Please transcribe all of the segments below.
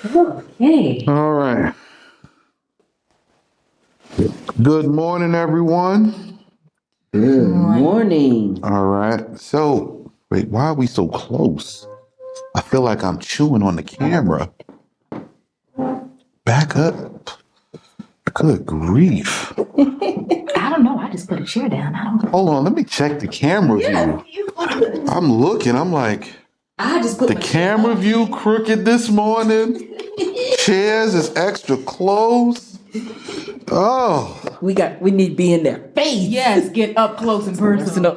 Okay. All right. Good morning, everyone. Good morning. All right. So, wait, why are we so close? I feel like I'm chewing on the camera. Back up. Good grief. I don't know. I just put a chair down. I don't know. Hold on. Let me check the camera view. I'm looking. I'm like, I just put the camera view crooked this morning. Chairs is extra close. Oh, We need to be in their face. Yes, get up close and personal.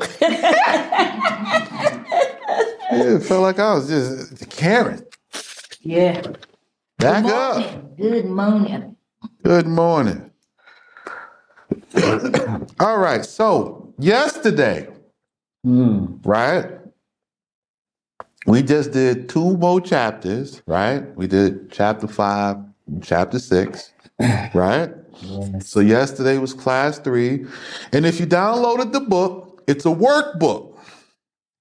it felt like I was just Karen. Yeah. Back up. Good morning. Good morning. All right. So yesterday, right? We just did 2 more chapters, right? We did chapter 5, chapter 6, right? Yes. So yesterday was class 3. And if you downloaded the book, it's a workbook.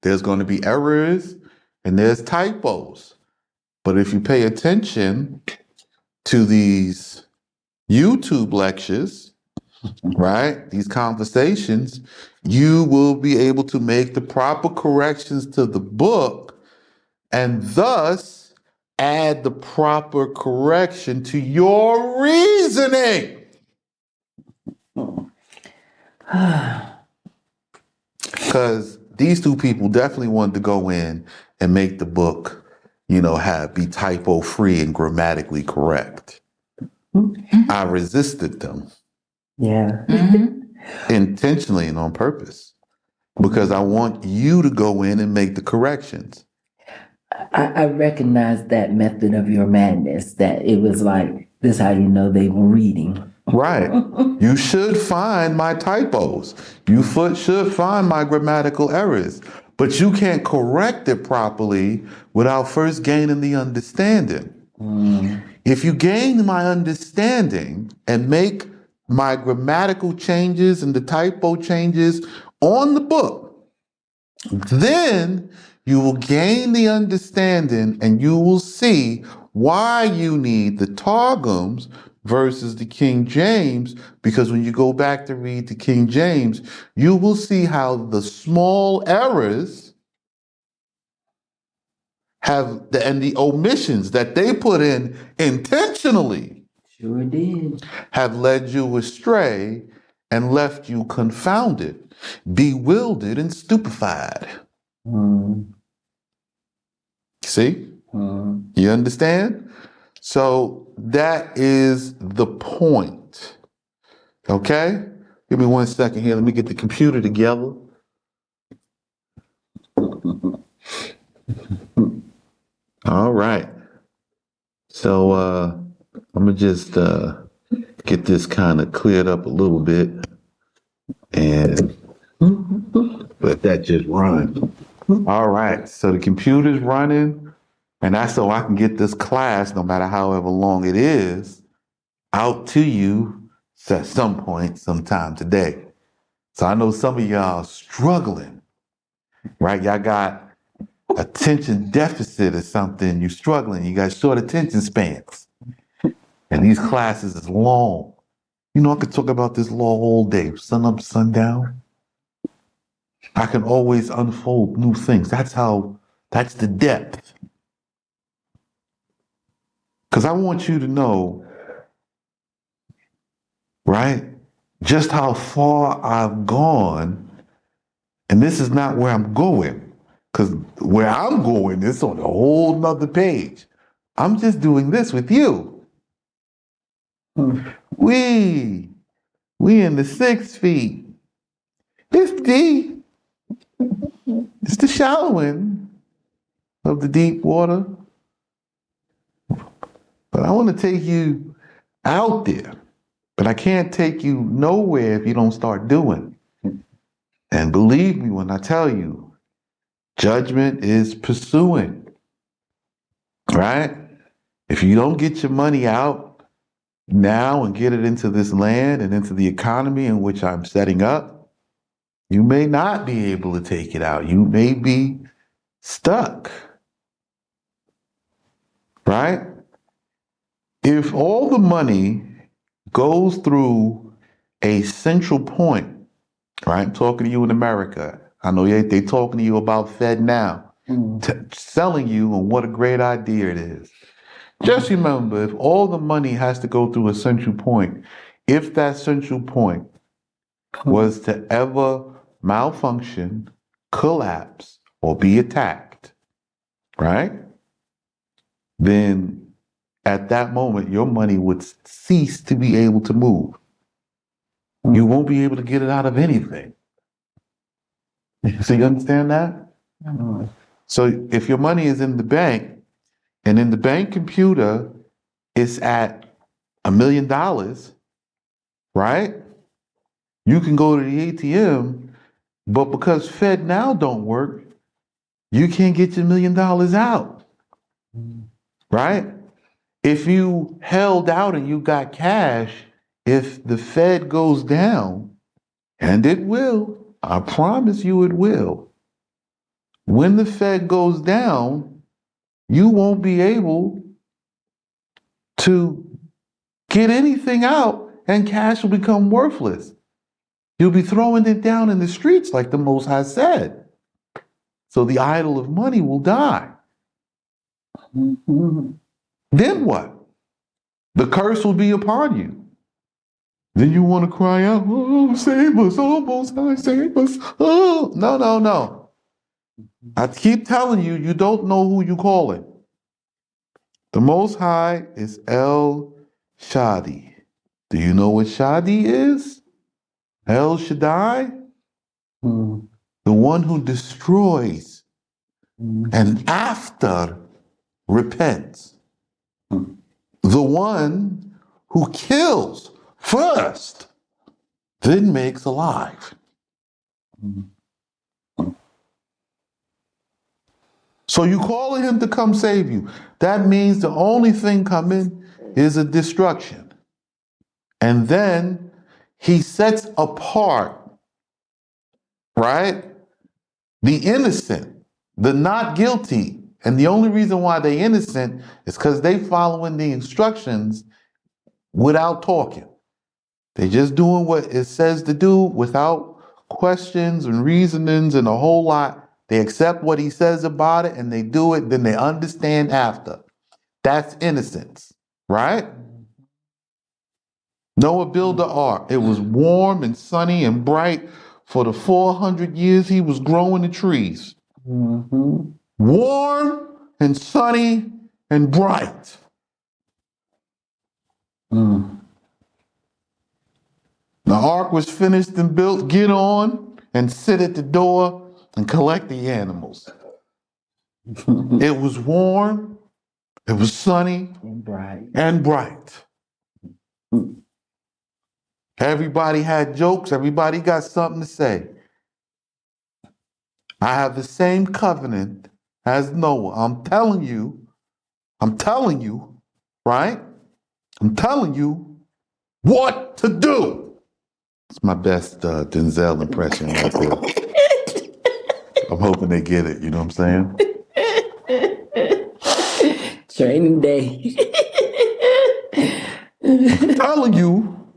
There's going to be errors and there's typos. But if you pay attention to these YouTube lectures, right, these conversations, you will be able to make the proper corrections to the book and thus add the proper correction to your reasoning. Because these 2 people definitely wanted to go in and make the book, be typo free and grammatically correct. I resisted them. Yeah. Intentionally and on purpose. Because I want you to go in and make the corrections. I recognize that method of your madness, that it was like, this is how you know they were reading. Right. You should find my typos. You should find my grammatical errors. But you can't correct it properly without first gaining the understanding. If you gain my understanding and make my grammatical changes and the typo changes on the book, then you will gain the understanding and you will see why you need the Targums versus the King James, because when you go back to read the King James, you will see how the small errors and the omissions that they put in intentionally Sure did. have led you astray and left you confounded, bewildered, and stupefied. See? You understand? So that is the point. Okay? Give me 1 second here. Let me get the computer together. All right. So I'm going to just get this kind of cleared up a little bit and let that just run. All right. So the computer's running. And that's so I can get this class, no matter however long it is, out to you at some point, sometime today. So I know some of y'all struggling, right? Y'all got attention deficit or something. You're struggling. You got short attention spans. And these classes is long. I could talk about this law all day, sun up, sundown. I can always unfold new things. That's the depth. Because I want you to know, right, just how far I've gone. And this is not where I'm going. Because where I'm going is on a whole nother page. I'm just doing this with you. We in the 6 feet. It's deep. It's the shallow end of the deep water. But I want to take you out there. But I can't take you nowhere if you don't start doing. And believe me when I tell you, judgment is pursuing. Right? If you don't get your money out now and get it into this land and into the economy in which I'm setting up, you may not be able to take it out. You may be stuck. Right? if all the money goes through a central point, right? I'm talking to you in America. I know they talking to you about Fed now, selling you on what a great idea it is. Just remember, if all the money has to go through a central point, if that central point was to ever malfunction, collapse, or be attacked, right? Then at that moment, your money would cease to be able to move. You won't be able to get it out of anything. So you understand that? So if your money is in the bank, and in the bank computer, it's at $1 million, right? You can go to the ATM, but because Fed now don't work, you can't get your $1 million out, right? If you held out and you got cash, if the Fed goes down, and it will, I promise you it will. When the Fed goes down, you won't be able to get anything out and cash will become worthless. You'll be throwing it down in the streets like the Most High said. So the idol of money will die. Then what? The curse will be upon you. Then you want to cry out, oh, save us, oh, Most High, save us. Oh, no. I keep telling you, you don't know who you calling. The Most High is El Shaddai. Do you know what Shaddai is? El Shaddai? The one who destroys and after repents. The one who kills first, then makes alive. So you calling him to come save you. That means the only thing coming is a destruction. And then he sets apart, right, the innocent, the not guilty. And the only reason why they innocent is because they following the instructions without talking. They just doing what it says to do without questions and reasonings and a whole lot. They accept what he says about it and they do it, then they understand after. That's innocence, right? Noah built the ark. It was warm and sunny and bright for the 400 years he was growing the trees. Warm and sunny and bright. The ark was finished and built. Get on and sit at the door and collect the animals. It was warm, it was sunny and bright. Everybody had jokes, everybody got something to say. I have the same covenant as Noah. I'm telling you, right? I'm telling you what to do. It's my best Denzel impression right there. I'm hoping they get it, you know what I'm saying? Training day. I'm telling you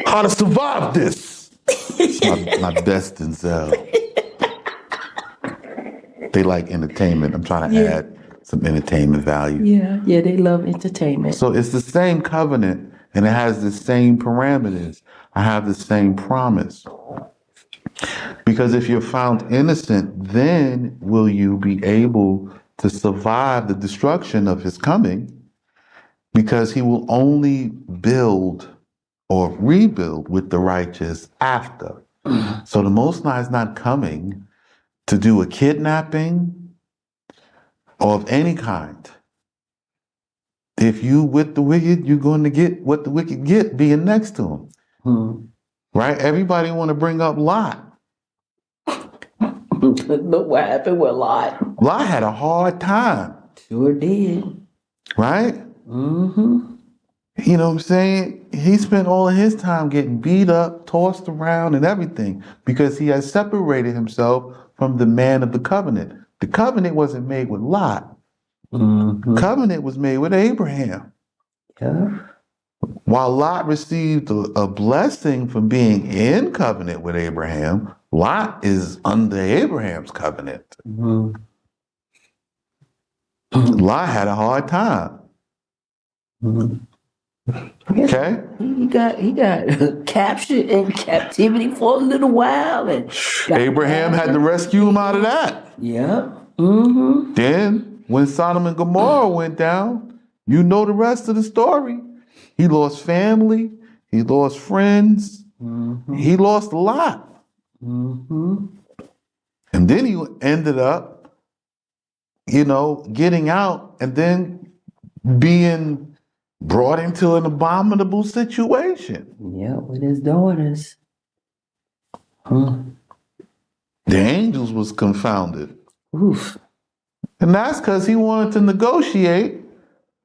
how to survive this. It's my best Denzel. They like entertainment. I'm trying to add some entertainment value. Yeah, they love entertainment. So it's the same covenant and it has the same parameters. I have the same promise. Because if you're found innocent, then will you be able to survive the destruction of his coming? Because he will only build or rebuild with the righteous after. So the Most High is not coming to do a kidnapping or of any kind. If you with the wicked, you're going to get what the wicked get being next to him. Right? Everybody want to bring up Lot. Look what happened with Lot. Lot had a hard time. Sure did. Right? You know what I'm saying? He spent all of his time getting beat up, tossed around, and everything because he had separated himself from the man of the covenant. The covenant wasn't made with Lot. Covenant was made with Abraham. Yeah. While Lot received a blessing from being in covenant with Abraham, Lot is under Abraham's covenant. Mhm. Lot had a hard time. Mhm. Okay? He got captured in captivity for a little while, and Abraham had to rescue him out of that. Yeah. Mm-hmm. Then, when Sodom and Gomorrah went down, you know the rest of the story. He lost family, he lost friends, Mm-hmm. he lost a lot. Mm-hmm. And then he ended up, getting out and then being brought into an abominable situation. Yeah, with his daughters. The angels was confounded. Oof. And that's because he wanted to negotiate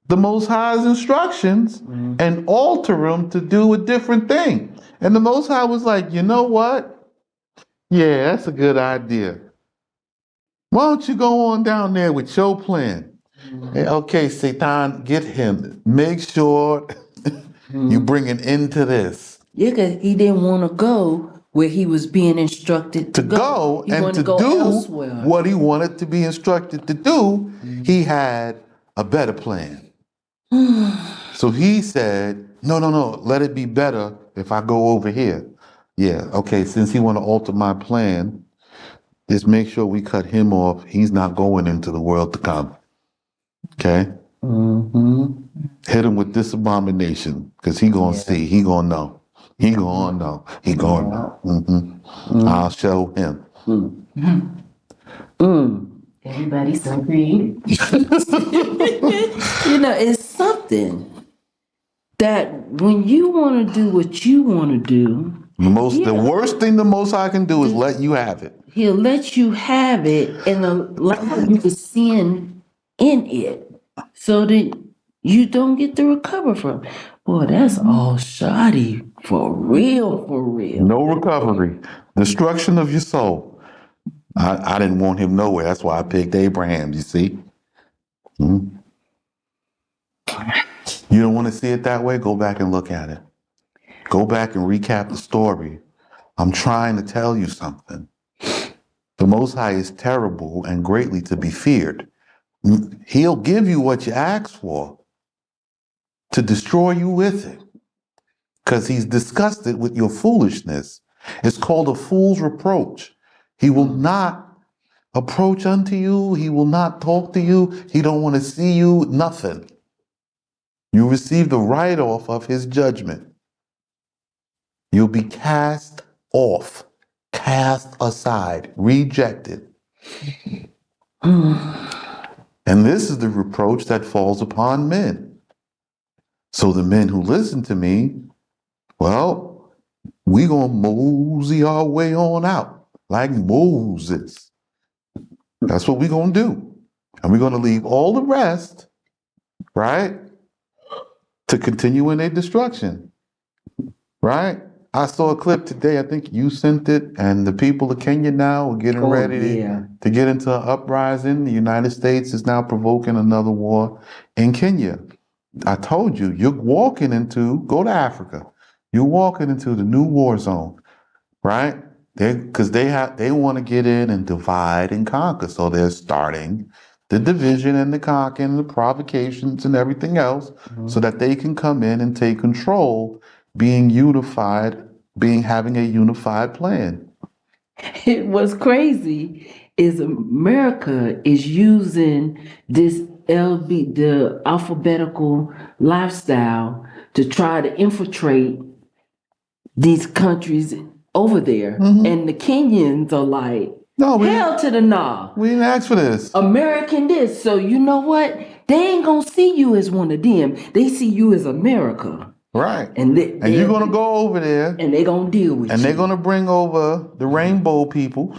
the Most High's instructions and alter them to do a different thing. And the Most High was like, you know what? Yeah, that's a good idea. Why don't you go on down there with your plan? Hey, okay, Satan, get him. Make sure you bring an end to this. Yeah, because he didn't want to go where he was being instructed To go He and wanted to go do elsewhere. what he wanted to be instructed to do, he had a better plan. So he said, no, let it be better if I go over here. Yeah, okay, since he want to alter my plan, just make sure we cut him off. He's not going into the world to come. Okay? Mm-hmm. Hit him with this abomination, because he gonna see, he gonna know. He gonna know. He gonna know. I'll show him. Everybody's so creative. It's something that when you want to do what you want to do, The worst thing the Most High can do is let you have it. he'll let you have it and allow you to sin in it so that you don't get to recover from it. Boy, that's all shoddy for real, for real. No recovery. Destruction of your soul. I didn't want him nowhere. That's why I picked Abraham, you see? You don't want to see it that way? Go back and look at it. Go back and recap the story. I'm trying to tell you something. The Most High is terrible and greatly to be feared. He'll give you what you ask for to destroy you with it, because he's disgusted with your foolishness. It's called a fool's reproach. He will not approach unto you. He will not talk to you. He don't want to see you, nothing. You receive the write-off of his judgment. You'll be cast off, cast aside, rejected. And this is the reproach that falls upon men. So the men who listen to me, well, we gonna mosey our way on out like Moses. That's what we're gonna do. And we're gonna leave all the rest, right, to continue in their destruction, right? I saw a clip today, I think you sent it, and the people of Kenya now are getting ready to get into an uprising. The United States is now provoking another war in Kenya. I told you, go to Africa. You're walking into the new war zone, right? Because they want to get in and divide and conquer. So they're starting the division and the conquering and the provocations and everything else so that they can come in and take control, being unified, having a unified plan. What's crazy is America is using the alphabetical lifestyle to try to infiltrate these countries over there. And the Kenyans are like, hell to the nah. We didn't ask for this. American this. So you know what? They ain't gonna see you as one of them. They see you as America. Right. And you're going to go over there. And they're going to deal with you. And they're going to bring over the rainbow people.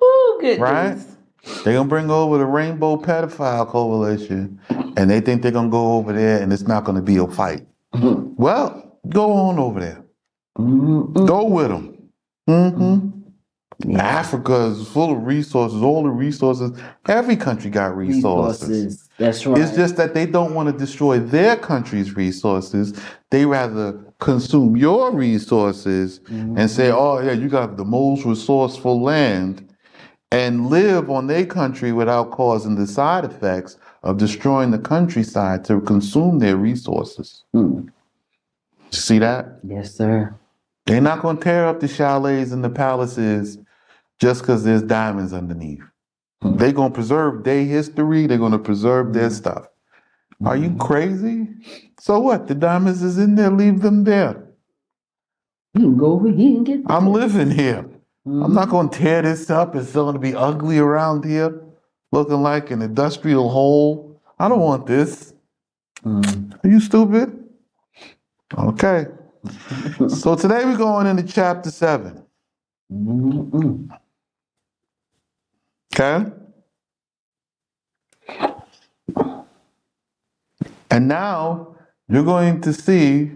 Oh, goodness. Right? They're going to bring over the Rainbow Pedophile Coalition. And they think they're going to go over there and it's not going to be a fight. Well, go on over there. Go with them. Africa is full of resources, all the resources. Every country got resources. That's right. It's just that they don't want to destroy their country's resources. They rather consume your resources and say, oh, yeah, you got the most resourceful land, and live on their country without causing the side effects of destroying the countryside to consume their resources. See that? Yes, sir. They're not going to tear up the chalets and the palaces just because there's diamonds underneath. They're going to preserve their history. They're going to preserve their stuff. Are you crazy? So what? The diamonds is in there. Leave them there. You can go over here and get I'm living here. I'm not going to tear this up. It's still going to be ugly around here, looking like an industrial hole. I don't want this. Are you stupid? Okay. So today we're going into chapter 7. Okay? And now you're going to see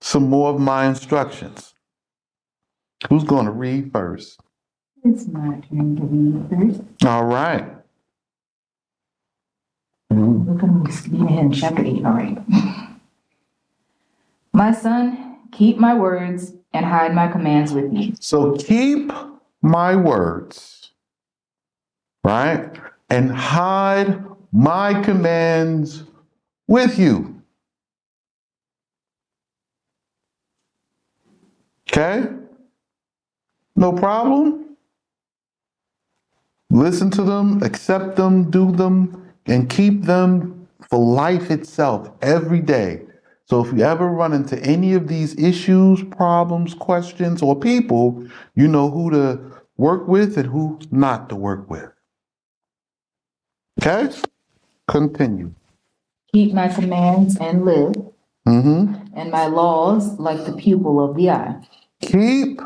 some more of my instructions. Who's going to read first? It's my turn to read first. All right. We're going to be in chapter 8. All right. My son, keep my words and hide my commands with you. So keep my words, right? And hide my commands with you. Okay? No problem? Listen to them, accept them, do them, and keep them for life itself every day. So if you ever run into any of these issues, problems, questions, or people, you know who to work with and who not to work with. Okay? Continue. Keep my commands and live, and my laws like the pupil of the eye. Keep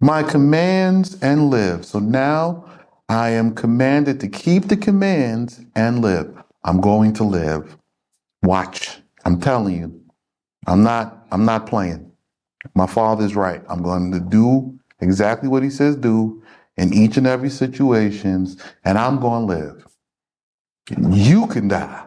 my commands and live. So now I am commanded to keep the commands and live. I'm going to live. Watch. I'm telling you. I'm not playing. My father's right. I'm going to do exactly what he says do in each and every situations, and I'm going to live. You can die.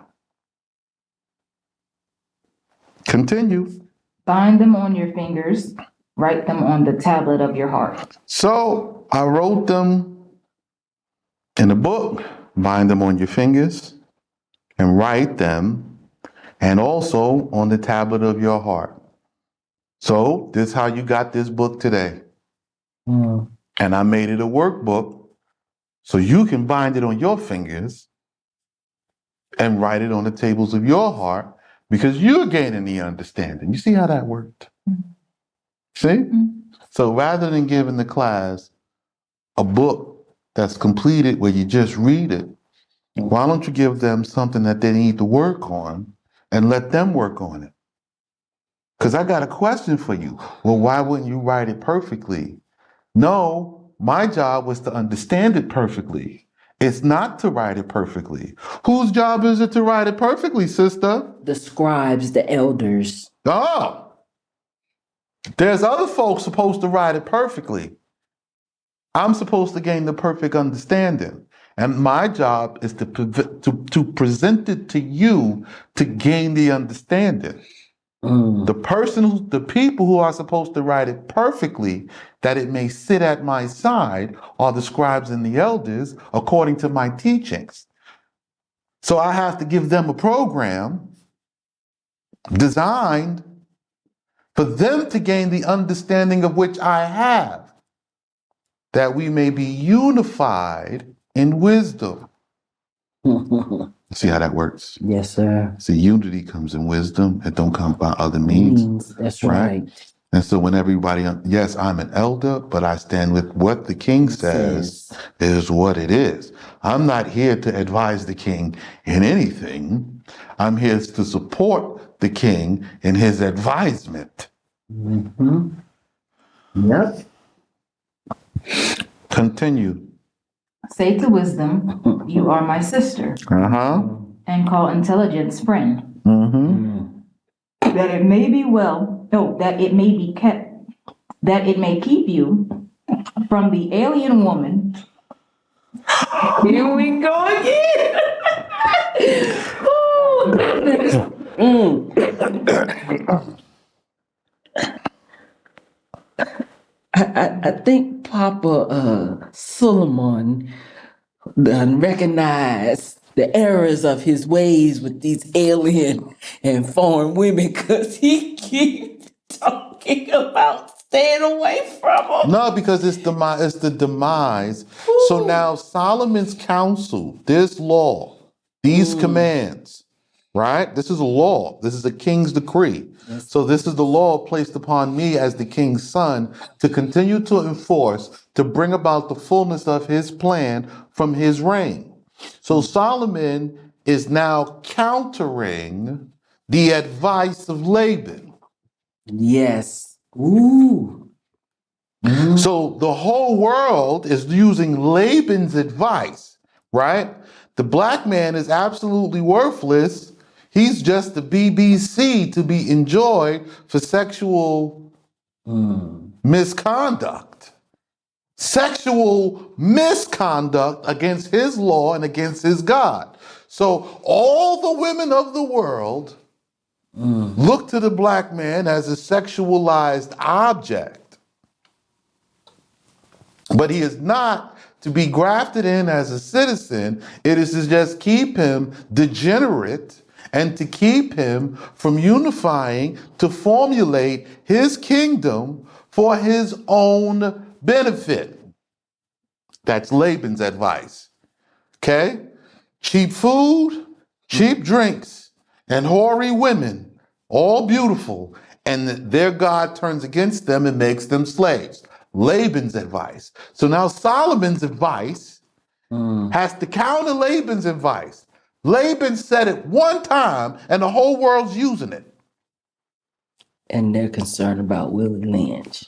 Continue. Bind them on your fingers, write them on the tablet of your heart. So I wrote them in a book, bind them on your fingers, and write them, and also on the tablet of your heart. So this is how you got this book today. And I made it a workbook so you can bind it on your fingers and write it on the tables of your heart because you're gaining the understanding. You see how that worked? See? So rather than giving the class a book that's completed where you just read it, why don't you give them something that they need to work on and let them work on it? Because I got a question for you. Well, why wouldn't you write it perfectly? No, my job was to understand it perfectly. It's not to write it perfectly. Whose job is it to write it perfectly, sister? The scribes, the elders. Oh, there's other folks supposed to write it perfectly. I'm supposed to gain the perfect understanding. And my job is to present it to you to gain the understanding. The people who are supposed to write it perfectly, that it may sit at my side, are the scribes and the elders, according to my teachings. So I have to give them a program designed for them to gain the understanding of which I have, that we may be unified in wisdom. See how that works? Yes, sir. See, unity comes in wisdom. It don't come by other means. That's right. And so when everybody, yes, I'm an elder, but I stand with what the king says is what it is. I'm not here to advise the king in anything. I'm here to support the king in his advisement. Yep. Continue. Say to wisdom, you are my sister, and call intelligence friend. That it may be well, no, that it may be kept, that it may keep you from the alien woman. Here we go again. Oh, goodness. I think Papa Solomon done recognized the errors of his ways with these alien and foreign women because he keeps talking about staying away from them. No, because it's the demise. So now Solomon's counsel, this law, these commands, right? This is a law. This is a king's decree. Yes. So this is the law placed upon me as the king's son to continue to enforce, to bring about the fullness of his plan from his reign. So Solomon is now countering the advice of Laban. Yes. Ooh. So the whole world is using Laban's advice, right? The black man is absolutely worthless. He's just the BBC to be enjoyed for sexual misconduct. Sexual misconduct against his law and against his God. So all the women of the world look to the black man as a sexualized object. But he is not to be grafted in as a citizen. It is to just keep him degenerate and to keep him from unifying to formulate his kingdom for his own benefit. That's Laban's advice. Okay? Cheap food, cheap drinks, and hoary women, all beautiful, and their God turns against them and makes them slaves. Laban's advice. So now Solomon's advice has to counter Laban's advice. Laban said it one time and the whole world's using it. And they're concerned about Willie Lynch.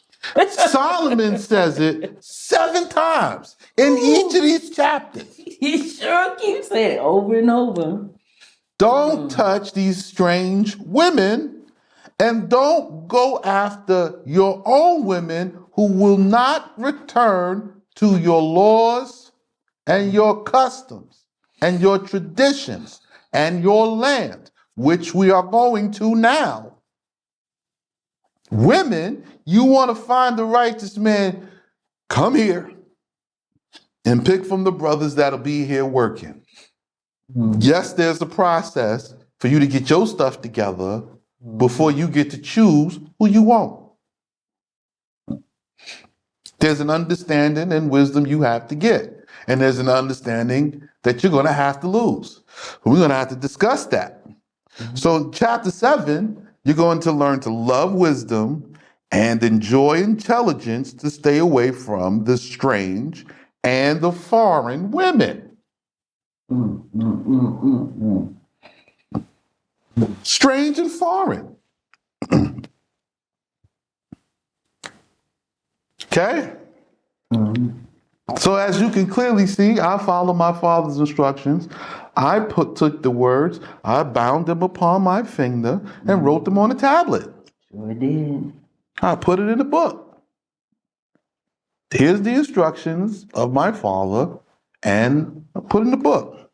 Solomon says it 7 times in each of these chapters. He sure keeps saying it over and over. Don't touch these strange women, and don't go after your own women who will not return to your laws and your customs and your traditions and your land, which we are going to now. Women, you want to find the righteous man, come here and pick from the brothers that'll be here working. Yes, there's a process for you to get your stuff together before you get to choose who you want. There's an understanding and wisdom you have to get. And there's an understanding that you're going to have to lose. We're going to have to discuss that. So in chapter 7, you're going to learn to love wisdom and enjoy intelligence to stay away from the strange and the foreign women. Strange and foreign. Okay? So as you can clearly see, I follow my father's instructions. I took the words, I bound them upon my finger and wrote them on a tablet. Sure did. I put it in a book. Here's the instructions of my father, and I put it in the book.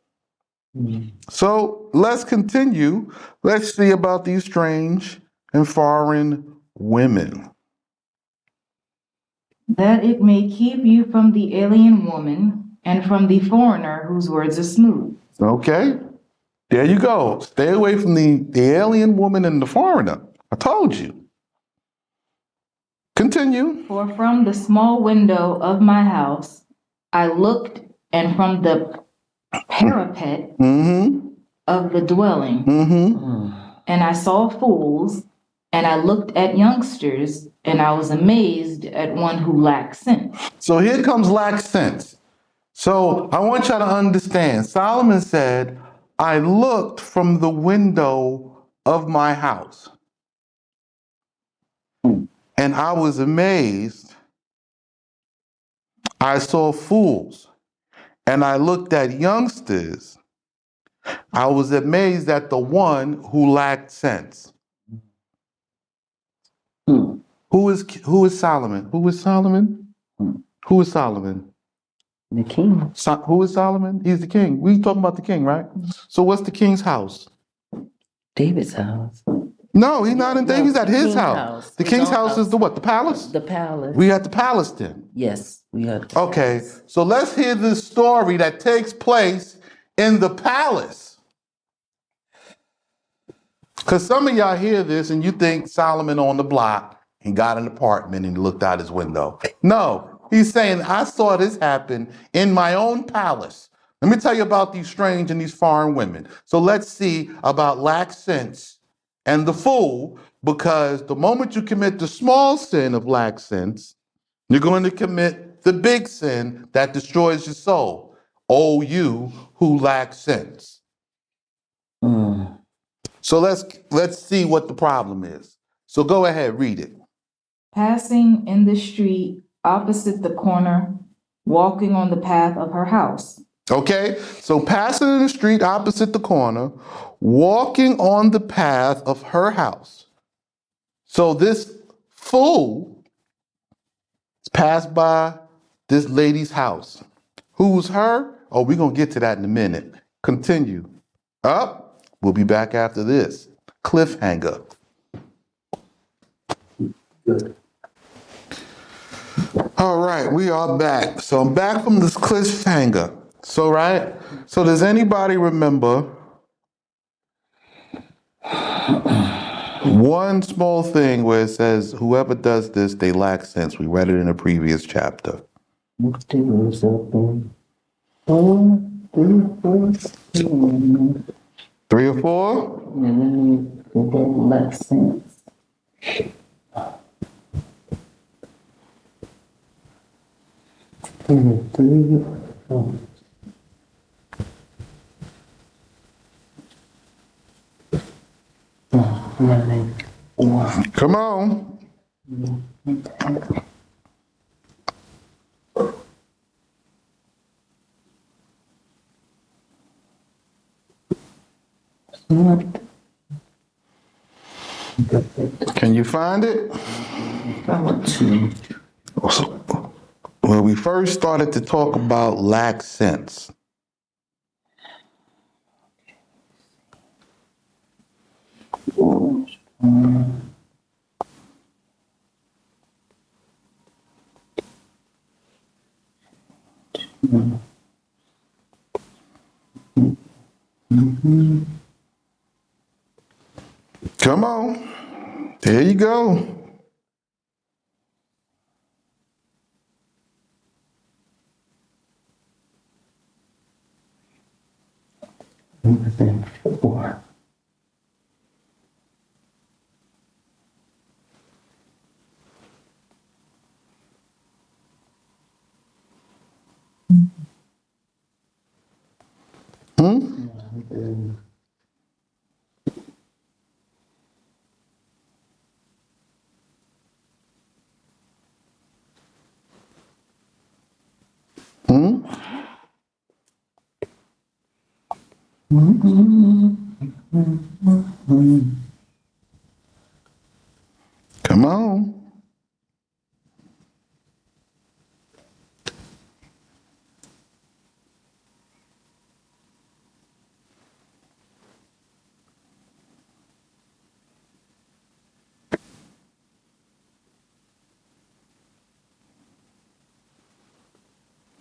So let's continue. Let's see about these strange and foreign women. That it may keep you from the alien woman and from the foreigner whose words are smooth. Okay, there you go. Stay away from the alien woman and the foreigner. I told you. Continue. For from the small window of my house I looked, and from the parapet of the dwelling, and I saw fools, and I looked at youngsters, and I was amazed at one who lacked sense. So here comes lack sense. So I want y'all to understand. Solomon said, I looked from the window of my house, and I was amazed. I saw fools, and I looked at youngsters. I was amazed at the one who lacked sense. Who is Solomon? Who is Solomon? Who is Solomon? The king. Who is Solomon? He's the king. We talking about the king, right? So what's the king's house? David's house. No, he's not in David. He's at his King's house. The His king's own house is the what? The palace? The palace. We at the palace then. Yes, we are. The Okay, palace. so let's hear the story that takes place in the palace. Because some of y'all hear this and you think Solomon on the block, he got an apartment and he looked out his window. No, he's saying, I saw this happen in my own palace. Let me tell you about these strange and these foreign women. So let's see about lack sense and the fool, because the moment you commit the small sin of lack sense, you're going to commit the big sin that destroys your soul. Oh, you who lack sense. So let's see what the problem is. So go ahead, read it. Passing in the street opposite the corner, walking on the path of her house. Okay, so passing in the street opposite the corner, walking on the path of her house. So this fool passed by this lady's house. Who's her? Oh, we're going to get to that in a minute. Continue. Up. We'll be back after this. Cliffhanger. Good. All right, we are back. So I'm back from this cliffhanger. So, right? So does anybody remember one small thing where it says, whoever does this, they lack sense? We read it in a previous chapter. What day was up in? 4, 3, 4, 3 or 4? and then it don't make sense. Three, 4. Nine, 1. Come on. What? Can you find it? Well, we first started to talk about lack sense. Come on. There you go. Then 4. Come on.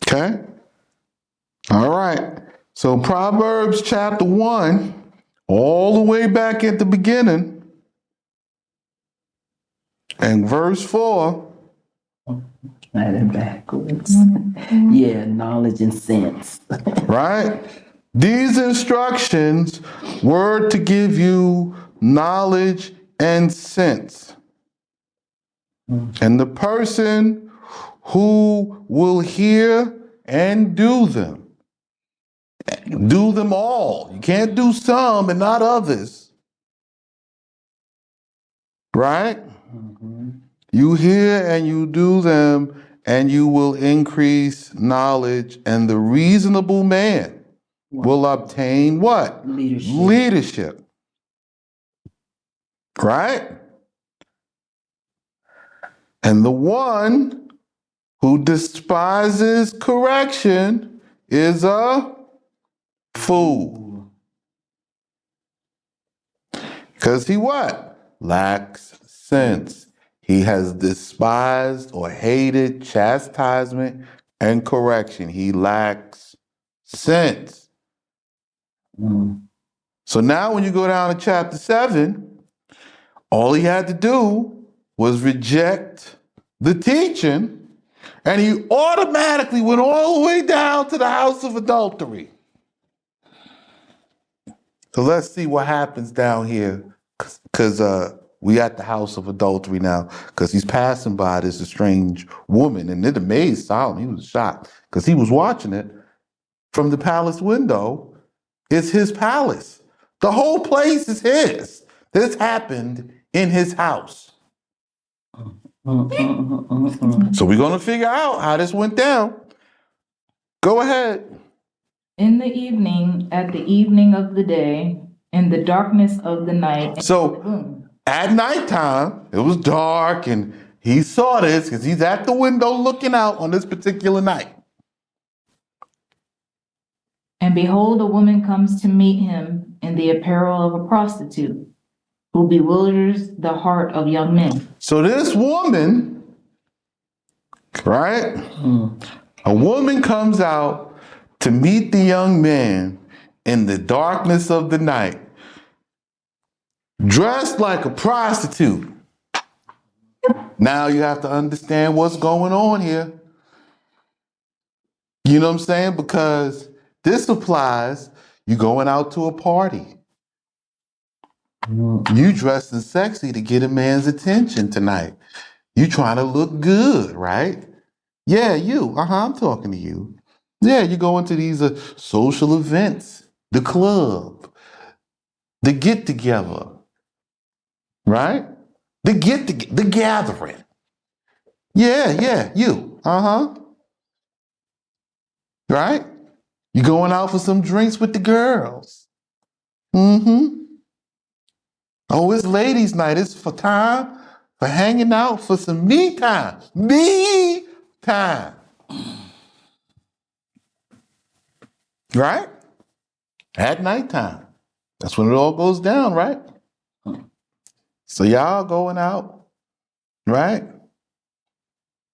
Okay. All right. So Proverbs chapter 1, all the way back at the beginning, and verse 4. Write it backwards. Yeah, knowledge and sense. Right? These instructions were to give you knowledge and sense. And the person who will hear and do them all. You can't do some and not others. Right? You hear and you do them, and you will increase knowledge, and the reasonable man will obtain what? Leadership. Right? And the one who despises correction is a fool. Because he what? Lacks sense. He has despised or hated chastisement and correction. He lacks sense. So now when you go down to chapter 7, all he had to do was reject the teaching, and he automatically went all the way down to the house of adultery. So let's see what happens down here, because we at the house of adultery now, because he's passing by this strange woman, and it amazed Solomon. He was shocked, because he was watching it from the palace window. It's his palace. The whole place is his. This happened in his house. So we're going to figure out how this went down. Go ahead. In the evening, at the evening of the day, in the darkness of the night. And So at nighttime, it was dark, and he saw this because he's at the window looking out on this particular night. And behold, a woman comes to meet him in the apparel of a prostitute, who bewilders the heart of young men. So this woman, right? A woman comes out to meet the young man in the darkness of the night, dressed like a prostitute. Now you have to understand what's going on here. You know what I'm saying? Because this applies, you going out to a party. You dressing sexy to get a man's attention tonight. You trying to look good, right? Yeah, you. I'm talking to you. Yeah, you go into these social events, the club, the get together, right? The gathering. Yeah, you. Right? You going out for some drinks with the girls. Oh, it's ladies' night. It's for time for hanging out for some me time. Me time. Right? At nighttime. That's when it all goes down, right? So y'all going out, right?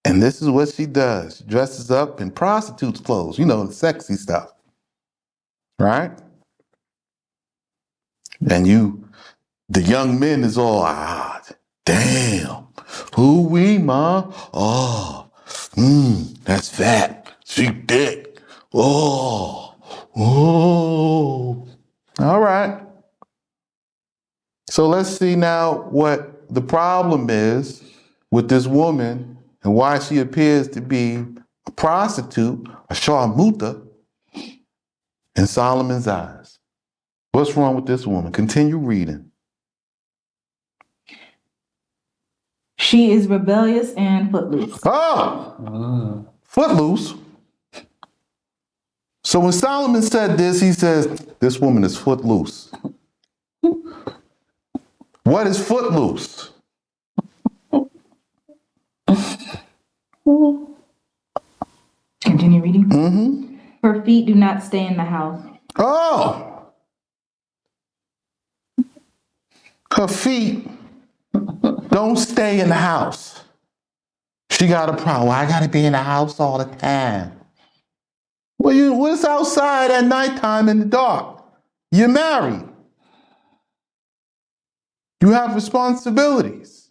And this is what she does. She dresses up in prostitute's clothes, the sexy stuff. Right? And the young men is all, damn. Who we, ma? Oh, that's fat. She thick. Oh. All right. So let's see now what the problem is with this woman and why she appears to be a prostitute, a sharmuta, in Solomon's eyes. What's wrong with this woman? Continue reading. She is rebellious and footloose. Footloose. So when Solomon said this, he says, this woman is footloose. What is footloose? Continue reading. Her feet do not stay in the house. Her feet don't stay in the house. She got a problem. I got to be in the house all the time. Well, what's outside at nighttime in the dark? You're married. You have responsibilities.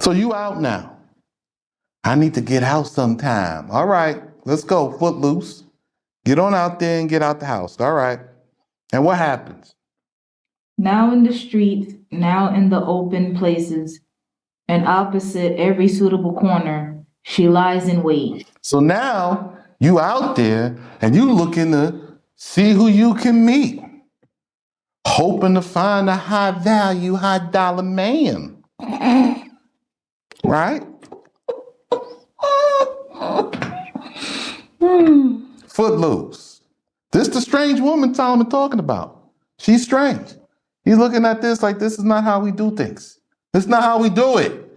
So you out now. I need to get out sometime. All right, let's go, footloose. Get on out there and get out the house. All right. And what happens? Now in the streets, now in the open places, and opposite every suitable corner, she lies in wait. So now you out there and you looking to see who you can meet, hoping to find a high value, high dollar man. Right? Footloose. This the strange woman Solomon talking about. She's strange. He's looking at this like this is not how we do things. This is not how we do it.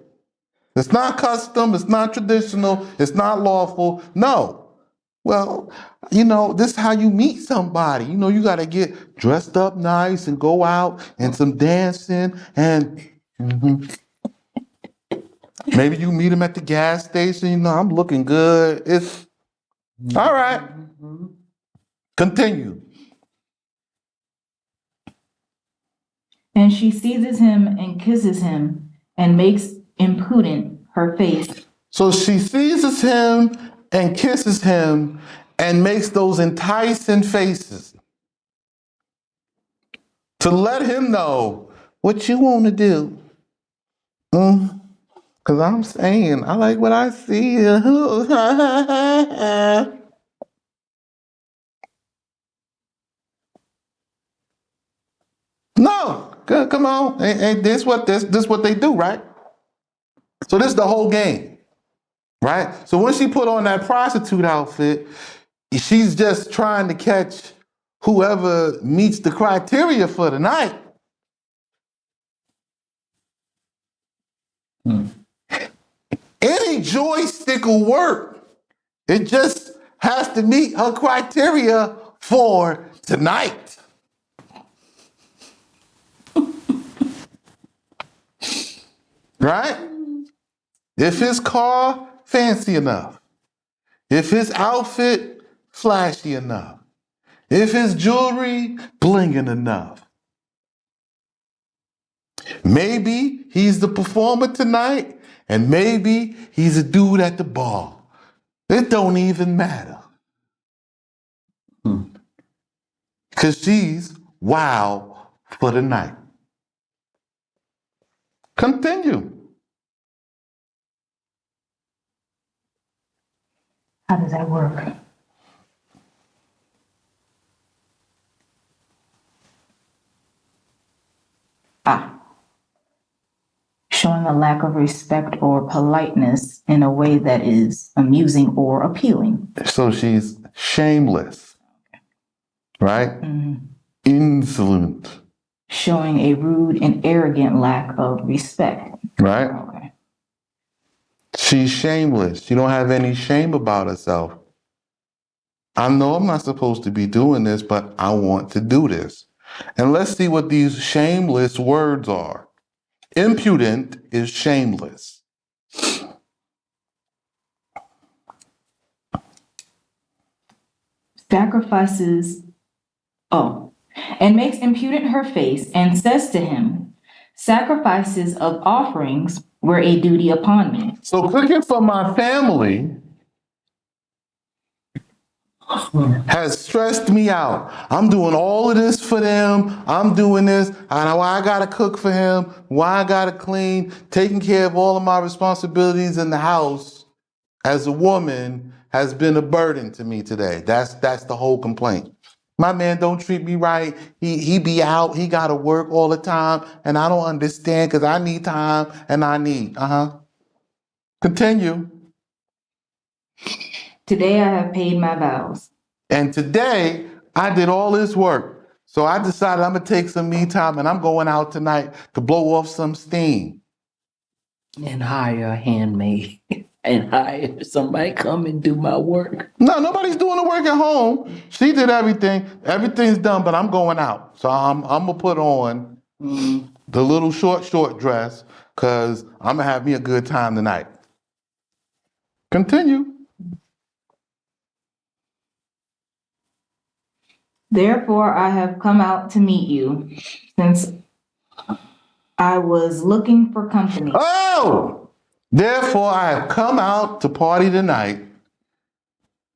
It's not custom. It's not traditional. It's not lawful. No. Well, this is how you meet somebody. You got to get dressed up nice and go out and some dancing and maybe you meet him at the gas station. I'm looking good. It's all right. Continue. And she seizes him and kisses him and makes impudent her face. So she seizes him and kisses him and makes those enticing faces to let him know what you want to do. Because I'm saying, I like what I see. No, come on. Ain't this what they do, right? So this is the whole game, right? So when she put on that prostitute outfit, she's just trying to catch whoever meets the criteria for the night. Any joystick will work. It just has to meet her criteria for tonight. Right? If his car fancy enough, if his outfit flashy enough, if his jewelry blinging enough, maybe he's the performer tonight, and maybe he's a dude at the bar. It don't even matter. Because she's wild for the night. Continue. How does that work? Showing a lack of respect or politeness in a way that is amusing or appealing. So she's shameless, right? Insolent. Showing a rude and arrogant lack of respect. Right? Okay. She's shameless. She don't have any shame about herself. I know I'm not supposed to be doing this, but I want to do this. And let's see what these shameless words are. Impudent is shameless. And makes impudent her face and says to him, sacrifices of offerings were a duty upon me. So cooking for my family has stressed me out. I'm doing all of this for them. I'm doing this. I know why I gotta cook for him, why I gotta clean, taking care of all of my responsibilities in the house as a woman has been a burden to me today. That's the whole complaint. My man don't treat me right. He be out. He gotta work all the time, and I don't understand because I need time and I need. Continue. Today I have paid my vows. And today I did all this work. So I decided I'm gonna take some me time and I'm going out tonight to blow off some steam. And hire a handmaid and hire somebody come and do my work. No, nobody's doing the work at home. She did everything. Everything's done, but I'm going out. So I'm gonna put on the little short dress because I'm gonna have me a good time tonight. Continue. Therefore, I have come out to meet you, since I was looking for company. Oh! Therefore, I have come out to party tonight,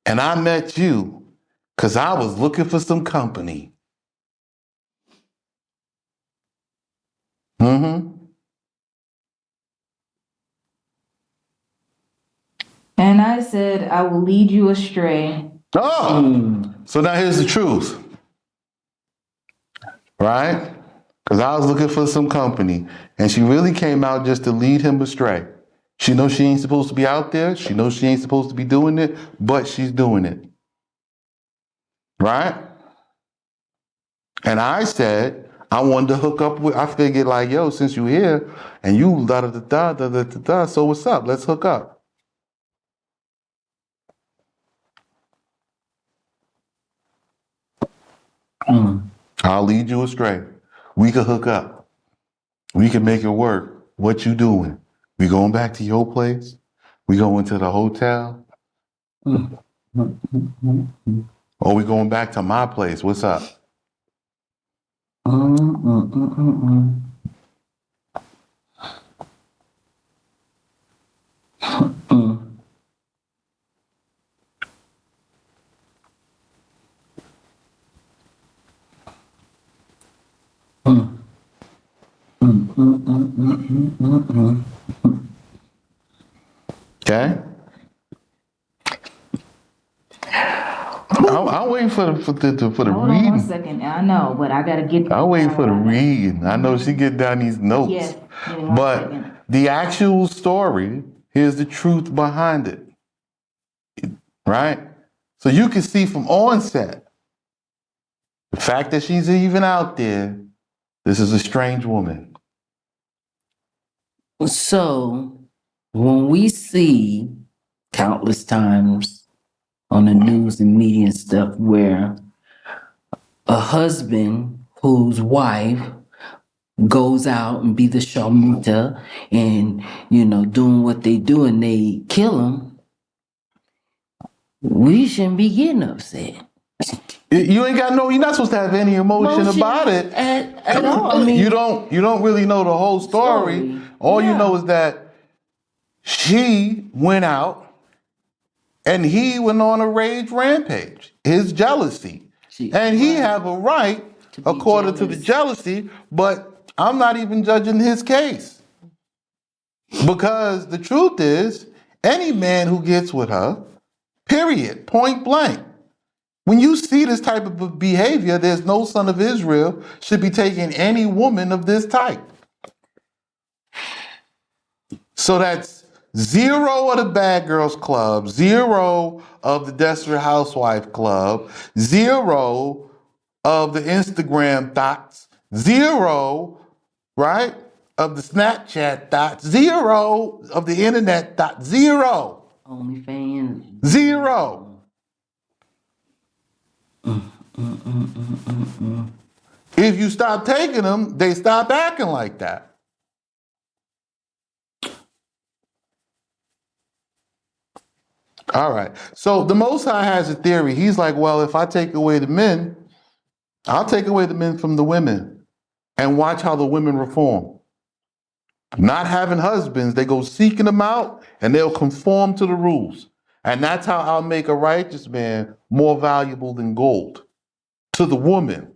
and I met you because I was looking for some company. And I said, I will lead you astray. Oh! So now here's the truth. Right? Because I was looking for some company, and she really came out just to lead him astray. She knows she ain't supposed to be out there. She knows she ain't supposed to be doing it, but she's doing it. Right? And I said, I wanted to hook up with, I figured like, yo, since you here and you da-da-da-da, so what's up? Let's hook up. I'll lead you astray. We could hook up. We can make it work. What you doing? We going back to your place? We going to the hotel? Or we going back to my place? What's up? Okay. I'm waiting for the Hold on reading. 1 second. I know, but I gotta get. I'm waiting for the reading. I know she get down these notes. Yes. Give me 1 But second. the actual story, here's the truth behind it. Right? So you can see from onset, the fact that she's even out there, this is a strange woman. So when we see countless times on the news and media and stuff where a husband whose wife goes out and be the sharmuta and, doing what they do and they kill him, we shouldn't be getting upset. You ain't got you're not supposed to have any emotion about it. At all. I mean, you don't really know the whole story. All you know is that she went out and he went on a rage rampage. His jealousy. And he have a right, according to the jealousy, but I'm not even judging his case. Because the truth is, any man who gets with her, period, point blank, when you see this type of behavior, there's no son of Israel should be taking any woman of this type. So that's 0 of the Bad Girls Club, 0 of the Desperate Housewife Club, 0 of the Instagram thoughts, 0, right, of the Snapchat thoughts, 0 of the internet thoughts, 0. OnlyFans. 0. If you stop taking them, they stop acting like that. All right. So the Most High has a theory. He's like, well, if I take away the men, I'll take away the men from the women and watch how the women reform. Not having husbands, they go seeking them out and they'll conform to the rules. And that's how I'll make a righteous man more valuable than gold to the woman.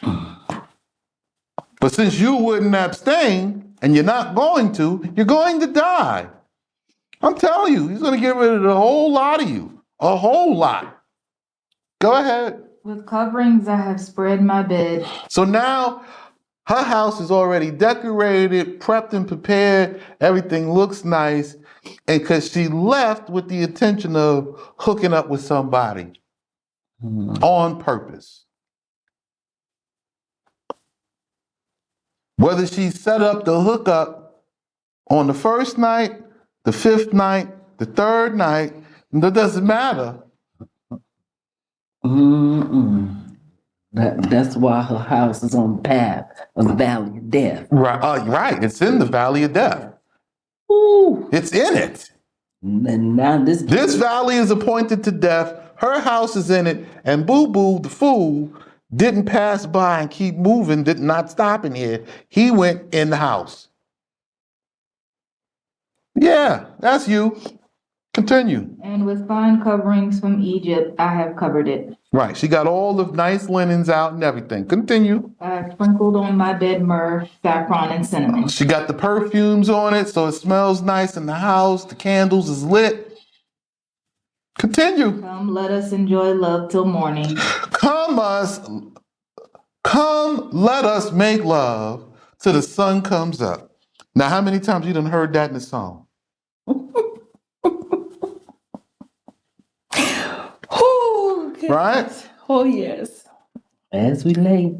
But since you wouldn't abstain and you're not going to, you're going to die. I'm telling you, he's going to get rid of a whole lot of you. A whole lot. Go ahead. With coverings, I have spread my bed. So now her house is already decorated, prepped and prepared. Everything looks nice. And because she left with the intention of hooking up with somebody on purpose. Whether she set up the hookup on the first night, the 5th night, the 3rd night, that doesn't matter. That's why her house is on the path of the valley of death. Right, right. It's in the valley of death. Ooh. It's in it. And now this valley is appointed to death. Her house is in it, and Boo Boo, the fool, didn't pass by and keep moving, did not stop in here. He went in the house. Yeah, that's you. Continue. And with fine coverings from Egypt, I have covered it. Right. She got all the nice linens out and everything. Continue. I have sprinkled on my bed myrrh, saffron, and cinnamon. She got the perfumes on it, so it smells nice in the house. The candles is lit. Continue. Come, let us enjoy love till morning. Come, let us make love till the sun comes up. Now, how many times you done heard that in the song? Oh, right? Oh, yes. As we lay.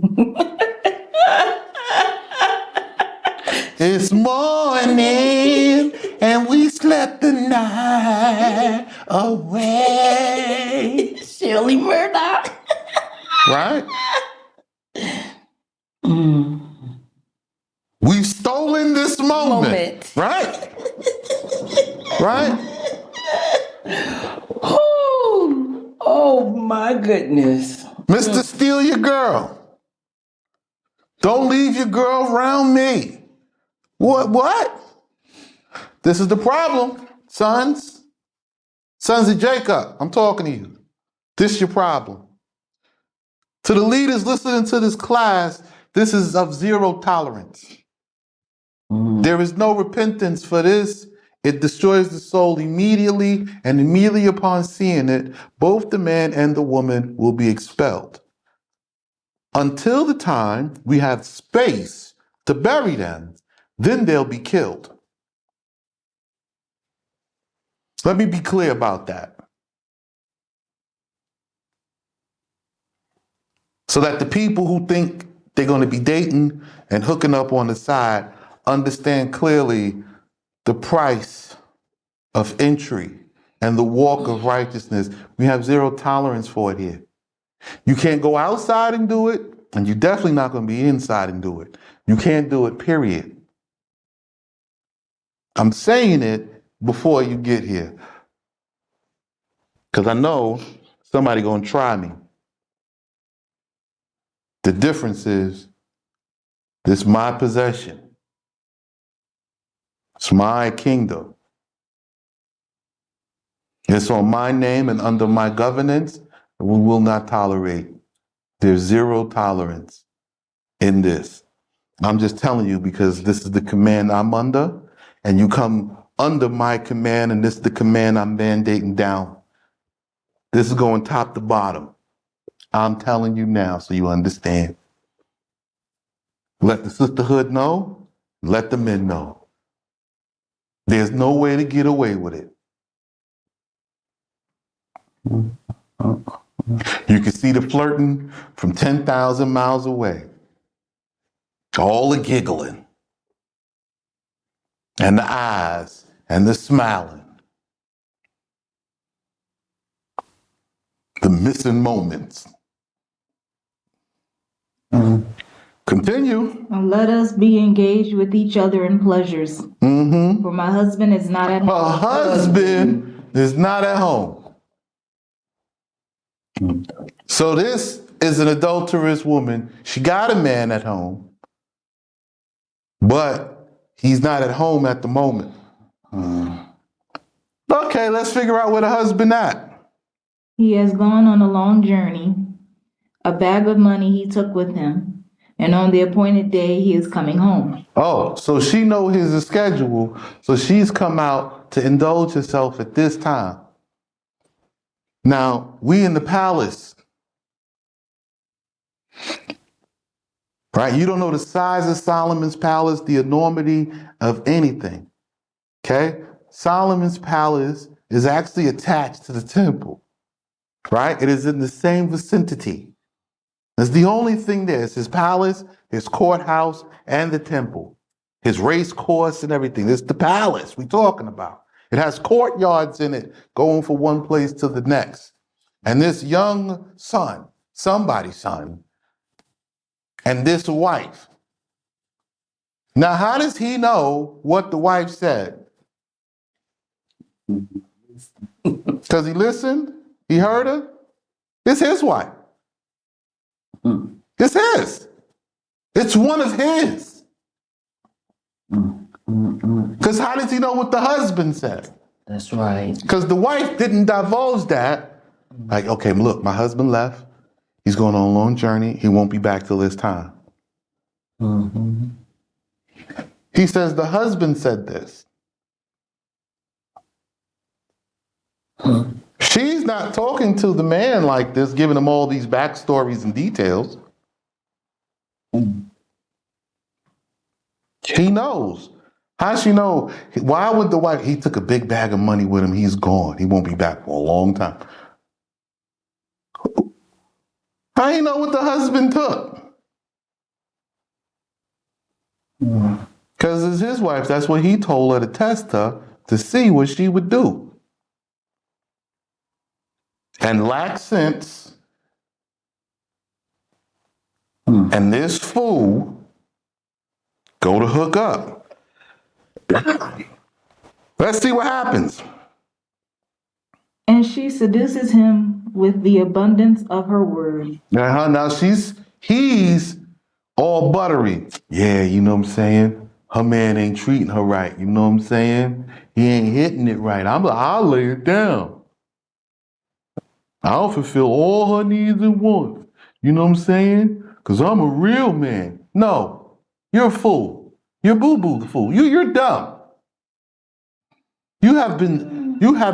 It's morning and we slept the night away. Shirley Murdoch. Right? Mm. We've stolen this moment. Right? Right? Oh my goodness. Mr. Steal Your Girl. Don't leave your girl around me. What? This is the problem, sons. Sons of Jacob, I'm talking to you. This is your problem. To the leaders listening to this class, this is of zero tolerance. There is no repentance for this. It destroys the soul immediately, and immediately upon seeing it, both the man and the woman will be expelled. Until the time we have space to bury them, then they'll be killed. Let me be clear about that. So that the people who think they're going to be dating and hooking up on the side understand clearly the price of entry and the walk of righteousness. We have zero tolerance for it here. You can't go outside and do it, and you're definitely not going to be inside and do it. You can't do it, period. I'm saying it before you get here, because I know somebody going to try me. The difference is, this is my possession. It's my kingdom. It's on my name and under my governance, and we will not tolerate. There's zero tolerance in this. I'm just telling you because this is the command I'm under, and you come under my command, and this is the command I'm mandating down. This is going top to bottom. I'm telling you now so you understand. Let the sisterhood know, let the men know. There's no way to get away with it. You can see the flirting from 10,000 miles away. All the giggling, and the eyes, and the smiling. The missing moments. Continue. Let us be engaged with each other in pleasures. For my husband is not at home. Her husband is not at home. So this is an adulterous woman. She got a man at home, but he's not at home at the moment. Okay, let's figure out where the husband at. He has gone on a long journey. A bag of money he took with him, and on the appointed day he is coming home. Oh, so she know his schedule, so she's come out to indulge herself at this time. Now, we in the palace, right? You don't know the size of Solomon's palace, the enormity of anything, okay? Solomon's palace is actually attached to the temple, right? It is in the same vicinity. It's the only thing there. It's his palace, his courthouse, and the temple. His race course and everything. It's the palace we're talking about. It has courtyards in it going from one place to the next. And this young son, somebody's son, and this wife. Now, how does he know what the wife said? Because he listened? He heard her? It's his wife. It's his. It's one of his. Because how does he know what the husband said? That's right. Because the wife didn't divulge that. Like, okay, look, my husband left. He's going on a long journey. He won't be back till this time. He says the husband said this. She's not talking to the man like this, giving him all these backstories and details. She knows. How she know? Why would the wife? He took a big bag of money with him. He's gone. He won't be back for a long time. How you know what the husband took? Because it's his wife. That's what he told her to test her to see what she would do. And lack sense. And this fool go to hook up. Let's see what happens. And she seduces him with the abundance of her words. Now he's all buttery. Yeah, you know what I'm saying? Her man ain't treating her right. You know what I'm saying? He ain't hitting it right. I'm like, I'll lay it down. I'll fulfill all her needs and wants. You know what I'm saying? Because I'm a real man. No, you're a fool. You're boo-boo the fool. You're dumb. You have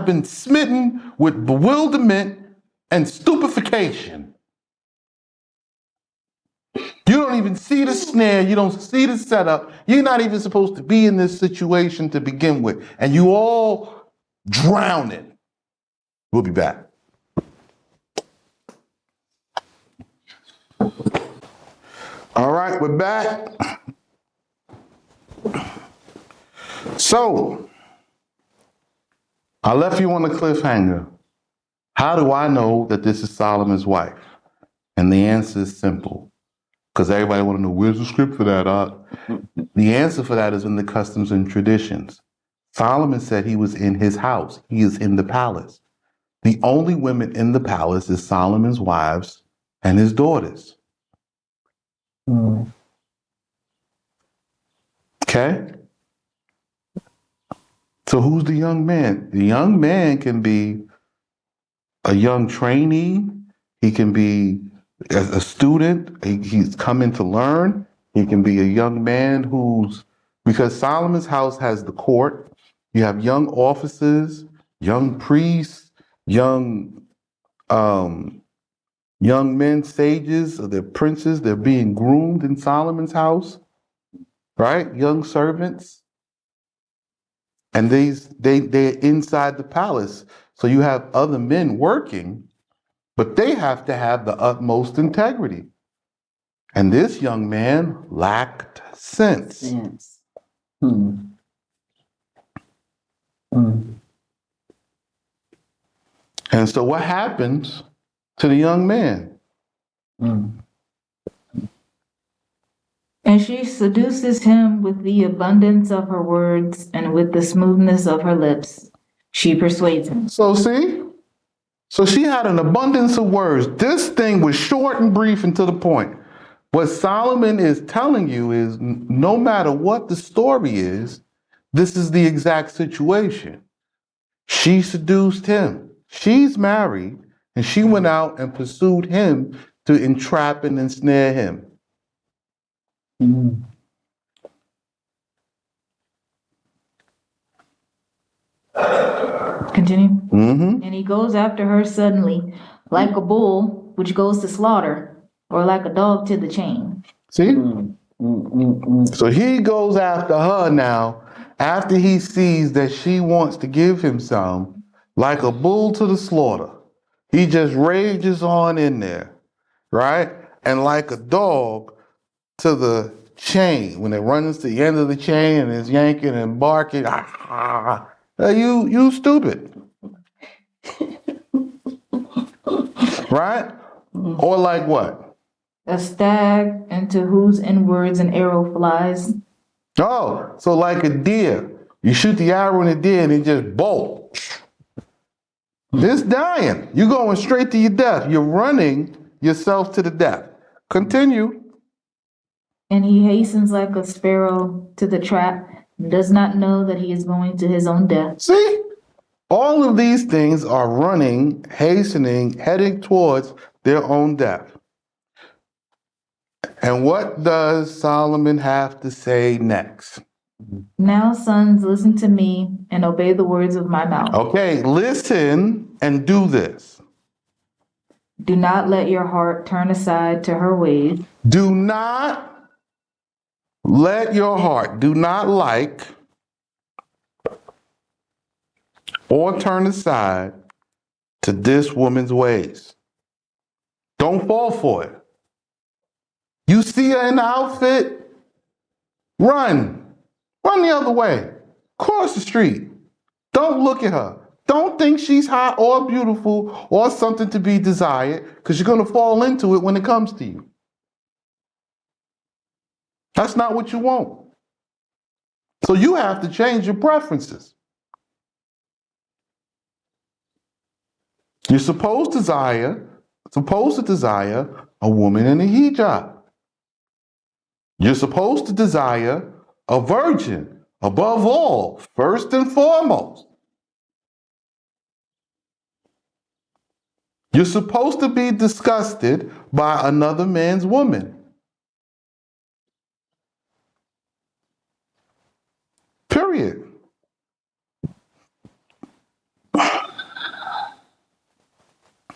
been smitten with bewilderment and stupefaction. You don't even see the snare. You don't see the setup. You're not even supposed to be in this situation to begin with. And you all drowning. We'll be back. All right, we're back. So, I left you on a cliffhanger. How do I know that this is Solomon's wife? And the answer is simple. Because everybody want to know, where's the script for that? The answer for that is in the customs and traditions. Solomon said he was in his house. He is in the palace. The only women in the palace is Solomon's wives and his daughters. Okay? So who's the young man? The young man can be a young trainee. He can be a student. He's coming to learn. He can be a young man because Solomon's house has the court. You have young officers, young priests, young men, sages, or they're princes. They're being groomed in Solomon's house, right? Young servants. And they're inside the palace. So you have other men working, but they have to have the utmost integrity. And this young man lacked sense. And so what happens to the young man? And she seduces him with the abundance of her words and with the smoothness of her lips. She persuades him. So see? So she had an abundance of words. This thing was short and brief and to the point. What Solomon is telling you is no matter what the story is, this is the exact situation. She seduced him. She's married, and she went out and pursued him to entrap and ensnare him. Continue. Mm-hmm. And he goes after her suddenly, like a bull which goes to slaughter, or like a dog to the chain. See? So he goes after her now, after he sees that she wants to give him some, like a bull to the slaughter. He just rages on in there, right? And like a dog to the chain, when it runs to the end of the chain and is yanking and barking, you stupid. Right? Or like what? A stag into whose inwards an arrow flies. Oh, so like a deer. You shoot the arrow in the deer and it just bolts. It's dying. You're going straight to your death. You're running yourself to the death. Continue. And he hastens like a sparrow to the trap, and does not know that he is going to his own death. See? All of these things are running, hastening, heading towards their own death. And what does Solomon have to say next? Now, sons, listen to me and obey the words of my mouth. Okay, listen and do this. Do not let your heart turn aside to her ways. Do not let your heart, do not like or turn aside to this woman's ways. Don't fall for it. You see her in the outfit, run. Run the other way. Cross the street. Don't look at her. Don't think she's hot or beautiful or something to be desired, because you're going to fall into it when it comes to you. That's not what you want. So you have to change your preferences. You're supposed to desire a woman in a hijab. You're supposed to desire a virgin above all, first and foremost. You're supposed to be disgusted by another man's woman. Period.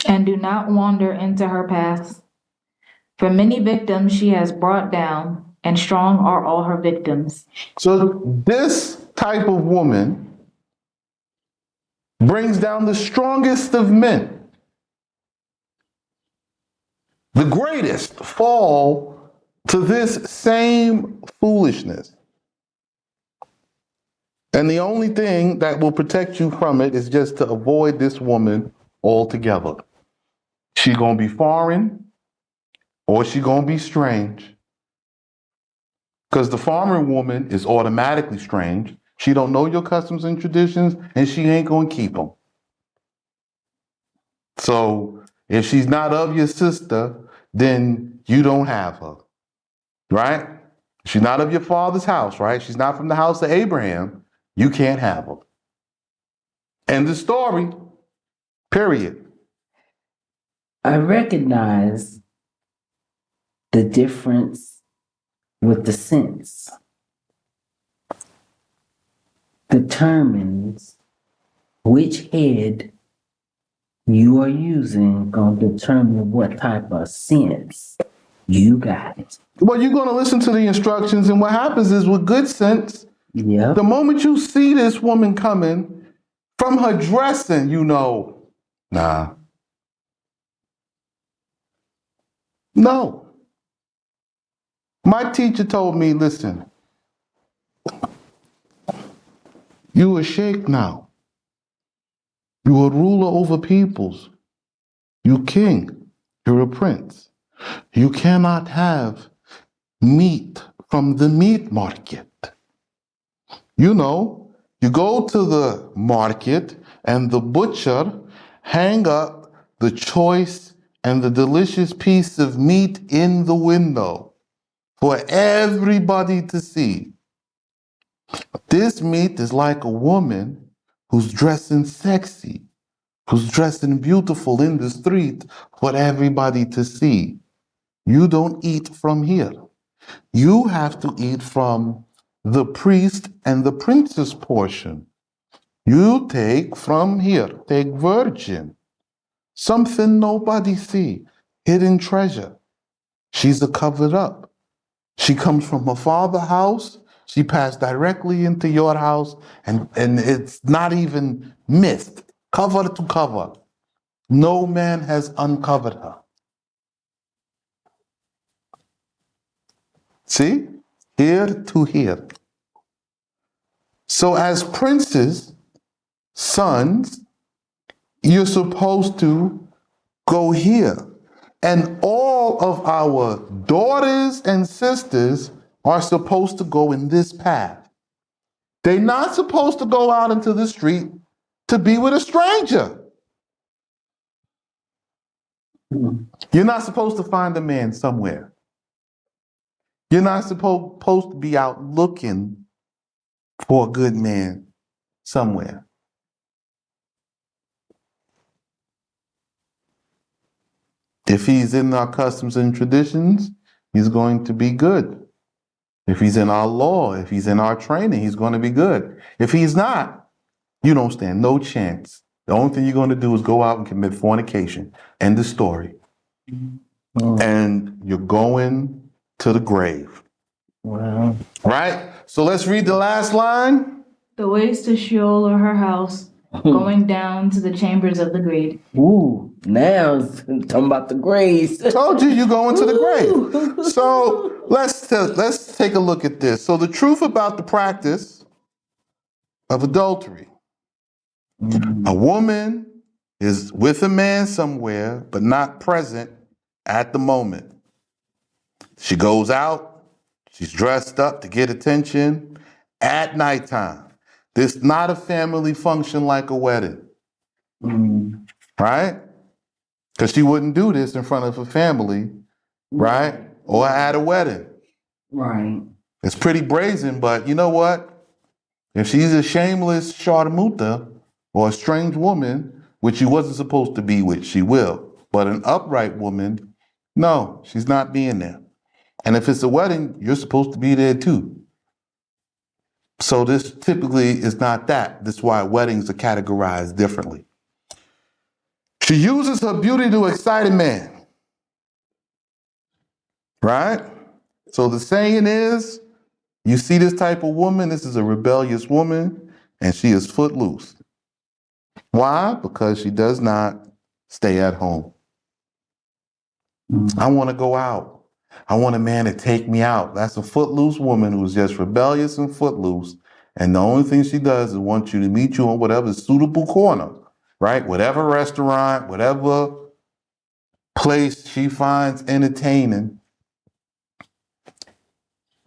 And do not wander into her paths. For many victims she has brought down, and strong are all her victims. So this type of woman brings down the strongest of men. The greatest fall to this same foolishness. And the only thing that will protect you from it is just to avoid this woman altogether. She's going to be foreign or she's going to be strange. Because the foreign woman is automatically strange. She don't know your customs and traditions, and she ain't going to keep them. So if she's not of your sister, then you don't have her, right? She's not of your father's house, right? She's not from the house of Abraham. You can't have her. End of story. Period. I recognize the difference with the sense. Determines which head you are using, gonna determine what type of sense you got. Well, you're going to listen to the instructions, and what happens is with good sense, Yep. the moment you see this woman coming, from her dressing, you know, nah. No. My teacher told me, listen, you a sheikh now. You a ruler over peoples. You king. You're a prince. You cannot have meat from the meat market. You know, you go to the market and the butcher hang up the choice and the delicious piece of meat in the window for everybody to see. This meat is like a woman who's dressing sexy, who's dressing beautiful in the street for everybody to see. You don't eat from here. You have to eat from the priest and the princess portion. You take from here, take virgin, something nobody see, hidden treasure. She's a covered up. She comes from her father's house. She passed directly into your house, and it's not even missed, cover to cover. No man has uncovered her. See? Here to here. So as princes, sons, you're supposed to go here. And all of our daughters and sisters are supposed to go in this path. They're not supposed to go out into the street to be with a stranger. You're not supposed to find a man somewhere. You're not supposed to be out looking for a good man somewhere. If he's in our customs and traditions, he's going to be good. If he's in our law, if he's in our training, he's going to be good. If he's not, you don't stand no chance. The only thing you're going to do is go out and commit fornication. End of story. And you're going to the grave. Wow. Right? So let's read the last line. The ways to Sheol are her house, going down to the chambers of the grave. Ooh, now it's talking about the graves. Told you going to the grave. So let's take a look at this. So the truth about the practice of adultery. A woman is with a man somewhere, but not present at the moment. She goes out, she's dressed up to get attention at nighttime. This is not a family function like a wedding, right? Because she wouldn't do this in front of her family, right? Or at a wedding. Right. It's pretty brazen, but you know what? If she's a shameless Sharmuta or a strange woman, which she wasn't supposed to be with, she will. But an upright woman, no, she's not being there. And if it's a wedding, you're supposed to be there too. So this typically is not that. That's why weddings are categorized differently. She uses her beauty to excite a man. Right? So the saying is, you see this type of woman, this is a rebellious woman, and she is footloose. Why? Because she does not stay at home. I want to go out. I want a man to take me out. That's a footloose woman who's just rebellious and footloose. And the only thing she does is want you to meet you on whatever suitable corner, right? Whatever restaurant, whatever place she finds entertaining,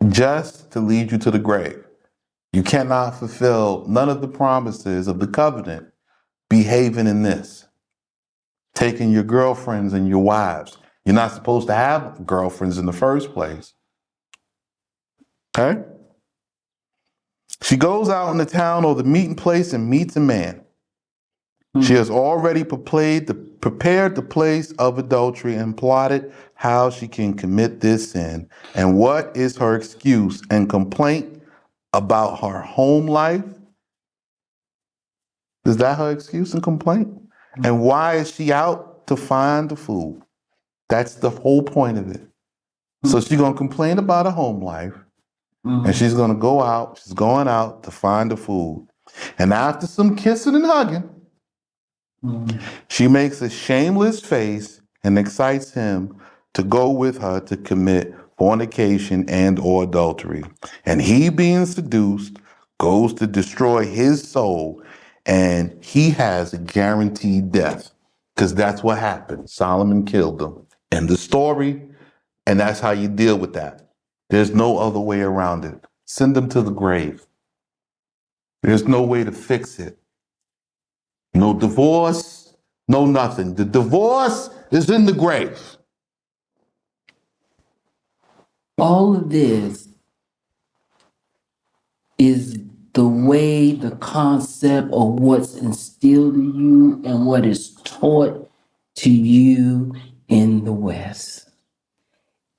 just to lead you to the grave. You cannot fulfill none of the promises of the covenant behaving in this. Taking your girlfriends and your wives. You're not supposed to have girlfriends in the first place. Okay? She goes out in the town or the meeting place and meets a man. She has already prepared the place of adultery and plotted how she can commit this sin. And what is her excuse and complaint about her home life? Is that her excuse and complaint? And why is she out to find the food? That's the whole point of it. So she's going to complain about her home life, and she's going to go out. She's going out to find the food. And after some kissing and hugging, she makes a shameless face and excites him to go with her to commit fornication and or adultery. And he, being seduced, goes to destroy his soul, and he has a guaranteed death. Because that's what happened. Solomon killed him. End the story. And that's how you deal with that. There's no other way around it. Send them to the grave. There's no way to fix it. No divorce, no nothing. The divorce is in the grave. All of this is the way, the concept of what's instilled in you and what is taught to you in the West.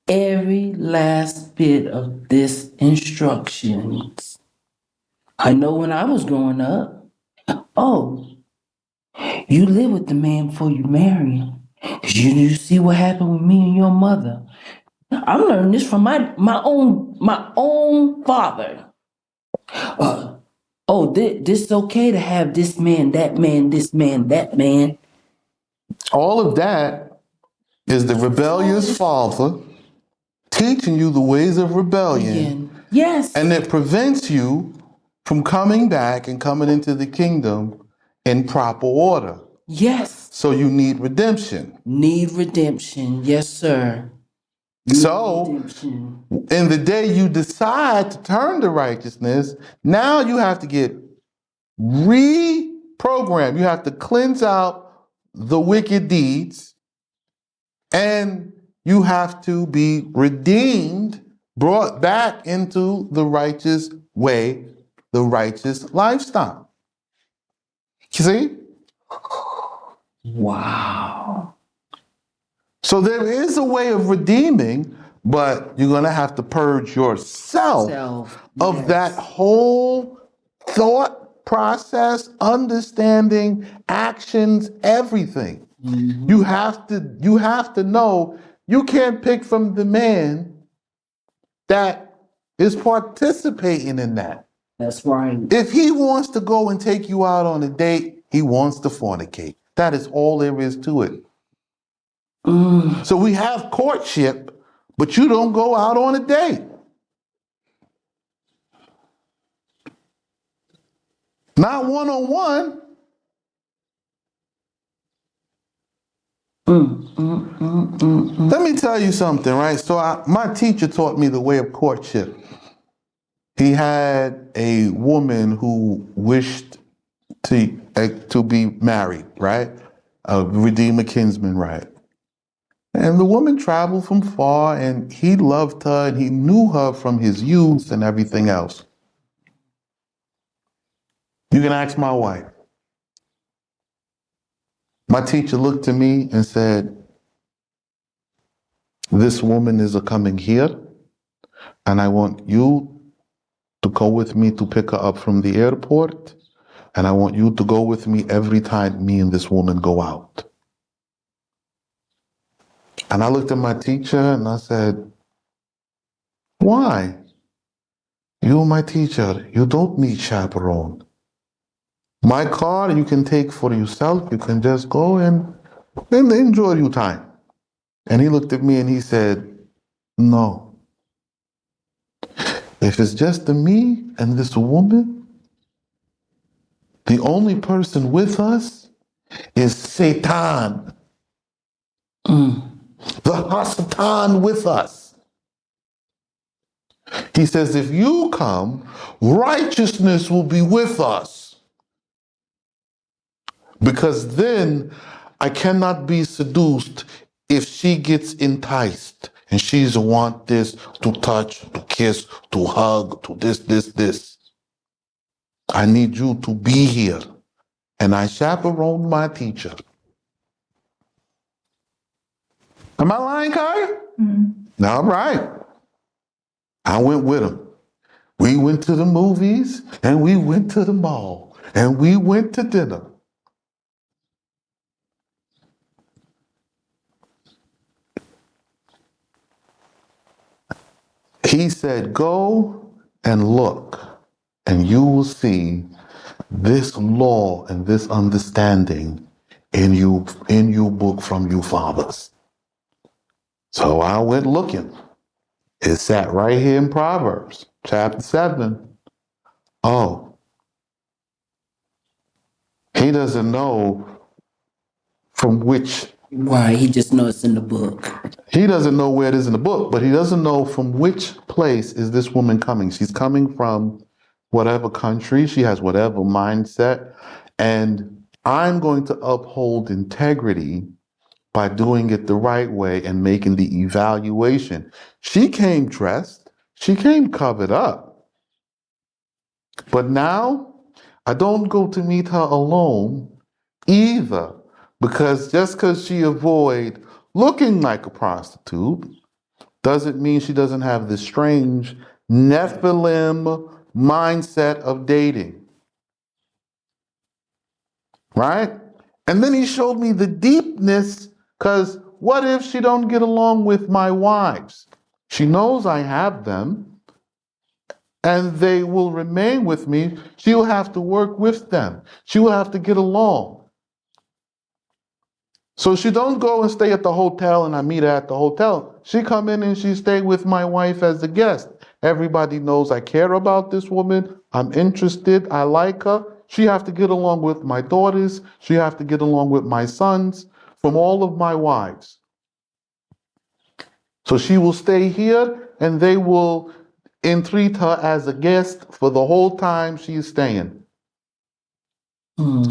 Every last bit of this instructions. I know when I was growing up, oh, you live with the man before you marry him. You see what happened with me and your mother. I learned this from my own father. This is okay to have this man, that man, this man, that man. All of that is the rebellious father teaching you the ways of rebellion. Yes. And it prevents you from coming back and coming into the kingdom in proper order. Yes. So you need redemption. Need redemption. Yes, sir. Redemption. In the day you decide to turn to righteousness, now you have to get reprogrammed. You have to cleanse out the wicked deeds, and you have to be redeemed, brought back into the righteous way, the righteous lifestyle. You see? Wow. So there is a way of redeeming, but you're going to have to purge yourself of that whole thought process, understanding, actions, everything. Mm-hmm. You have to know you can't pick from the man that is participating in that. That's right. If he wants to go and take you out on a date, he wants to fornicate. That is all there is to it. So we have courtship, but you don't go out on a date. Not one-on-one. Let me tell you something, right? So my teacher taught me the way of courtship. He had a woman who wished to be married, right? A Redeemer kinsman, right? And the woman traveled from far, and he loved her, and he knew her from his youth and everything else. You can ask my wife. My teacher looked at me and said, "This woman is coming here, and I want you to go with me to pick her up from the airport, and I want you to go with me every time me and this woman go out." And I looked at my teacher and I said, "Why? You're my teacher. You don't need chaperone. My car you can take for yourself. You can just go and enjoy your time." And he looked at me and he said, "No. If it's just me and this woman, the only person with us is Satan. The Hasatan with us." He says, "If you come, righteousness will be with us. Because then I cannot be seduced if she gets enticed and she's want this to touch, to kiss, to hug, to this. I need you to be here." And I chaperoned my teacher. Am I lying, Kaya? Mm-hmm. All right. I went with him. We went to the movies and we went to the mall and we went to dinner. He said, "Go and look, and you will see this law and this understanding in your book from you fathers." So I went looking. It sat right here in Proverbs, chapter 7. Oh, he doesn't know from which. Right, he just knows it's in the book. He doesn't know where it is in the book, but he doesn't know from which place is this woman coming. She's coming from whatever country. She has whatever mindset. And I'm going to uphold integrity by doing it the right way and making the evaluation. She came dressed. She came covered up. But now I don't go to meet her alone either, because just because she avoid looking like a prostitute doesn't mean she doesn't have this strange Nephilim mindset of dating, right? And then he showed me the deepness, because what if she don't get along with my wives? She knows I have them, and they will remain with me. She will have to work with them. She will have to get along. So she don't go and stay at the hotel and I meet her at the hotel. She come in and she stay with my wife as a guest. Everybody knows I care about this woman. I'm interested. I like her. She have to get along with my daughters. She have to get along with my sons from all of my wives. So she will stay here and they will entreat her as a guest for the whole time she is staying.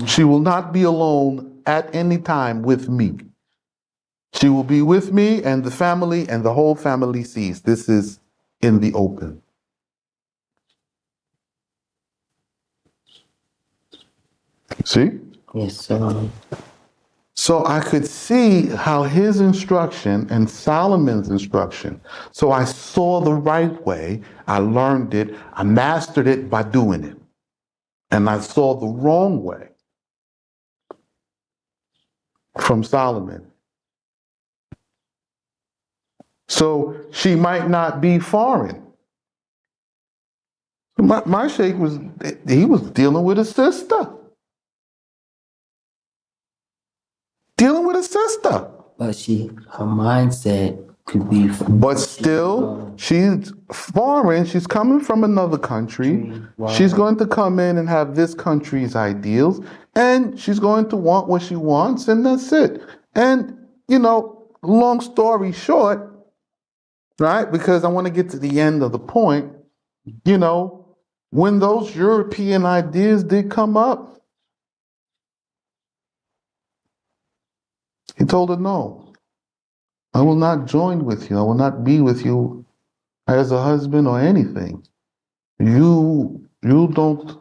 She will not be alone at any time with me. She will be with me and the family, and the whole family sees this is in the open. See? Yes, sir. So I could see how his instruction and Solomon's instruction. So I saw the right way. I learned it. I mastered it by doing it. And I saw the wrong way from Solomon. So she might not be foreign. My sheikh he was dealing with his sister. Dealing with his sister. But her mindset could be. But still, she's foreign. She's coming from another country. Wow. She's going to come in and have this country's ideals, and she's going to want what she wants, and that's it. And, long story short, right? Because I want to get to the end of the point, when those European ideas did come up, he told her, no, I will not join with you. I will not be with you as a husband or anything. You don't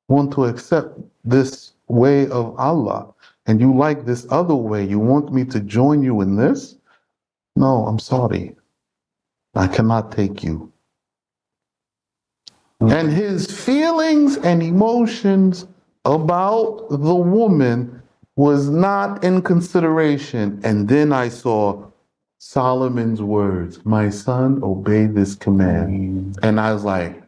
want to accept this way of Allah, and you like this other way. You want me to join you in this? No, I'm sorry. I cannot take you. And his feelings and emotions about the woman was not in consideration. And then I saw Solomon's words, my son, obey this command. And I was like,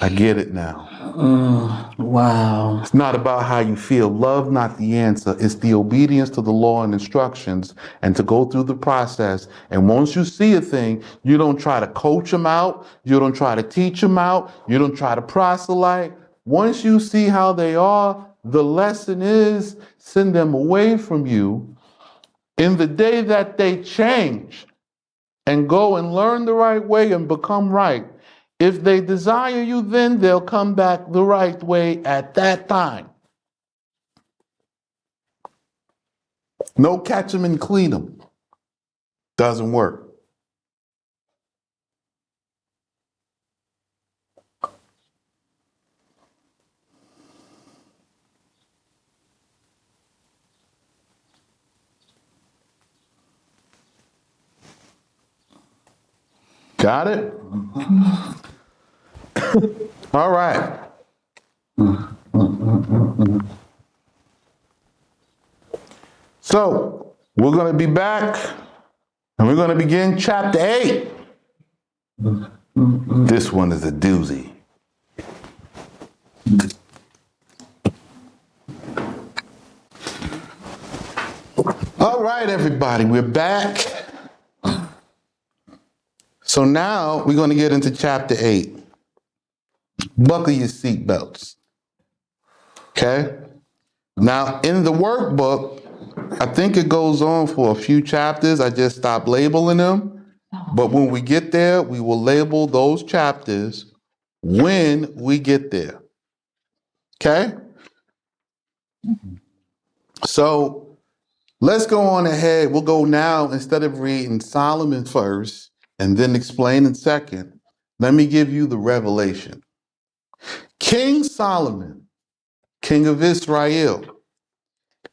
I get it now. Wow. It's not about how you feel. Love, not the answer. It's the obedience to the law and instructions and to go through the process. And once you see a thing, you don't try to coach them out. You don't try to teach them out. You don't try to proselyte. Once you see how they are, the lesson is send them away from you. In the day that they change and go and learn the right way and become right, if they desire you, then they'll come back the right way at that time. No catch them and clean them. Doesn't work. Got it? All right. So, we're going to be back and we're going to begin chapter 8. This one is a doozy. All right, everybody, we're back. So now we're going to get into chapter 8. Buckle your seatbelts. Okay? Now, in the workbook, I think it goes on for a few chapters. I just stopped labeling them. But when we get there, we will label those chapters when we get there. Okay? So let's go on ahead. We'll go now, instead of reading Solomon first and then explaining second, let me give you the revelation. King Solomon, king of Israel,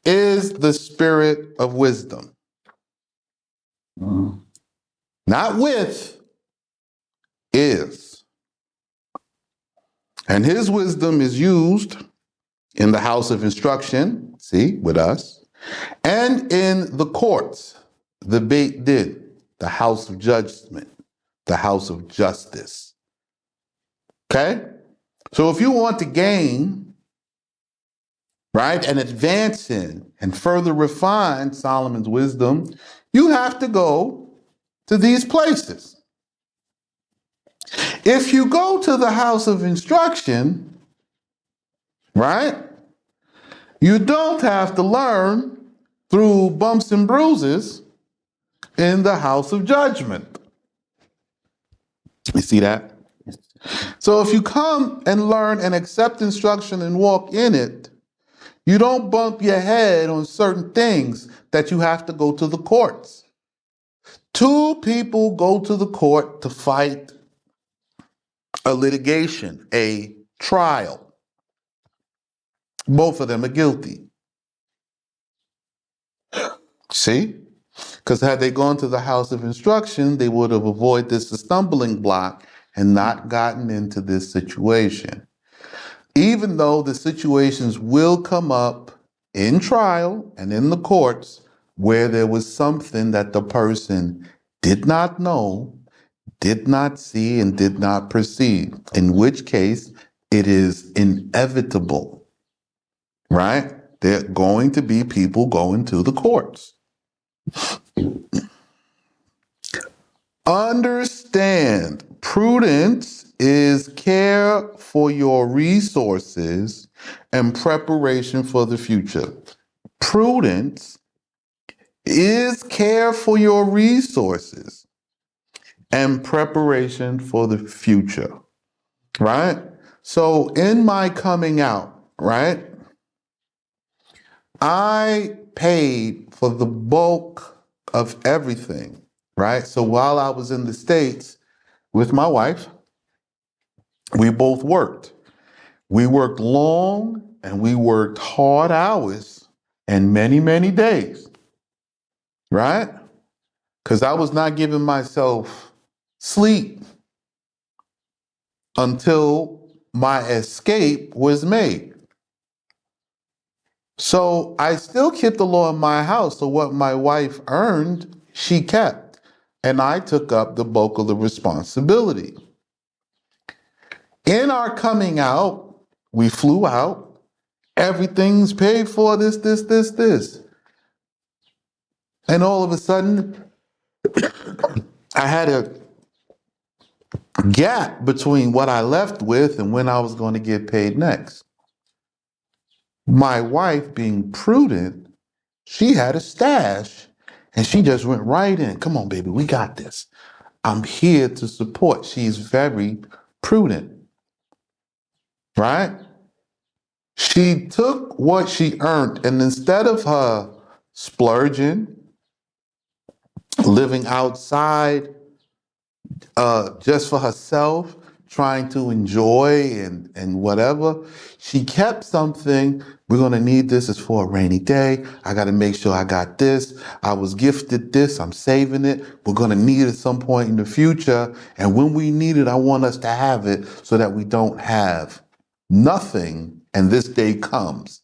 is the spirit of wisdom. Not with, is. And his wisdom is used in the house of instruction, see, with us, and in the courts, the Beit Din, the house of judgment, the house of justice. Okay? So if you want to gain, right, and advance in and further refine Solomon's wisdom, you have to go to these places. If you go to the house of instruction, right, you don't have to learn through bumps and bruises in the house of judgment. You see that? So if you come and learn and accept instruction and walk in it, you don't bump your head on certain things that you have to go to the courts. 2 people go to the court to fight a litigation, a trial. Both of them are guilty. See? Because had they gone to the house of instruction, they would have avoided this stumbling block and not gotten into this situation. Even though the situations will come up in trial and in the courts where there was something that the person did not know, did not see and did not perceive, in which case it is inevitable, right? There are going to be people going to the courts. Understand, prudence is care for your resources and preparation for the future. Prudence is care for your resources and preparation for the future, right? So in my coming out, right, I paid for the bulk of everything, right? So while I was in the States with my wife, we both worked. We worked long and we worked hard hours and many, many days, right? Because I was not giving myself sleep until my escape was made. So I still kept the law in my house. So what my wife earned, she kept. And I took up the bulk of the responsibility. In our coming out, we flew out. Everything's paid for, this. And all of a sudden, I had a gap between what I left with and when I was going to get paid next. My wife, being prudent, she had a stash and she just went right in. Come on, baby, we got this. I'm here to support. She's very prudent, right? She took what she earned and instead of her splurging, living outside just for herself, trying to enjoy and whatever, she kept something. We're going to need this. It's for a rainy day. I got to make sure I got this. I was gifted this. I'm saving it. We're going to need it at some point in the future. And when we need it, I want us to have it so that we don't have nothing and this day comes.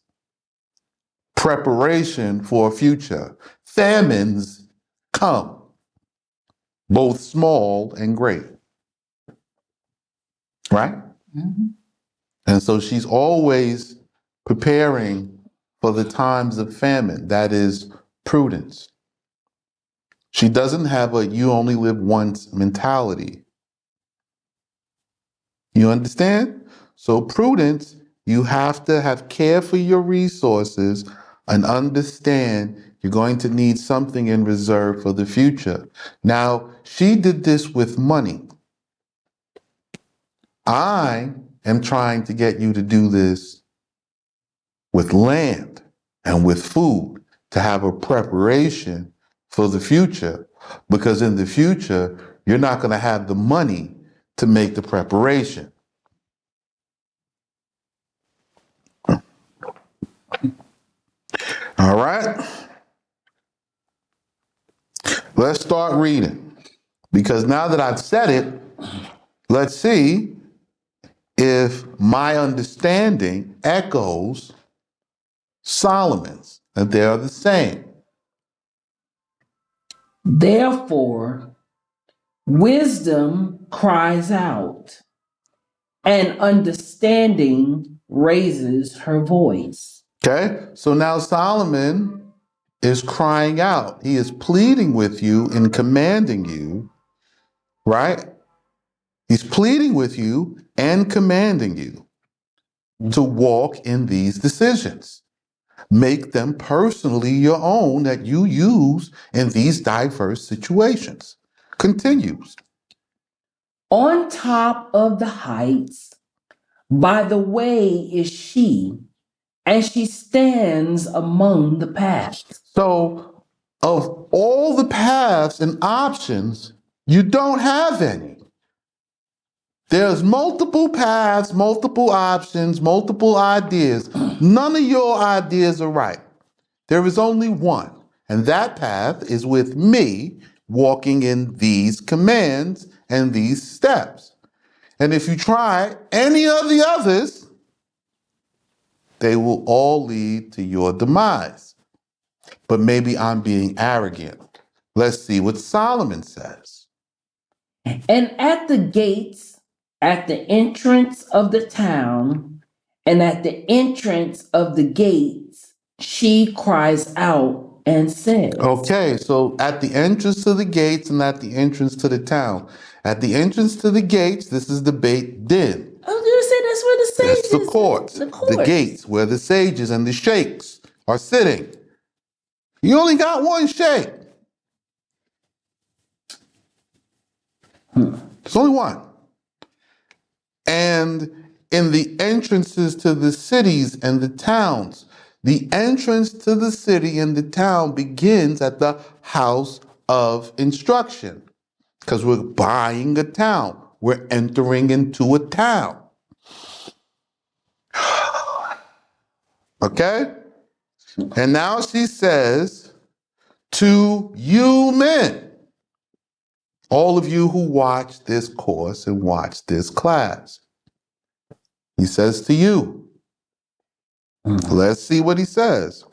Preparation for a future. Famines come, both small and great. Right? Mm-hmm. And so she's always preparing for the times of famine. That is prudence. She doesn't have a you only live once mentality. You understand? So prudence, you have to have care for your resources and understand you're going to need something in reserve for the future. Now, she did this with money. I am trying to get you to do this with land and with food to have a preparation for the future. Because in the future, you're not going to have the money to make the preparation. All right. Let's start reading. Because now that I've said it, let's see if my understanding echoes Solomon's, and they are the same. Therefore, wisdom cries out, and understanding raises her voice. Okay, so now Solomon is crying out. He is pleading with you and commanding you, right? He's pleading with you and commanding you to walk in these decisions. Make them personally your own that you use in these diverse situations. Continues. On top of the heights, by the way is she, and she stands among the paths. So, of all the paths and options, you don't have any. There's multiple paths, multiple options, multiple ideas. None of your ideas are right. There is only one, and that path is with me walking in these commands and these steps. And if you try any of the others, they will all lead to your demise. But maybe I'm being arrogant. Let's see what Solomon says. And at the gates, at the entrance of the town, and at the entrance of the gates, she cries out and says, Okay, so at the entrance to the gates and at the entrance to the town. At the entrance to the gates, this is the Beit Din. I was going to say that's where the That's sages, the courts, the the court. gates where the sages and the sheikhs are sitting. You only got one sheikh. There's only one. And in the entrances to the cities and the towns, the entrance to the city and the town begins at the house of instruction. Because we're buying a town. We're entering into a town. Okay? And now she says, to you men, all of you who watch this course and watch this class, he says to you. Let's see what he says.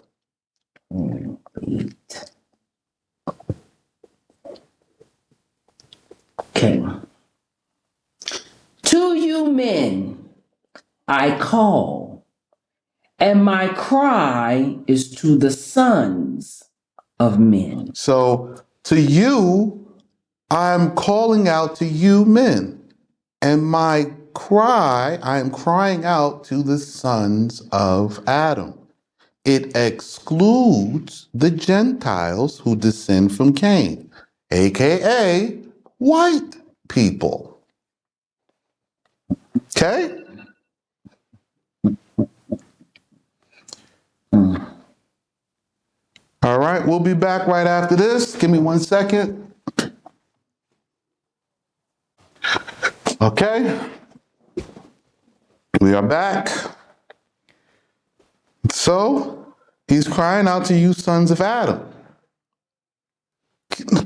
Okay. To you men, I call, and my cry is to the sons of men. So to you, I'm calling out to you men, and my cry, I am crying out to the sons of Adam. It excludes the Gentiles who descend from Cain, aka white people. Okay? All right, we'll be back right after this. Give me 1 second. Okay, we are back. So, he's crying out to you, sons of Adam.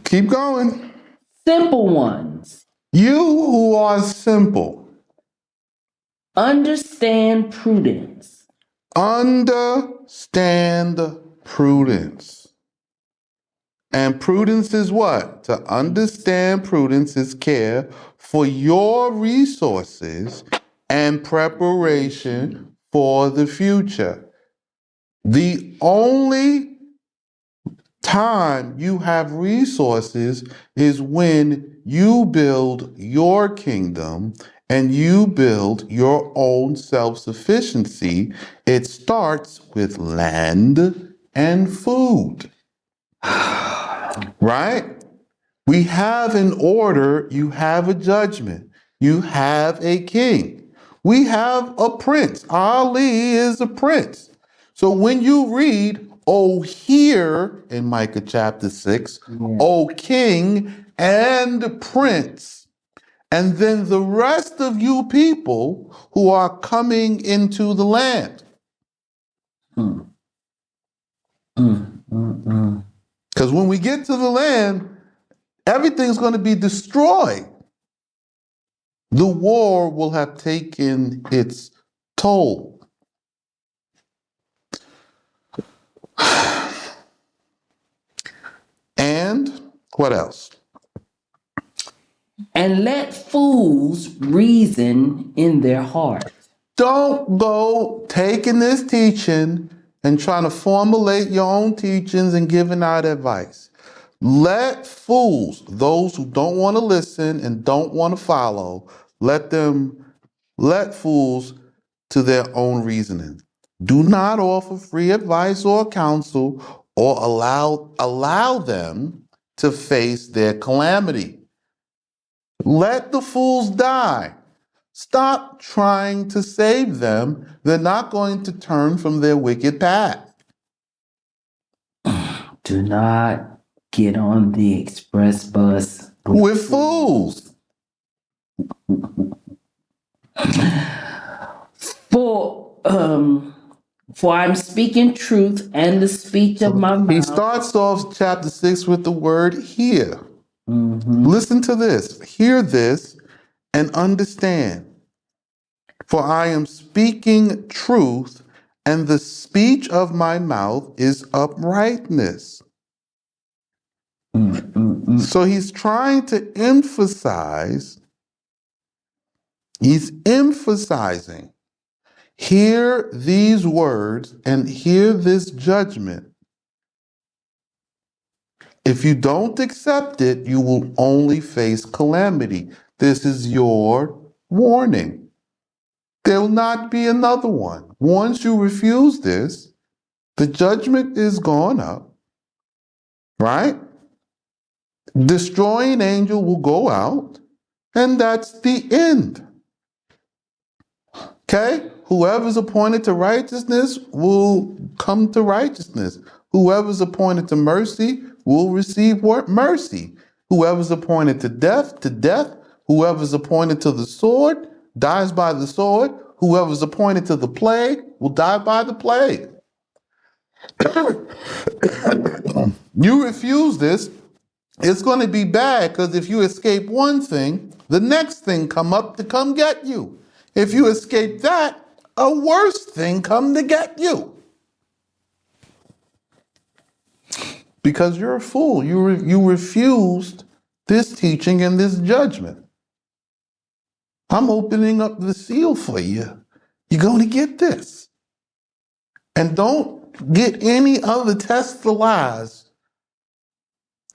Keep going. Simple ones, You who are simple, understand prudence. understand prudence. And prudence is what? To understand prudence is care for your resources and preparation for the future. The only time you have resources is when you build your kingdom and you build your own self-sufficiency. It starts with land and food. Right? We have an order, you have a judgment, you have a king. We have a prince. Ali is a prince. So when you read, O hear in Micah chapter 6, O king and prince, and then the rest of you people who are coming into the land. Because when we get to the land, everything's going to be destroyed. The war will have taken its toll. And what else? And let fools reason in their heart. Don't go taking this teaching and trying to formulate your own teachings and giving out advice. Let fools, those who don't want to listen and don't want to follow, let fools to their own reasoning. Do not offer free advice or counsel or allow them to face their calamity. Let the fools die. Stop trying to save them. They're not going to turn from their wicked path. Do not get on the express bus With fools. For I'm speaking truth and the speech of my mouth. He starts off chapter 6 with the word hear. Listen to this. Hear this and understand. For I am speaking truth, and the speech of my mouth is uprightness. So he's trying to emphasize, he's emphasizing, hear these words and hear this judgment. If you don't accept it, you will only face calamity. This is your warning. There will not be another one. Once you refuse this, the judgment is gone up, right? Destroying angel will go out, and that's the end. Okay? Whoever's appointed to righteousness will come to righteousness. Whoever's appointed to mercy will receive what? Mercy. Whoever's appointed to death, to death. Whoever's appointed to the sword dies by the sword. Whoever's appointed to the plague will die by the plague. You refuse this, it's going to be bad, because if you escape one thing, the next thing come up to come get you. If you escape that, a worse thing come to get you. Because you're a fool. You refused this teaching and this judgment. I'm opening up the seal for you. You're going to get this. And don't get any other test of lies.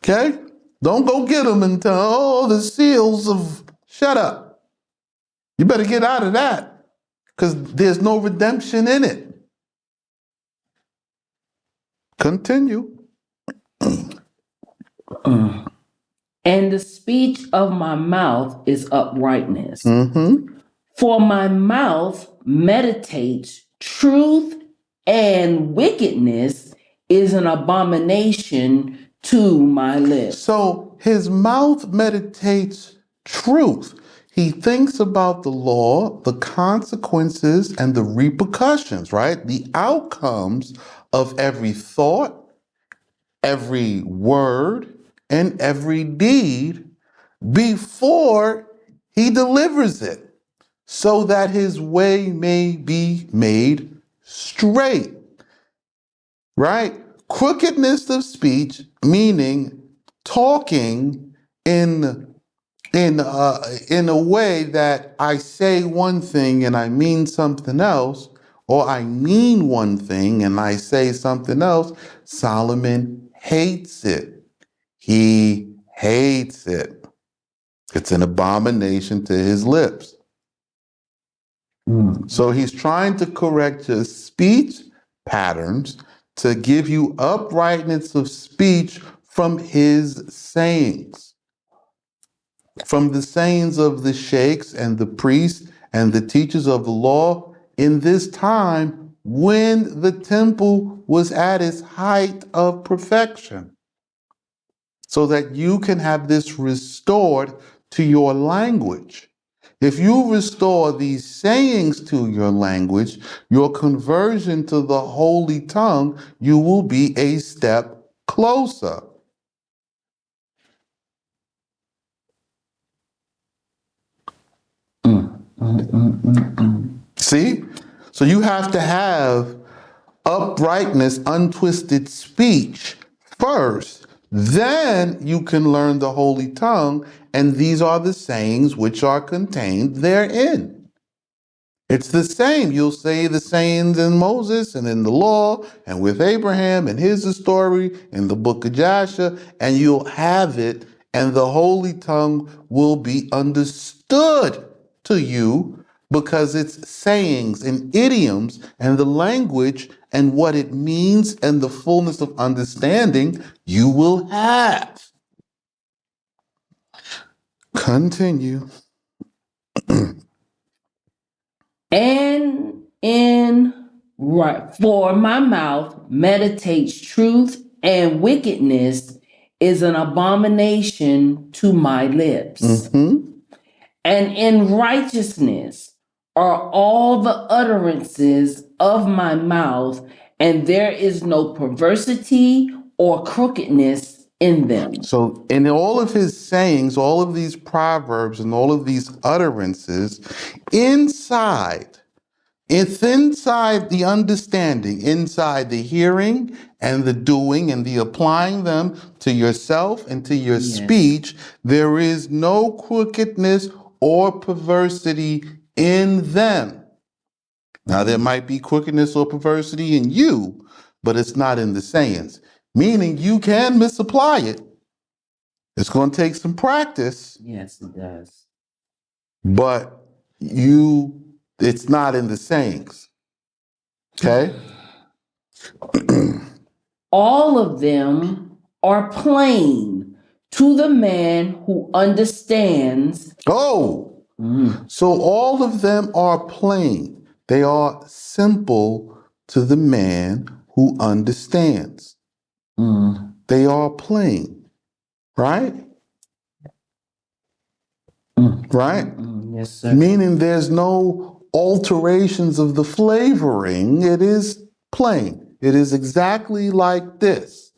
Okay? Don't go get them until, the seals of, shut up. You better get out of that, because there's no redemption in it. Continue. And the speech of my mouth is uprightness. Mm-hmm. For my mouth meditates truth, and wickedness is an abomination to my lips. So his mouth meditates truth. He thinks about the law, the consequences, and the repercussions, right? The outcomes of every thought, every word, and every deed before he delivers it, so that his way may be made straight, right? Crookedness of speech, meaning talking in a way that I say one thing and I mean something else, or I mean one thing and I say something else. Solomon hates it. He hates it. It's an abomination to his lips. So he's trying to correct your speech patterns to give you uprightness of speech from his sayings, from the sayings of the sheikhs and the priests and the teachers of the law in this time when the temple was at its height of perfection, so that you can have this restored to your language. If you restore these sayings to your language, your conversion to the holy tongue, you will be a step closer. See? So you have to have uprightness, untwisted speech first. Then you can learn the holy tongue, and these are the sayings which are contained therein. It's the same. You'll say the sayings in Moses and in the law and with Abraham and his story in the book of Joshua, and you'll have it, and the holy tongue will be understood to you because it's sayings and idioms and the language and what it means and the fullness of understanding you will have. Continue. And in right, for my mouth meditates truth, and wickedness is an abomination to my lips. Mm-hmm. And in righteousness are all the utterances of my mouth, and there is no perversity or crookedness in them. So in all of his sayings, all of these proverbs and all of these utterances, it's inside the understanding, inside the hearing and the doing and the applying them to yourself and to your speech, there is no crookedness or perversity in them. Now, there might be crookedness or perversity in you, but it's not in the sayings, meaning you can misapply it. It's going to take some practice. Yes, it does. But it's not in the sayings. Okay? All of them are plain to the man who understands. Oh, so all of them are plain. They are simple to the man who understands. They are plain, right? Right? Yes, sir. Meaning there's no alterations of the flavoring. It is plain. It is exactly like this.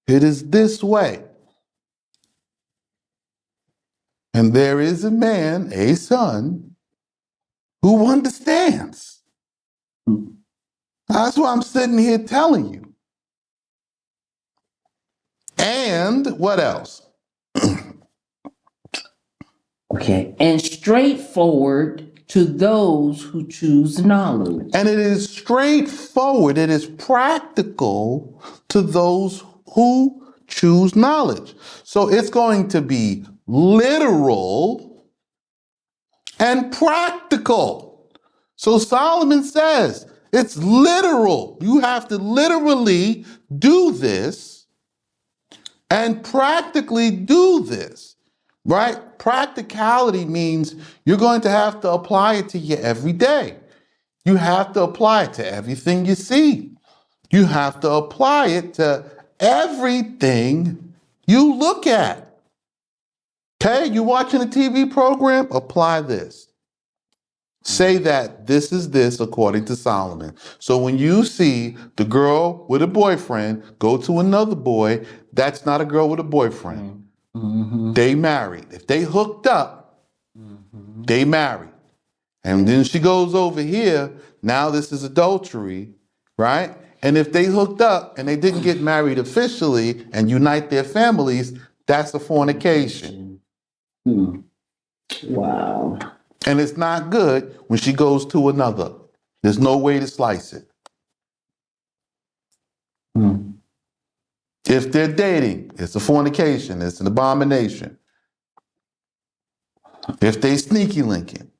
It is this way. And there is a man, a son, who understands. That's why I'm sitting here telling you. And what else? Okay. And straightforward to those who choose knowledge. And it is straightforward, it is practical to those who choose knowledge. So it's going to be literal and practical. So Solomon says it's literal. You have to literally do this and practically do this, right? Practicality means you're going to have to apply it to you every day. You have to apply it to everything you see. You have to apply it to everything you look at. Okay, you watching a TV program? Apply this. Say that this is this according to Solomon. So when you see the girl with a boyfriend go to another boy, that's not a girl with a boyfriend. They married. If they hooked up, they married. And then she goes over here, now this is adultery, right? And if they hooked up and they didn't get married officially and unite their families, that's a fornication. Wow. And it's not good when she goes to another. There's no way to slice it. If they're dating, it's a fornication, it's an abomination. If they sneaky linking.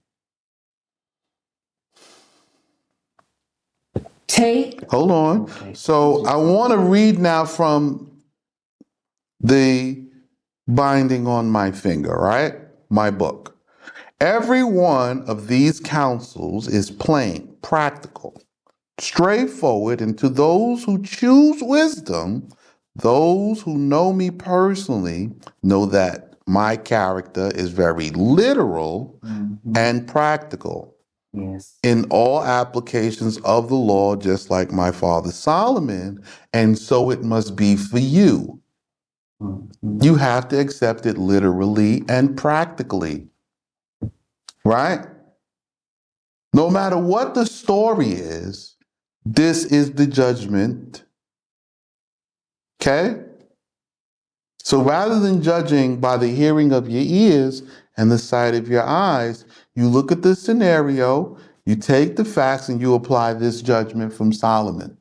Hold on. Okay. So I want to read now from the binding on my finger, right? My book. Every one of these counsels is plain, practical, straightforward, and to those who choose wisdom, those who know me personally, know that my character is very literal and practical. Yes. In all applications of the law, just like my father Solomon, and so it must be for you. You have to accept it literally and practically, right? No matter what the story is, this is the judgment, okay? So rather than judging by the hearing of your ears and the sight of your eyes, you look at the scenario, you take the facts, and you apply this judgment from Solomon.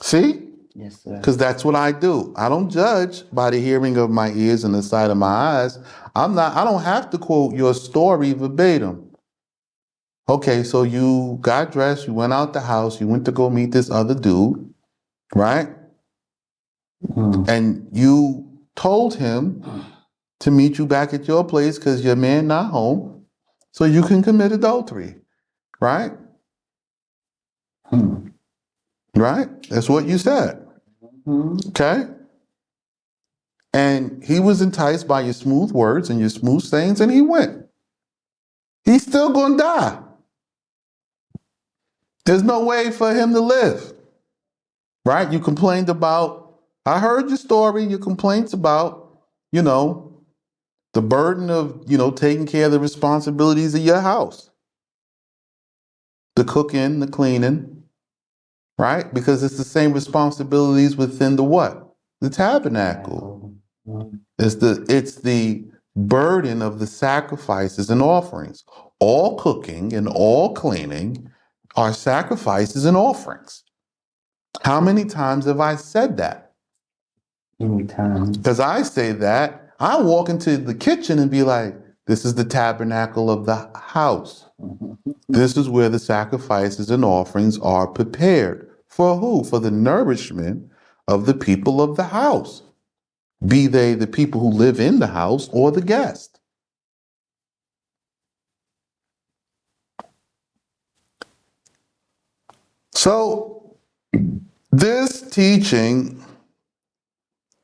See? Yes, sir. Because that's what I do. I don't judge by the hearing of my ears and the sight of my eyes. I don't have to quote your story verbatim. Okay, so you got dressed, you went out the house, you went to go meet this other dude, right? And you told him to meet you back at your place because your man not home, so you can commit adultery, right? Right? That's what you said. Okay? And he was enticed by your smooth words and your smooth sayings, and he went. He's still going to die. There's no way for him to live. Right? You complained about, I heard your story, your complaints about, the burden of, taking care of the responsibilities of your house. The cooking, the cleaning, right? Because it's the same responsibilities within the what? The tabernacle. It's the burden of the sacrifices and offerings. All cooking and all cleaning are sacrifices and offerings. How many times have I said that? Many times. Because I say that, I walk into the kitchen and be like, this is the tabernacle of the house. This is where the sacrifices and offerings are prepared. For who? For the nourishment of the people of the house. Be they the people who live in the house or the guest. So, this teaching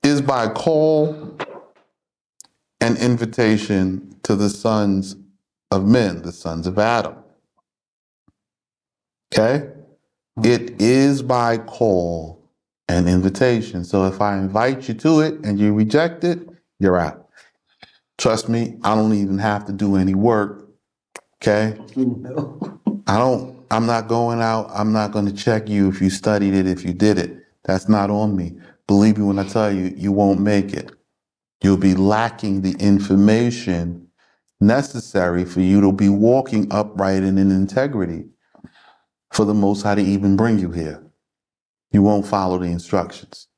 is by call and invitation to the sons of men, the sons of Adam. Okay? It is by call and invitation. So if I invite you to it and you reject it, you're out. Trust me, I don't even have to do any work. Okay? I'm not going out. I'm not going to check you if you studied it, if you did it. That's not on me. Believe me when I tell you, you won't make it. You'll be lacking the information necessary for you to be walking upright and in integrity for the Most High to even bring you here. You won't follow the instructions.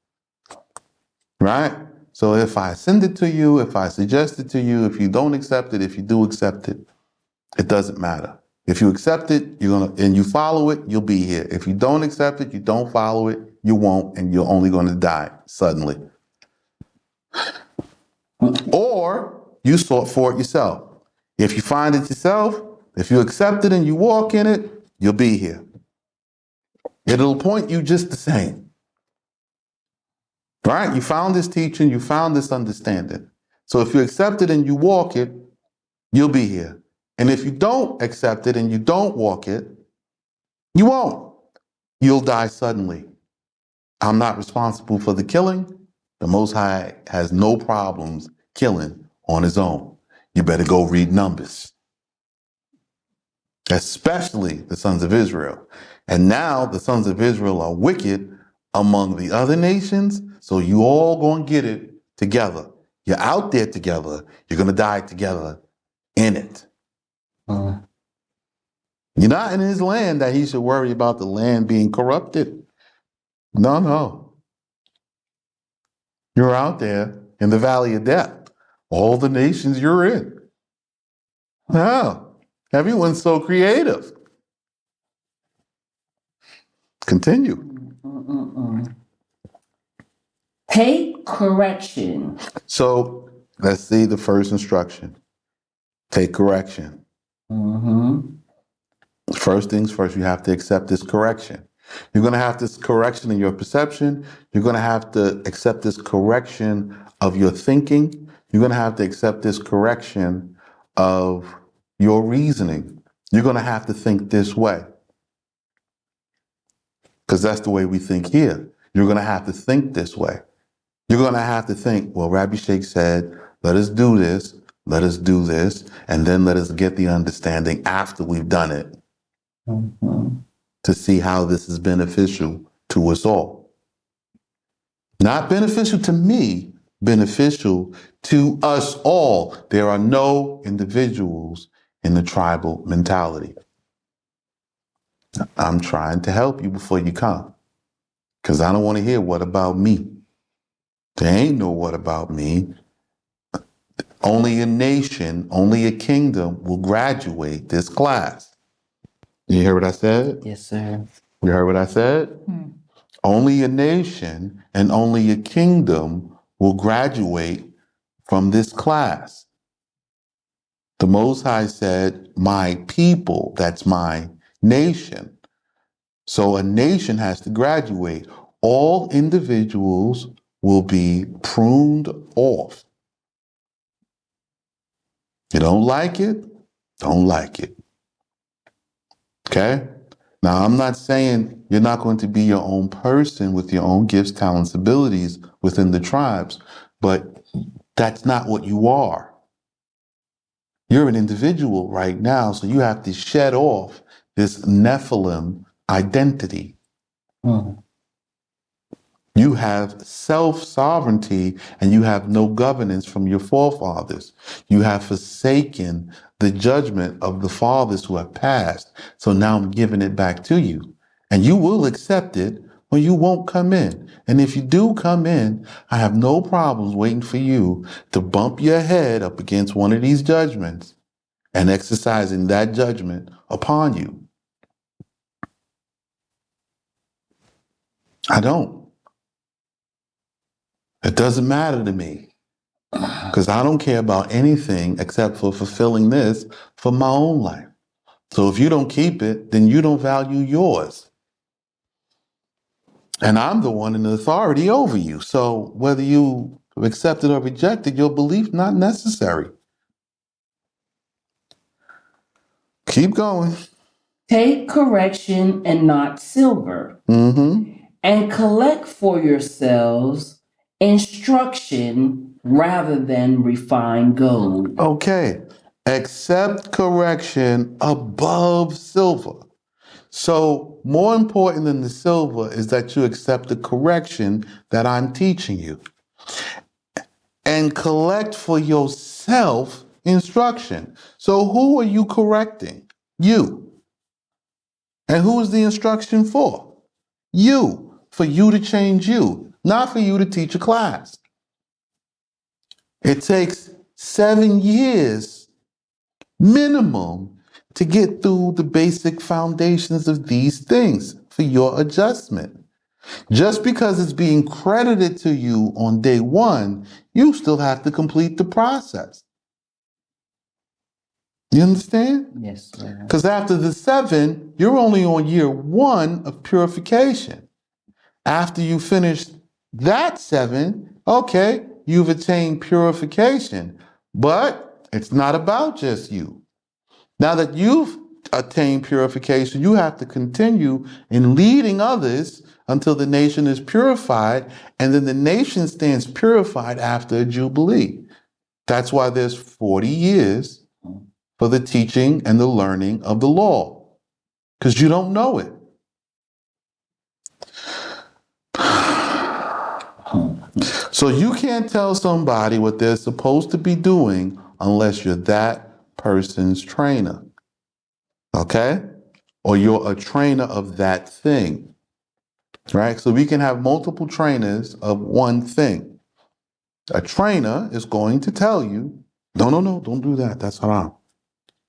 Right? So if I send it to you, if I suggest it to you, if you don't accept it, if you do accept it, it doesn't matter. If you accept it, and you follow it, you'll be here. If you don't accept it, you don't follow it, you won't, and you're only going to die suddenly. Or you sought for it yourself. If you find it yourself, if you accept it and you walk in it, you'll be here. It'll point you just the same. Right? You found this teaching, you found this understanding. So if you accept it and you walk it, you'll be here. And if you don't accept it and you don't walk it, you won't. You'll die suddenly. I'm not responsible for the killing. The Most High has no problems killing on his own. You better go read Numbers. Especially the sons of Israel. And now the sons of Israel are wicked among the other nations, so you all gonna get it together. You're out there together. You're gonna die together in it. You're not in his land that he should worry about the land being corrupted. No. You're out there in the valley of death. All the nations you're in. No. Everyone's so creative. Continue. Take correction. So let's see the first instruction. Take correction. First things first, you have to accept this correction. You're going to have this correction in your perception. You're going to have to accept this correction of your thinking. You're going to have to accept this correction of your reasoning. You're going to have to think this way. Because that's the way we think here. You're going to have to think this way. You're going to have to think, well, Rabbi Sheikh said, let us do this, and then let us get the understanding after we've done it to see how this is beneficial to us all. Not beneficial to me, beneficial to us all. There are no individuals in the tribal mentality. I'm trying to help you before you come, because I don't want to hear what about me. There ain't no what about me. Only a nation, only a kingdom will graduate this class. You hear what I said? Yes, sir. You heard what I said? Only a nation and only a kingdom will graduate from this class. The Most High said, my people, that's my nation. So a nation has to graduate. All individuals will be pruned off. You don't like it? Don't like it. Okay? Now, I'm not saying you're not going to be your own person with your own gifts, talents, abilities within the tribes, but that's not what you are. You're an individual right now, so you have to shed off this Nephilim identity. Mm. You have self-sovereignty and you have no governance from your forefathers. You have forsaken the judgment of the fathers who have passed. So now I'm giving it back to you. And you will accept it or you won't come in. And if you do come in, I have no problems waiting for you to bump your head up against one of these judgments and exercising that judgment upon you. I don't. It doesn't matter to me. Because I don't care about anything except for fulfilling this for my own life. So if you don't keep it, then you don't value yours. And I'm the one in authority over you. So whether you accept it or reject it, your belief not necessary. Keep going. Take correction and not silver, and collect for yourselves instruction rather than refined gold. Okay. Accept correction above silver. So more important than the silver is that you accept the correction that I'm teaching you. And collect for yourself instruction. So who are you correcting? You. And who is the instruction for? You. For you to change you, not for you to teach a class. It takes 7 years minimum to get through the basic foundations of these things for your adjustment. Just because it's being credited to you on day one, you still have to complete the process. You understand? Yes, sir. Because after the 7, you're only on year 1 of purification. After you finish that 7, okay, you've attained purification. But it's not about just you. Now that you've attained purification, you have to continue in leading others until the nation is purified, and then the nation stands purified after a jubilee. That's why there's 40 years for the teaching and the learning of the law, because you don't know it. So you can't tell somebody what they're supposed to be doing unless you're that person's trainer. Okay? Or you're a trainer of that thing. Right? So we can have multiple trainers of one thing. A trainer is going to tell you, no, don't do that. That's haram.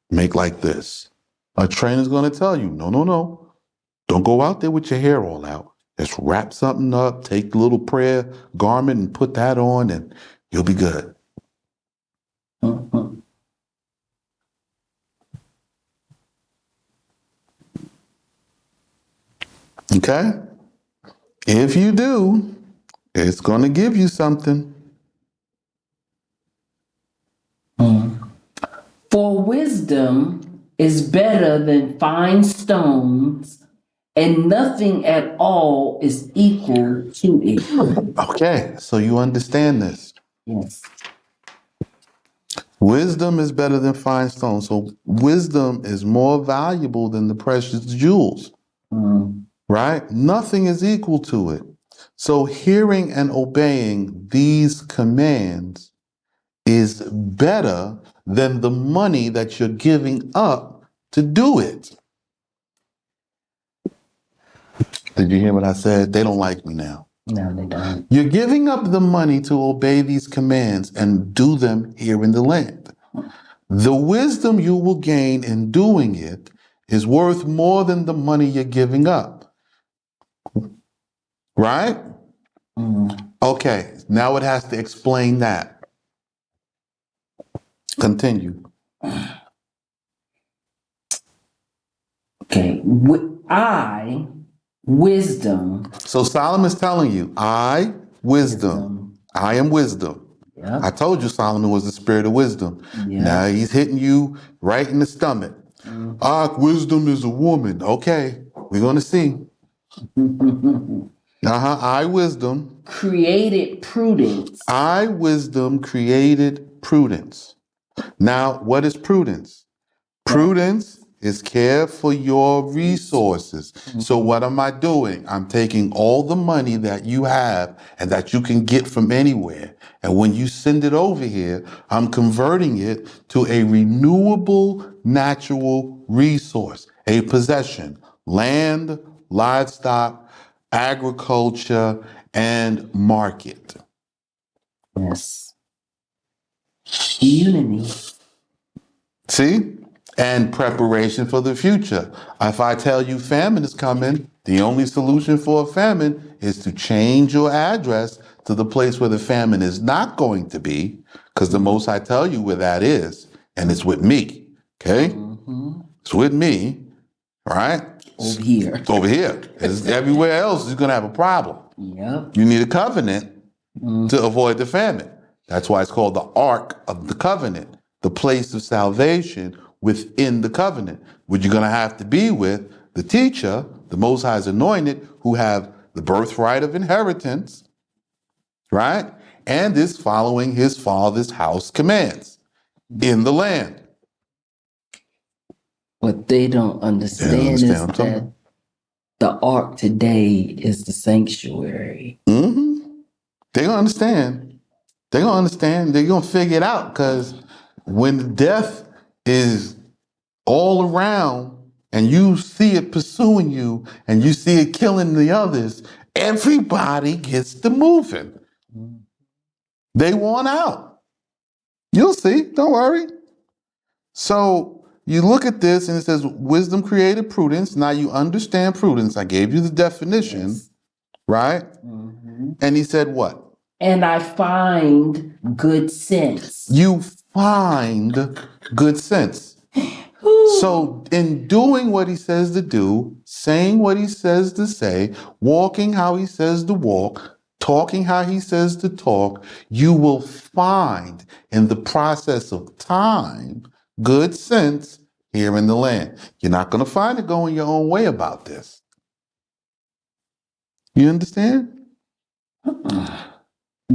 Make like this. A trainer is going to tell you, no, don't go out there with your hair all out. Just wrap something up, take the little prayer garment and put that on, and you'll be good. Okay? If you do, it's going to give you something. For wisdom is better than fine stones, and nothing at all is equal to it. Okay, so you understand this. Yes. Wisdom is better than fine stones. So wisdom is more valuable than the precious jewels. Right? Nothing is equal to it. So hearing and obeying these commands is better than the money that you're giving up to do it. Did you hear what I said? They don't like me now. No, they don't. You're giving up the money to obey these commands and do them here in the land. The wisdom you will gain in doing it is worth more than the money you're giving up. Right? Okay, now it has to explain that. Continue. Okay. Wisdom. So Solomon's telling you, I, wisdom. I am wisdom. Yep. I told you Solomon was the spirit of wisdom. Yep. Now he's hitting you right in the stomach. Wisdom is a woman. Okay, we're going to see. I, wisdom. Created prudence. I, wisdom, created prudence. Now, what is prudence? Prudence is care for your resources. So what am I doing? I'm taking all the money that you have and that you can get from anywhere. And when you send it over here, I'm converting it to a renewable natural resource, a possession, land, livestock, agriculture, and market. Yes. Unity. See? And preparation for the future. If I tell you famine is coming, the only solution for a famine is to change your address to the place where the famine is not going to be, because the most I tell you where that is, and it's with me. Okay? It's with me, right? Over here. Over here. It's everywhere else is going to have a problem. Yep. You need a covenant to avoid the famine. That's why it's called the Ark of the Covenant, the place of salvation within the covenant, which you're going to have to be with the teacher, the Most High's anointed, who have the birthright of inheritance, right? And is following his father's house commands in the land. What they don't understand is that the ark today is the sanctuary. Mm-hmm. They're going to understand. They're going to understand. They're going to figure it out, because when death is all around and you see it pursuing you and you see it killing the others, everybody gets to moving. They want out. You'll see. Don't worry. So you look at this and it says wisdom created prudence. Now you understand prudence. I gave you the definition, right? And he said what? And I find good sense. You find good sense. So in doing what he says to do, saying what he says to say, walking how he says to walk, talking how he says to talk, you will find in the process of time good sense here in the land. You're not going to find it going your own way about this. You understand?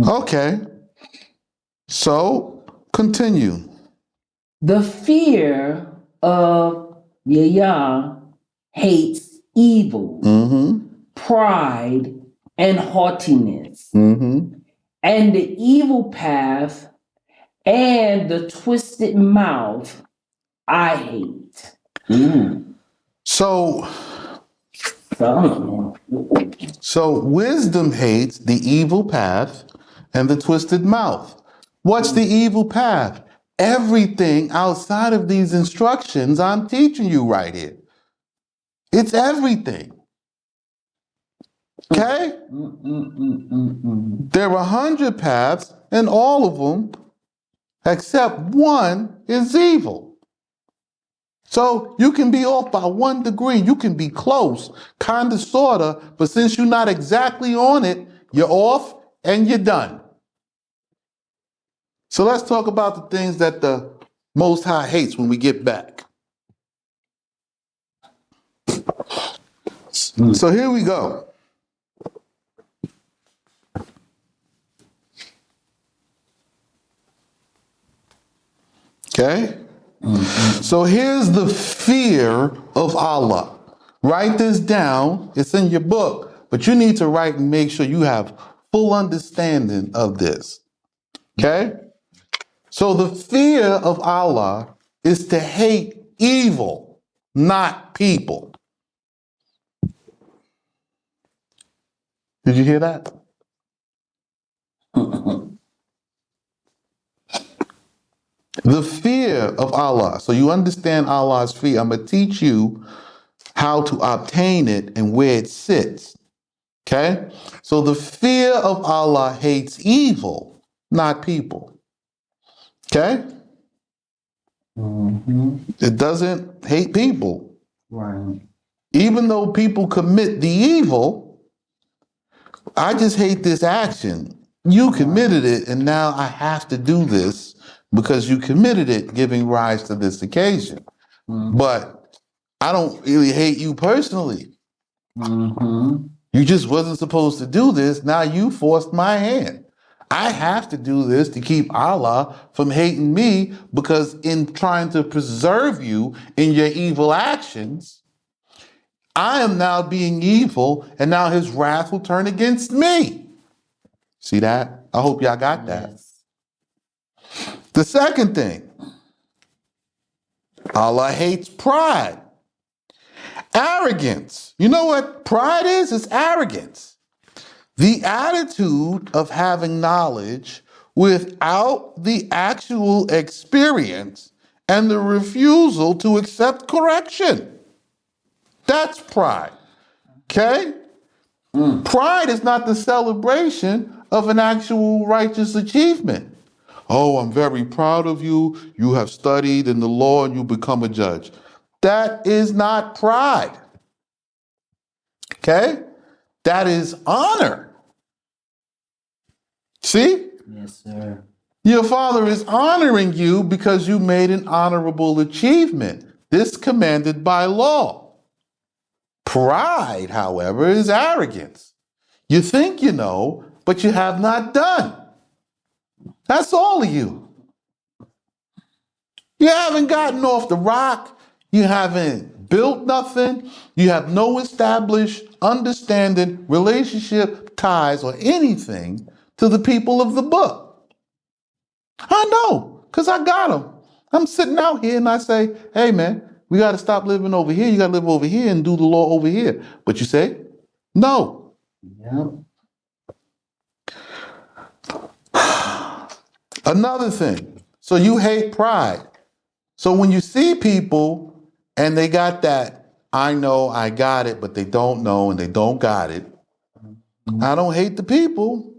Okay. So continue. The fear of Yah hates evil, pride, and haughtiness, and the evil path and the twisted mouth I hate. So wisdom hates the evil path and the twisted mouth. What's the evil path? Everything outside of these instructions I'm teaching you right here. It's everything. Okay? There are 100 paths, and all of them, except one, is evil. So you can be off by 1 degree. You can be close, kind of, sort of, but since you're not exactly on it, you're off and you're done. So let's talk about the things that the Most High hates when we get back. So here we go. Okay? So here's the fear of Allah. Write this down. It's in your book, but you need to write and make sure you have full understanding of this. Okay? So the fear of Allah is to hate evil, not people. Did you hear that? The fear of Allah. So you understand Allah's fear. I'm going to teach you how to obtain it and where it sits. Okay? So the fear of Allah hates evil, not people. Okay? It doesn't hate people. Right. Even though people commit the evil, I just hate this action. You committed it, and now I have to do this because you committed it, giving rise to this occasion. But I don't really hate you personally. You just wasn't supposed to do this. Now you forced my hand. I have to do this to keep Allah from hating me, because in trying to preserve you in your evil actions, I am now being evil, and now his wrath will turn against me. See that? I hope y'all got that. Yes. The second thing, Allah hates pride. Arrogance. You know what pride is? It's arrogance. The attitude of having knowledge without the actual experience and the refusal to accept correction. That's pride. Okay? Pride is not the celebration of an actual righteous achievement. Oh, I'm very proud of you. You have studied in the law and you become a judge. That is not pride. Okay? That is honor. See? Yes, sir. Your father is honoring you because you made an honorable achievement. This commanded by law. Pride, however, is arrogance. You think you know, but you have not done. That's all of you. You haven't gotten off the rock. You haven't built nothing. You have no established understanding, relationship, ties, or anything to the people of the book. I know, because I got them. I'm sitting out here and I say, hey, man, we got to stop living over here. You got to live over here and do the law over here. But you say, no. Yep. Another thing. So you hate pride. So when you see people and they got that, I know I got it, but they don't know and they don't got it, I don't hate the people.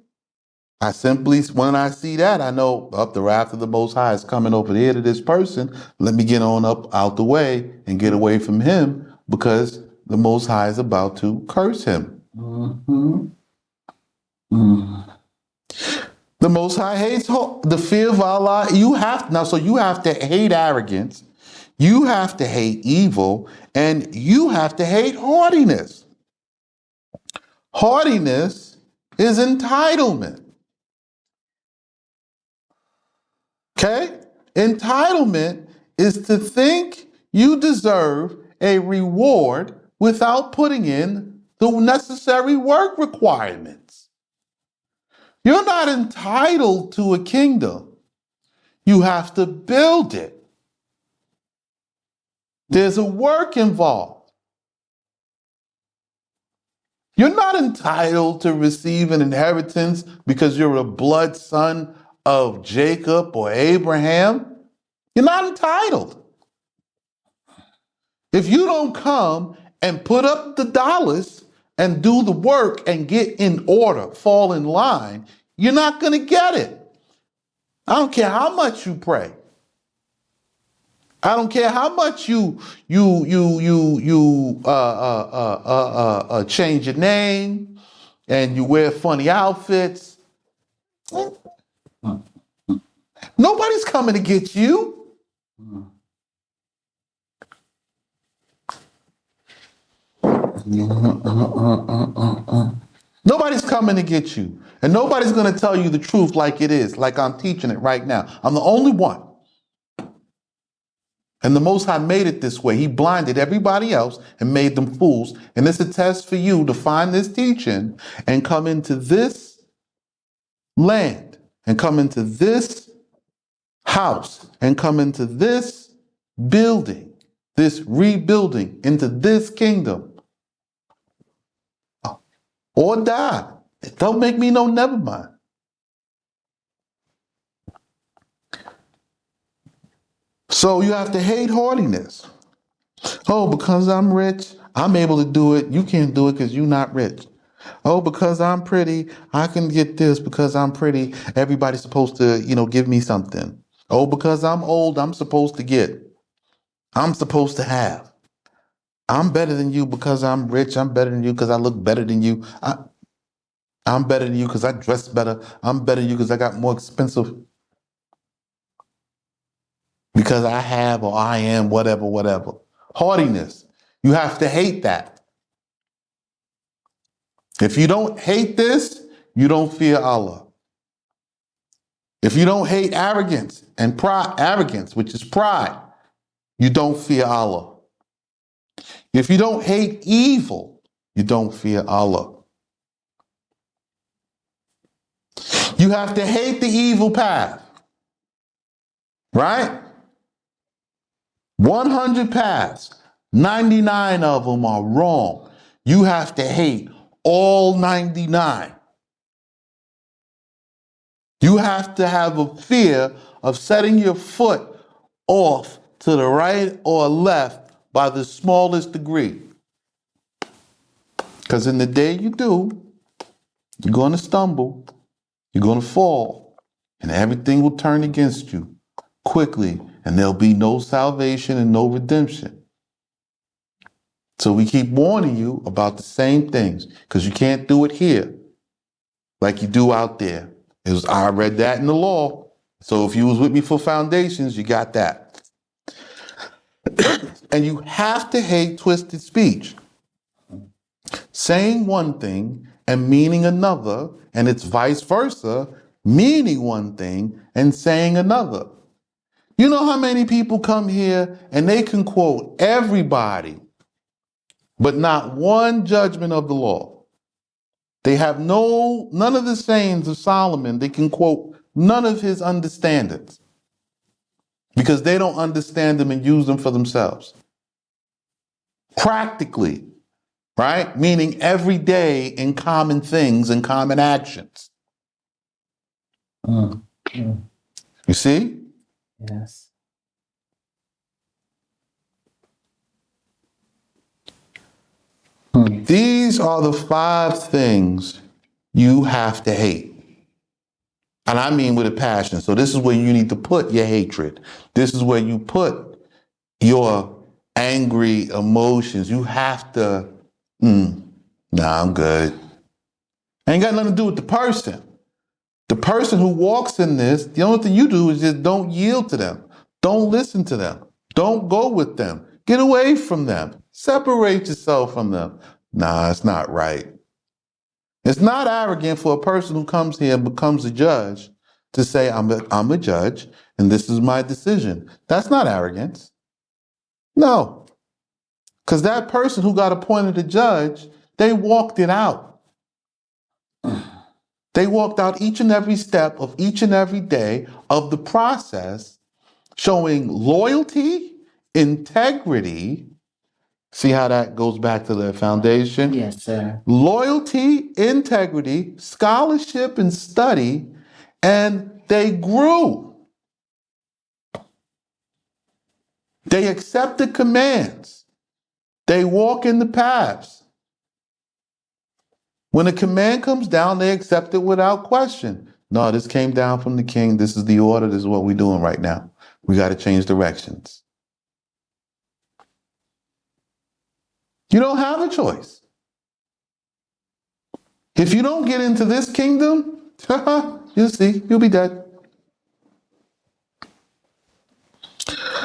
I simply, when I see that, I know up the wrath of the Most High is coming over here to this person. Let me get on up out the way and get away from him, because the Most High is about to curse him. Mm-hmm. Mm. The Most High hates the fear of Allah. You have to hate arrogance. You have to hate evil, and you have to hate haughtiness. Haughtiness is entitlement. Okay? Entitlement is to think you deserve a reward without putting in the necessary work requirements. You're not entitled to a kingdom. You have to build it. There's a work involved. You're not entitled to receive an inheritance because you're a blood son of Jacob or Abraham. You're not entitled. If you don't come and put up the dollars and do the work and get in order, fall in line, you're not going to get it. I don't care how much you pray. I don't care how much you change your name and you wear funny outfits. Nobody's coming to get you. Nobody's coming to get you. And nobody's going to tell you the truth like it is, like I'm teaching it right now. I'm the only one. And the Most High made it this way. He blinded everybody else and made them fools. And it's a test for you to find this teaching and come into this land and come into this house and come into this building, this rebuilding, into this kingdom. Or die. Don't make me no never mind. So you have to hate haughtiness. Oh, because I'm rich, I'm able to do it. You can't do it because you're not rich. Oh, because I'm pretty, I can get this because I'm pretty. Everybody's supposed to, give me something. Oh, because I'm old, I'm supposed to get. I'm supposed to have. I'm better than you because I'm rich. I'm better than you because I look better than you. I'm better than you because I dress better. I'm better than you because I got more expensive. Because I have or I am, whatever. Haughtiness. You have to hate that. If you don't hate this, you don't fear Allah. If you don't hate arrogance and pride, arrogance, which is pride, you don't fear Allah. If you don't hate evil, you don't fear Allah. You have to hate the evil path, right? 100 paths, 99 of them are wrong. You have to hate all 99. You have to have a fear of setting your foot off to the right or left by the smallest degree. Because in the day you do, you're going to stumble, you're going to fall, and everything will turn against you quickly, and there'll be no salvation and no redemption. So we keep warning you about the same things, because you can't do it here like you do out there. I read that in the law. So if you was with me for foundations, you got that. And you have to hate twisted speech. Saying one thing and meaning another, and it's vice versa, meaning one thing and saying another. You know how many people come here and they can quote everybody, but not one judgment of the law. They have none of the sayings of Solomon. They can quote none of his understandings because they don't understand them and use them for themselves. Practically, right? Meaning every day in common things and common actions. You see? Yes. These are the 5 things you have to hate. And I mean with a passion. So this is where you need to put your hatred. This is where you put your angry emotions. You have to, nah, I'm good. Ain't got nothing to do with the person. The person who walks in this, the only thing you do is just don't yield to them. Don't listen to them. Don't go with them. Get away from them. Separate yourself from them. Nah, it's not right. It's not arrogant for a person who comes here and becomes a judge to say, I'm a judge and this is my decision. That's not arrogance. No. Because that person who got appointed a judge, they walked it out. They walked out each and every step of each and every day of the process, showing loyalty, integrity. See how that goes back to the foundation? Yes, sir. Loyalty, integrity, scholarship, and study, and they grew. They accepted commands. They walk in the paths. When a command comes down, they accept it without question. No, this came down from the king. This is the order. This is what we're doing right now. We got to change directions. You don't have a choice. If you don't get into this kingdom, you'll see, you'll be dead.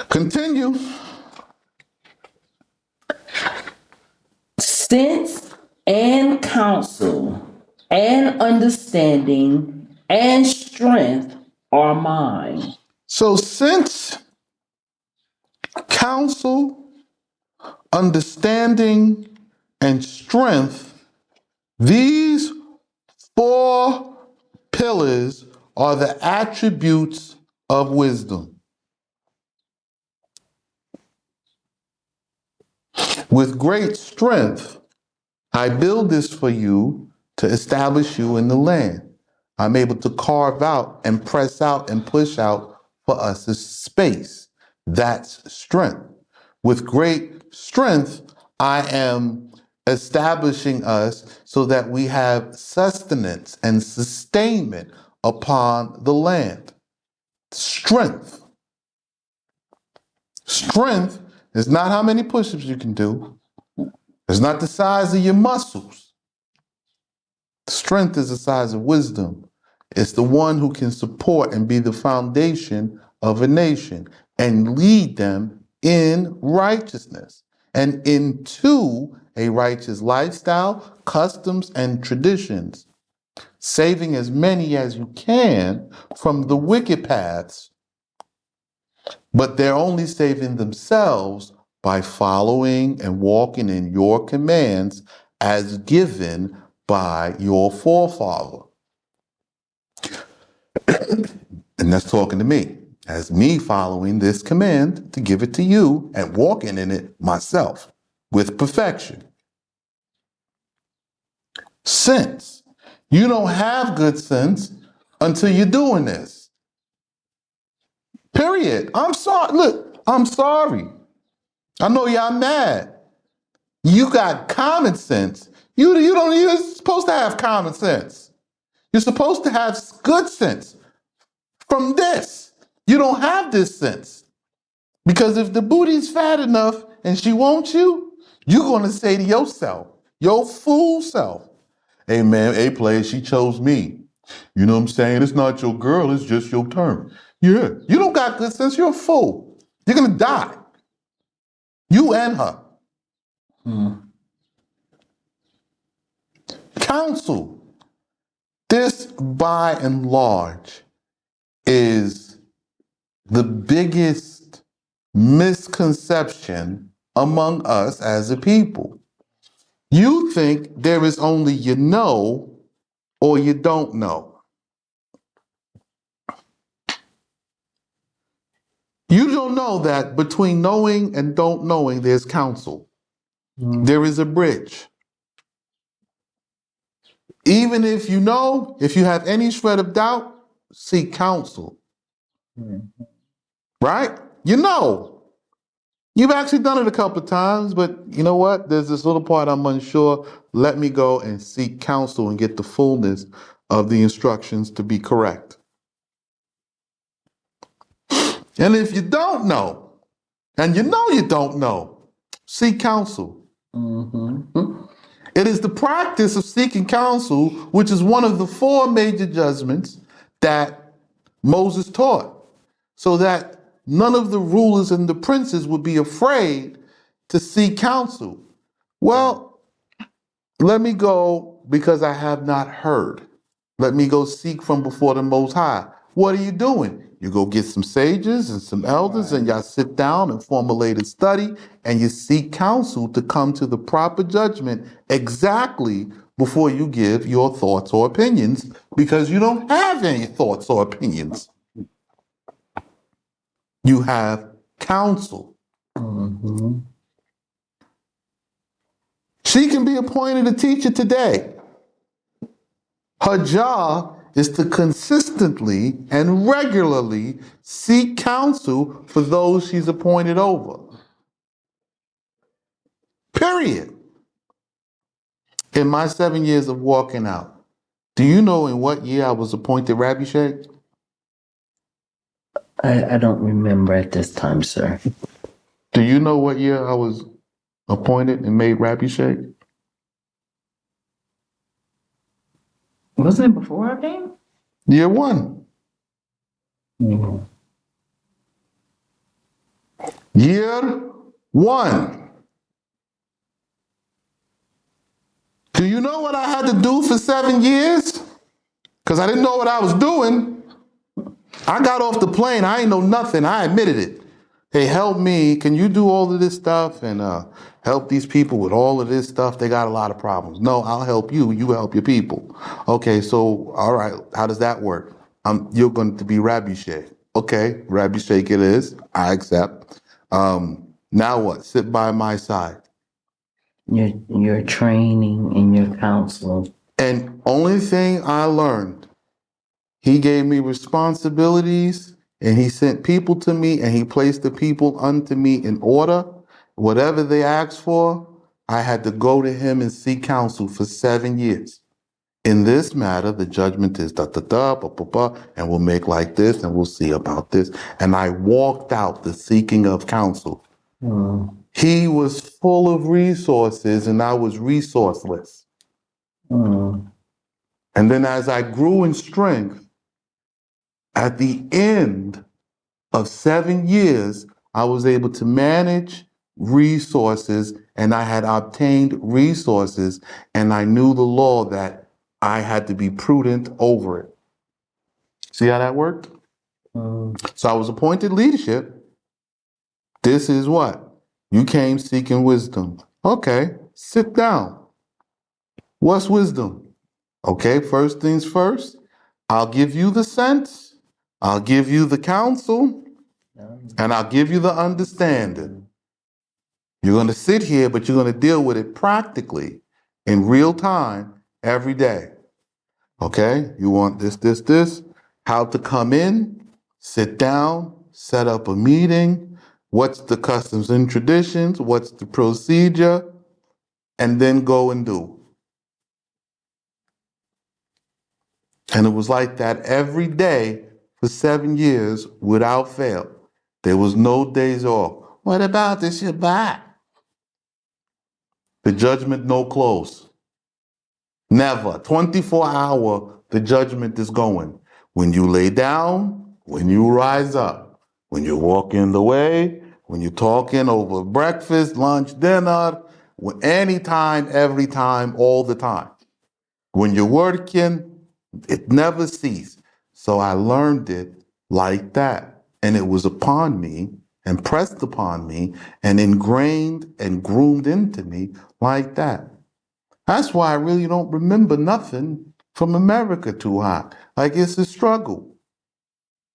Continue. Sense and counsel and understanding and strength are mine. So since counsel, understanding, and strength, these 4 pillars are the attributes of wisdom. With great strength, I build this for you to establish you in the land. I'm able to carve out and press out and push out for us a space. That's strength. With great strength, I am establishing us so that we have sustenance and sustainment upon the land. Strength. Strength is not how many push-ups you can do. It's not the size of your muscles. Strength is the size of wisdom. It's the one who can support and be the foundation of a nation and lead them in righteousness and into a righteous lifestyle, customs, and traditions. saving as many as you can from the wicked paths, but they're only saving themselves by following and walking in your commands as given by your forefather. And that's talking to me, as me following this command to give it to you and walking in it myself with perfection. Sense. You don't have good sense until you're doing this. Period. I'm sorry. Look, I'm sorry. I know y'all mad. You got common sense. You're supposed to have common sense. You're supposed to have good sense from this. You don't have this sense. Because if the booty's fat enough and she wants you, you're going to say to yourself, your fool self, hey man, hey player, she chose me. You know what I'm saying? It's not your girl, it's just your turn. Yeah, you don't got good sense, you're a fool. You're going to die. You and her. Counsel. This, by and large, is the biggest misconception among us as a people. You think there is only you know or you don't know. You don't know that between knowing and don't knowing, there's counsel. There is a bridge. Even if you know, if you have any shred of doubt, seek counsel. Right? You know. You've actually done it a couple of times, but you know what? There's this little part I'm unsure. Let me go and seek counsel and get the fullness of the instructions to be correct. And if you don't know, and you know you don't know, seek counsel. It is the practice of seeking counsel, which is one of the 4 major judgments that Moses taught, so that none of the rulers and the princes would be afraid to seek counsel. Well, let me go because I have not heard. Let me go seek from before the Most High. What are you doing? You go get some sages and some elders and y'all sit down and formulate a study and you seek counsel to come to the proper judgment exactly before you give your thoughts or opinions, because you don't have any thoughts or opinions. You have counsel. She can be appointed a teacher today. Her job is to consistently and regularly seek counsel for those she's appointed over. Period. In my 7 years of walking out, do you know in what year I was appointed Rabbi Sheikh? I don't remember at this time, sir. Do you know what year I was appointed and made Rabbi Sheikh? Wasn't it before I came? Year 1. Year 1. Do you know what I had to do for 7 years? Because I didn't know what I was doing. I got off the plane. I ain't know nothing. I admitted it. Hey, help me. Can you do all of this stuff and help these people with all of this stuff? They got a lot of problems. No, I'll help you. You help your people. Okay, so, all right. How does that work? You're going to be Rabbi Sheikh. Okay, Rabbi Sheikh it is. I accept. Now what? Sit by my side. Your training and your counsel. And only thing I learned, he gave me responsibilities and he sent people to me and he placed the people unto me in order. Whatever they asked for, I had to go to him and seek counsel for 7 years. In this matter, the judgment is and we'll make like this and we'll see about this. And I walked out the seeking of counsel. He was full of resources and I was resourceless. And then as I grew in strength, at the end of 7 years, I was able to manage resources and I had obtained resources and I knew the law that I had to be prudent over it. See how that worked? So I was appointed leadership. This is what? You came seeking wisdom. Okay, sit down. What's wisdom? Okay, first things first, I'll give you the sense, I'll give you the counsel, and I'll give you the understanding. You're going to sit here, but you're going to deal with it practically in real time every day. Okay, you want this, how to come in, sit down, set up a meeting, what's the customs and traditions, what's the procedure, and then go and do. And it was like that every day for 7 years without fail. There was no days off. What about the Shabbat? The judgment no close. Never. 24-hour, the judgment is going. When you lay down, when you rise up, when you're walking the way, when you're talking over breakfast, lunch, dinner, anytime, every time, all the time. When you're working, it never ceased. So I learned it like that. And it was upon me and pressed upon me and ingrained and groomed into me like that. That's why I really don't remember nothing from America too hot. Like it's a struggle.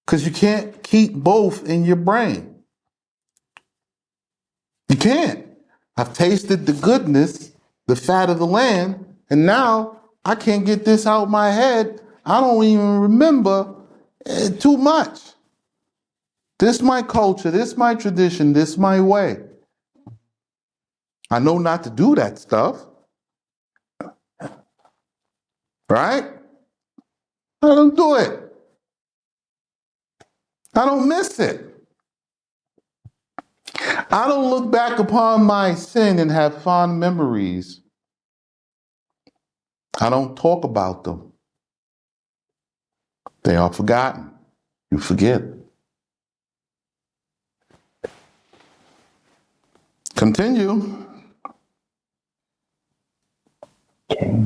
Because you can't keep both in your brain. You can't. I've tasted the goodness, the fat of the land, and now I can't get this out my head. I don't even remember too much. This my culture, this my tradition, this my way. I know not to do that stuff. Right? I don't do it. I don't miss it. I don't look back upon my sin and have fond memories. I don't talk about them. They are forgotten. You forget. Continue. Okay.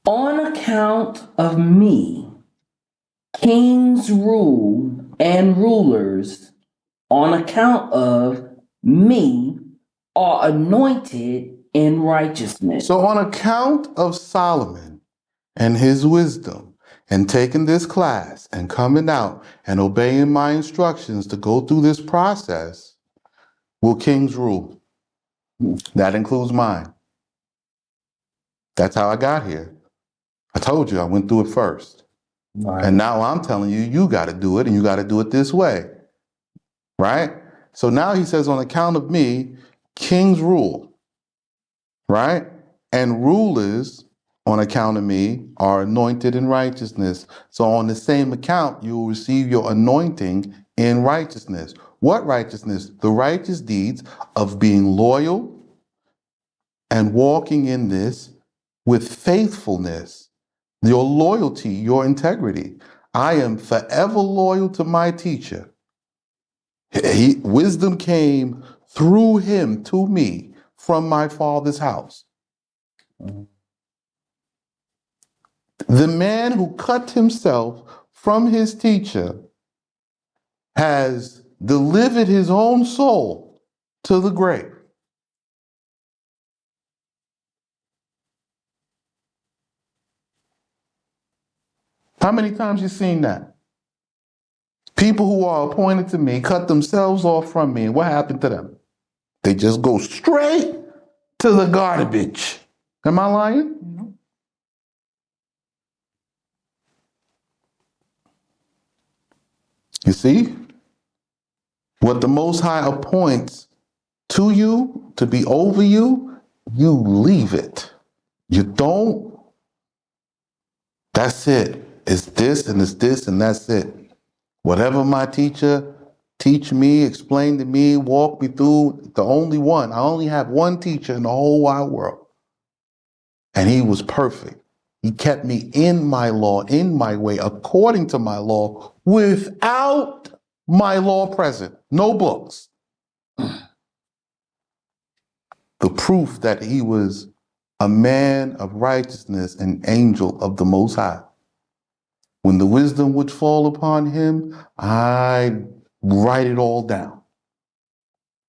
On account of me, kings rule and rulers, on account of me, are anointed in righteousness. So on account of Solomon and his wisdom and taking this class and coming out and obeying my instructions to go through this process, will kings rule? That includes mine. That's how I got here. I told you I went through it first. Right. And now I'm telling you, you got to do it and you got to do it this way. Right? So now he says, on account of me, kings rule. Right? And rulers, on account of me, are anointed in righteousness. So on the same account, you will receive your anointing in righteousness. What righteousness? The righteous deeds of being loyal and walking in this with faithfulness. Your loyalty, your integrity. I am forever loyal to my teacher. Wisdom came through him to me from my father's house. The man who cut himself from his teacher has delivered his own soul to the grave. How many times you seen that? People who are appointed to me cut themselves off from me, and what happened to them? They just go straight to the garbage. Am I lying? No. You see? What the Most High appoints to you, to be over you, you leave it. You don't. That's it. It's this and it's this and that's it. Whatever my teacher teach me, explain to me, walk me through, the only one. I only have one teacher in the whole wide world. And he was perfect. He kept me in my law, in my way, according to my law, without my law present. No books. The proof that he was a man of righteousness, an angel of the Most High. When the wisdom would fall upon him, I write it all down.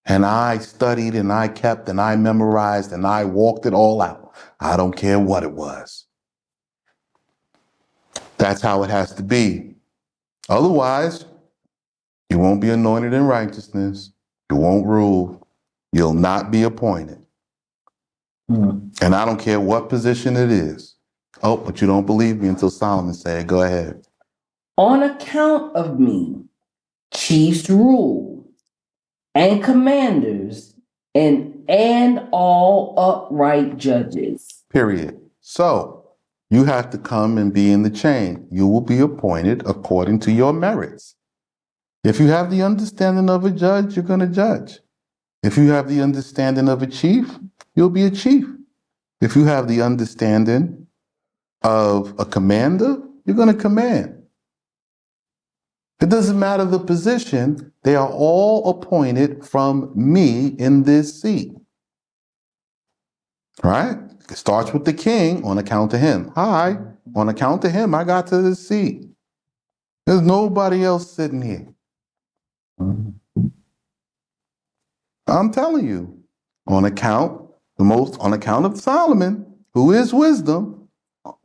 And I studied and I kept and I memorized and I walked it all out. I don't care what it was. That's how it has to be. Otherwise, you won't be anointed in righteousness. You won't rule. You'll not be appointed. And I don't care what position it is. Oh, but you don't believe me until Solomon said, go ahead. On account of me, chiefs rule, and commanders, and all upright judges. Period. So you have to come and be in the chain. You will be appointed according to your merits. If you have the understanding of a judge, you're going to judge. If you have the understanding of a chief, you'll be a chief. If you have the understanding of a commander, you're going to command. It doesn't matter the position. They are all appointed from me in this seat. Right? It starts with the king on account of him. Hi, on account of him, I got to this seat. There's nobody else sitting here. I'm telling you, on account of Solomon, who is wisdom,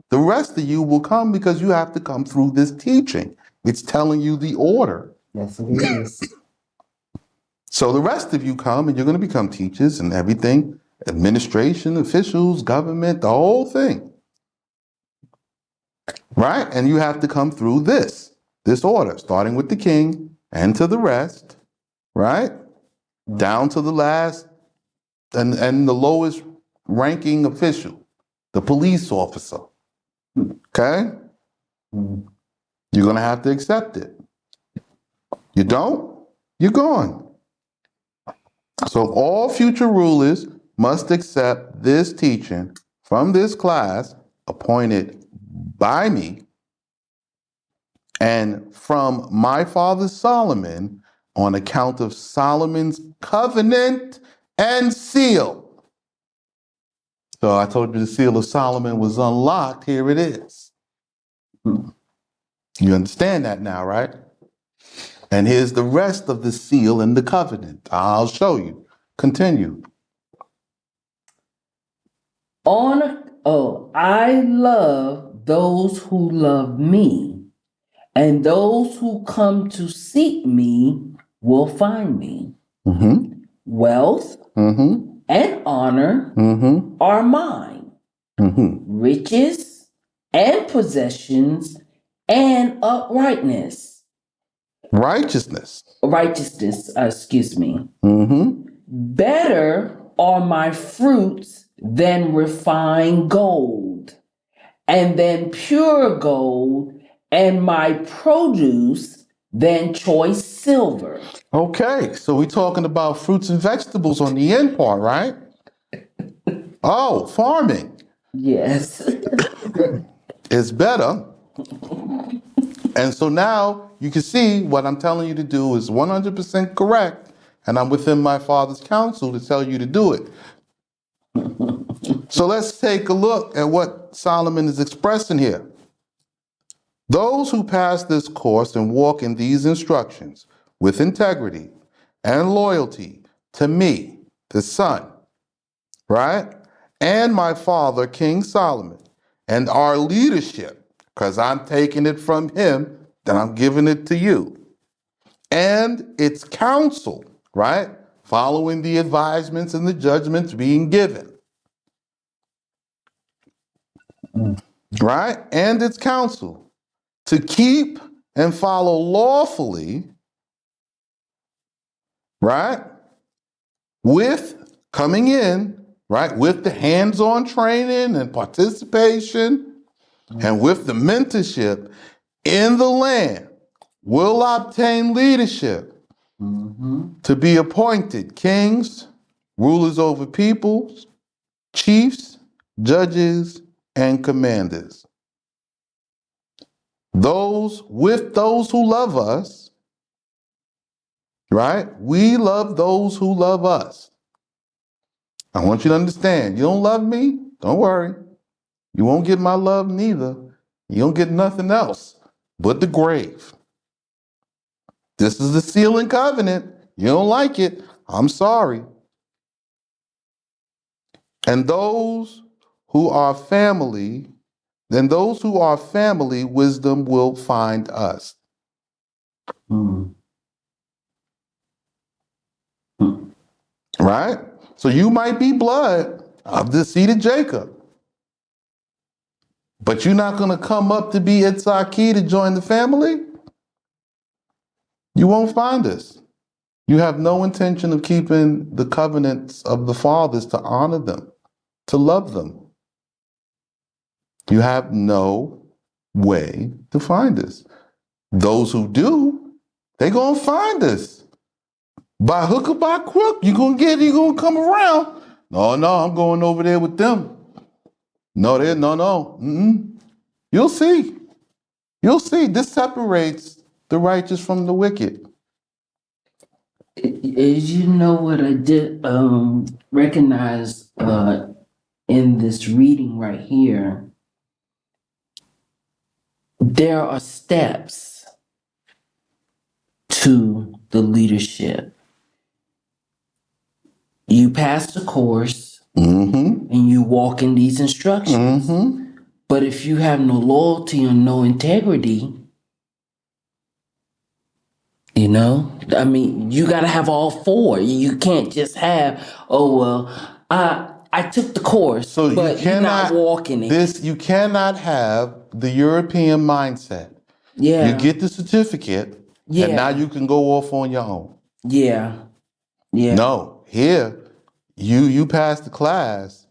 the rest of you will come because you have to come through this teaching. It's telling you the order. Yes, it is. So the rest of you come and you're going to become teachers and everything, administration, officials, government, the whole thing. Right? And you have to come through this order, starting with the king and to the rest, right? Down to the last and the lowest ranking official, the police officer. Okay? You're going to have to accept it. You don't? You're gone. So all future rulers must accept this teaching from this class appointed by me and from my father Solomon on account of Solomon's covenant and seal. So I told you the seal of Solomon was unlocked. Here it is. You understand that now, right? And here's the rest of the seal and the covenant. I'll show you. Continue. I love those who love me, and those who come to seek me will find me. Wealth and honor are mine. Riches and possessions and uprightness. Righteousness. Excuse me. Better are my fruits than refined gold, and then pure gold, and my produce than choice silver. Okay, so we're talking about fruits and vegetables on the end part, right? Oh, farming. Yes. It's better. And so now you can see what I'm telling you to do is 100% correct, and I'm within my Father's counsel to tell you to do it. So let's take a look at what Solomon is expressing here. Those who pass this course and walk in these instructions with integrity and loyalty to me, the Son, right? And my father, King Solomon, and our leadership, because I'm taking it from him, then I'm giving it to you. And its counsel, right? Following the advisements and the judgments being given. Right? And its counsel to keep and follow lawfully, right? With coming in, right? With the hands-on training and participation and with the mentorship in the land will obtain leadership to be appointed kings, rulers over peoples, chiefs, judges, and commanders. Those who love us, right? We love those who love us. I want you to understand, you don't love me, Don't worry. You won't get my love neither. You don't get nothing else but the grave. This is the seal and covenant. You don't like it. I'm sorry. And those who are family, wisdom will find us. Mm. Right? So you might be blood of the seed of Jacob. But you're not going to come up to be Itzaki to join the family? You won't find us. You have no intention of keeping the covenants of the fathers to honor them, to love them. You have no way to find us. Those who do, they're going to find us. By hook or by crook, you're going to come around. No, I'm going over there with them. No. Mm-mm. You'll see. This separates the righteous from the wicked. You know what I did recognize in this reading right here? There are steps to the leadership. You pass the course and you walk in these instructions. But if you have no loyalty and no integrity, you got to have all four. You can't just have, I took the course, So but you're not walking it. You cannot have the European mindset. Yeah. You get the certificate, and now you can go off on your own. Yeah. No, here, you pass the class.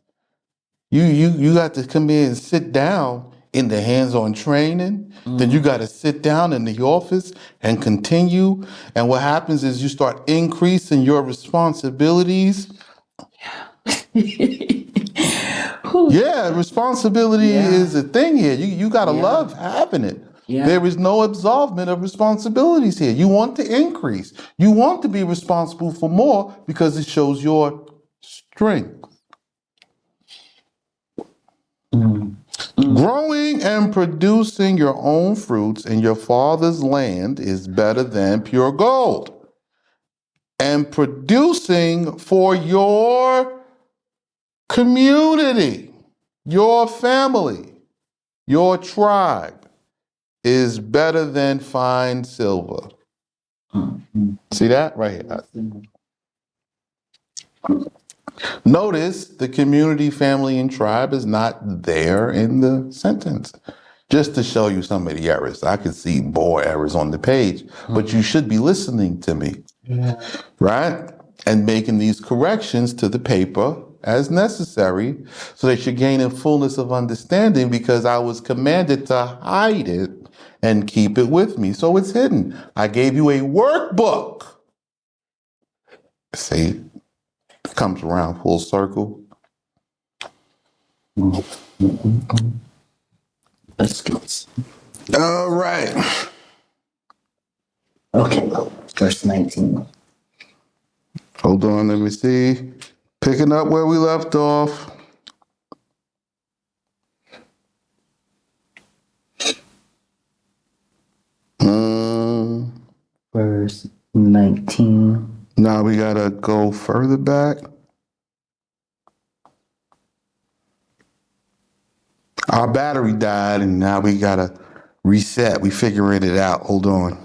You got to come in and sit down in the hands-on training. Then you got to sit down in the office and continue. And what happens is you start increasing your responsibilities. Yeah, responsibility is a thing here. You got to love having it. Yeah. There is no absolvement of responsibilities here. You want to increase. You want to be responsible for more because it shows your strength. Growing and producing your own fruits in your father's land is better than pure gold. And producing for your community, your family, your tribe is better than fine silver. See that right here? Notice the community, family, and tribe is not there in the sentence. Just to show you some of the errors. I can see more errors on the page, but you should be listening to me, right? And making these corrections to the paper as necessary so that you're gaining fullness of understanding, because I was commanded to hide it and keep it with me. So it's hidden. I gave you a workbook. See, it comes around full circle. Let's go. All right. Okay, verse 19. Hold on, let me see. Picking up where we left off. Verse 19. Now we gotta go further back. Our battery died and now we gotta reset. We figuring it out. Hold on.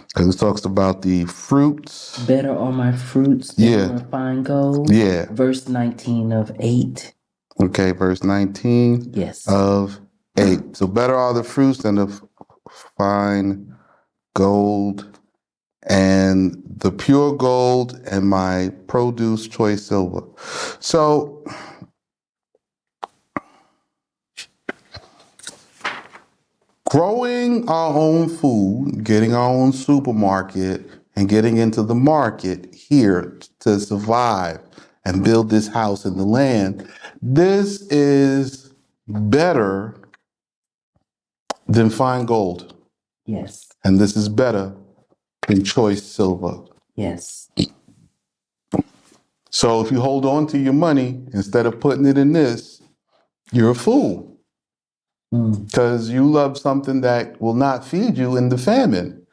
Because it talks about the fruits. Better are my fruits than refined gold. Yeah. Verse 19 of 8. Okay, verse 19 of 8. So better are the fruits than the fine gold, and the pure gold and my produce choice silver. So growing our own food, getting our own supermarket, and getting into the market here to survive and build this house in the land, this is better than fine gold. Yes. And this is better than choice silver. Yes. So if you hold on to your money, instead of putting it in this, you're a fool. Because you love something that will not feed you in the famine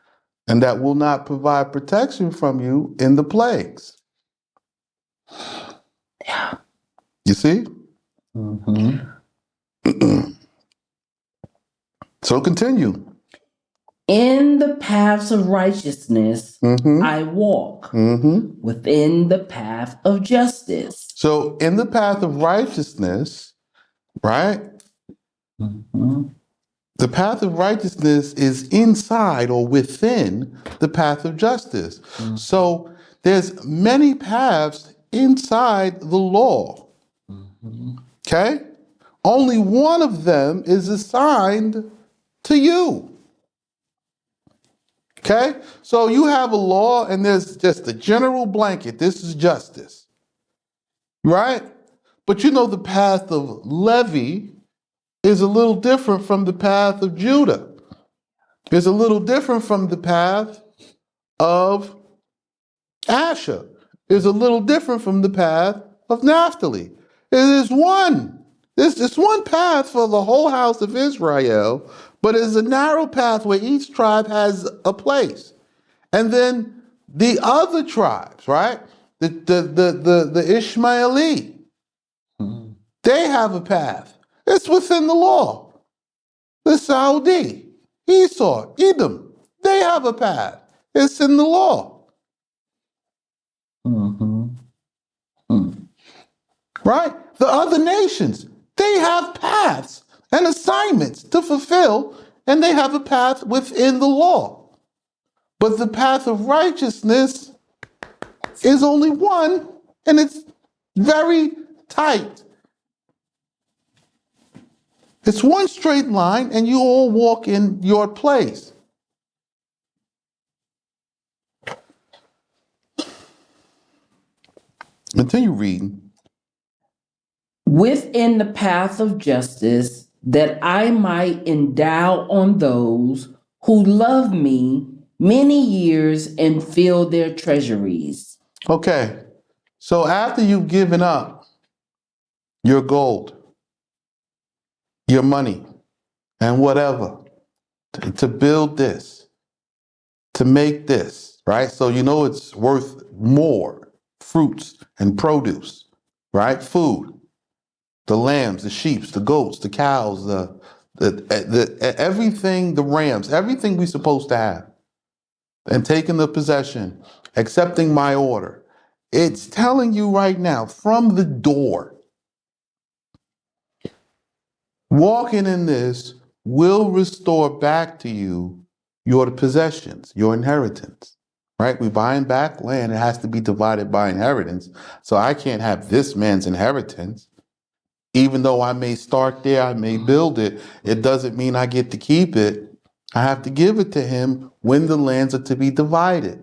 and that will not provide protection from you in the plagues. Yeah. You see? So continue. In the paths of righteousness, I walk within the path of justice. So in the path of righteousness, right? The path of righteousness is inside or within the path of justice. So there's many paths inside the law. Okay? Only one of them is assigned to you. Okay? So you have a law and there's just a general blanket. This is justice. Right? But you know the path of Levi is a little different from the path of Judah. It's a little different from the path of Asher. It's a little different from the path of Naphtali. It is one. It's one path for the whole house of Israel, but it's a narrow path where each tribe has a place. And then the other tribes, right? The Ishmaeli, they have a path. It's within the law. The Saudi, Esau, Edom, they have a path. It's in the law. Right? The other nations, they have paths and assignments to fulfill, and they have a path within the law. But the path of righteousness is only one, and it's very tight. It's one straight line, and you all walk in your place. Continue reading. Within the path of justice, that I might endow on those who love me many years and fill their treasuries. Okay, so after you've given up your gold, your money, and whatever to build this, to make this, right? So you know it's worth more, fruits and produce, right? Food, the lambs, the sheep, the goats, the cows, the everything, the rams, everything we're supposed to have, and taking the possession, accepting my order. It's telling you right now from the door, walking in this will restore back to you your possessions, your inheritance, right? We're buying back land. It has to be divided by inheritance. So I can't have this man's inheritance. Even though I may start there, I may build it, it doesn't mean I get to keep it. I have to give it to him when the lands are to be divided.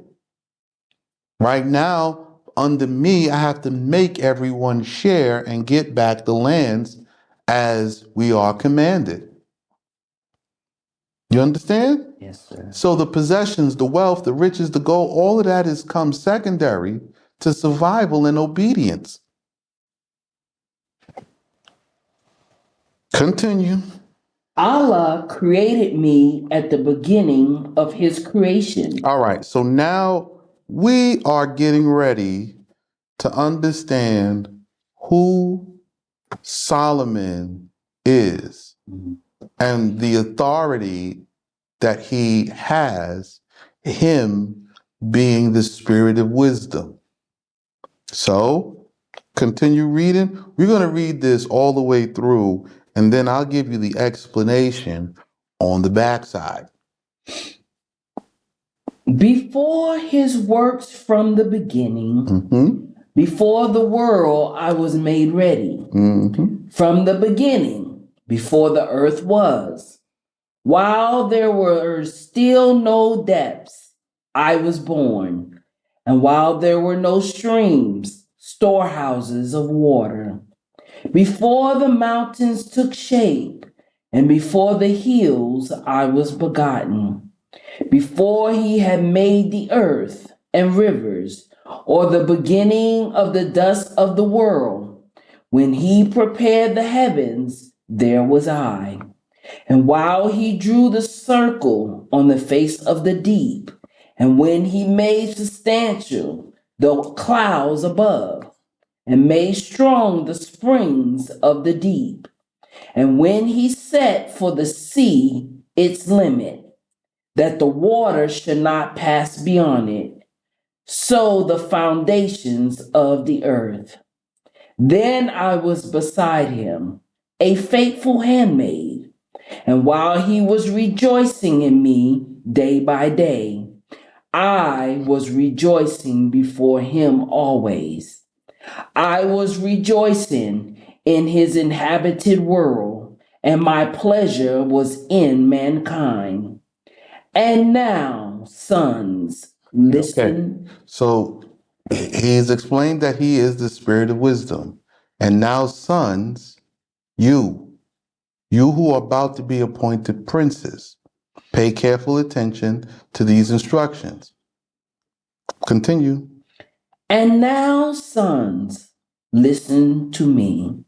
Right now, under me, I have to make everyone share and get back the lands as we are commanded. You understand? Yes, sir. So the possessions, the wealth, the riches, the gold, all of that is come secondary to survival and obedience. Continue. Allah created me at the beginning of his creation. All right, so now we are getting ready to understand who Solomon is and the authority that he has, him being the spirit of wisdom. So continue reading. We're going to read this all the way through, and then I'll give you the explanation on the backside. Before his works from the beginning, before the world I was made ready. From the beginning, before the earth was, while there were still no depths, I was born, and while there were no streams, storehouses of water. Before the mountains took shape, and before the hills I was begotten. Before he had made the earth and rivers, or the beginning of the dust of the world, When he prepared the heavens, there was I. And while he drew the circle on the face of the deep, and when he made substantial the clouds above, and made strong the springs of the deep, and when he set for the sea its limit, that the water should not pass beyond it, so the foundations of the earth. Then I was beside him, a faithful handmaid, and while he was rejoicing in me day by day, I was rejoicing before him always. I was rejoicing in his inhabited world, and my pleasure was in mankind. And now, sons, listen. Okay. So he's explained that he is the spirit of wisdom. And now, sons, you who are about to be appointed princes, pay careful attention to these instructions. Continue. And now, sons, listen to me.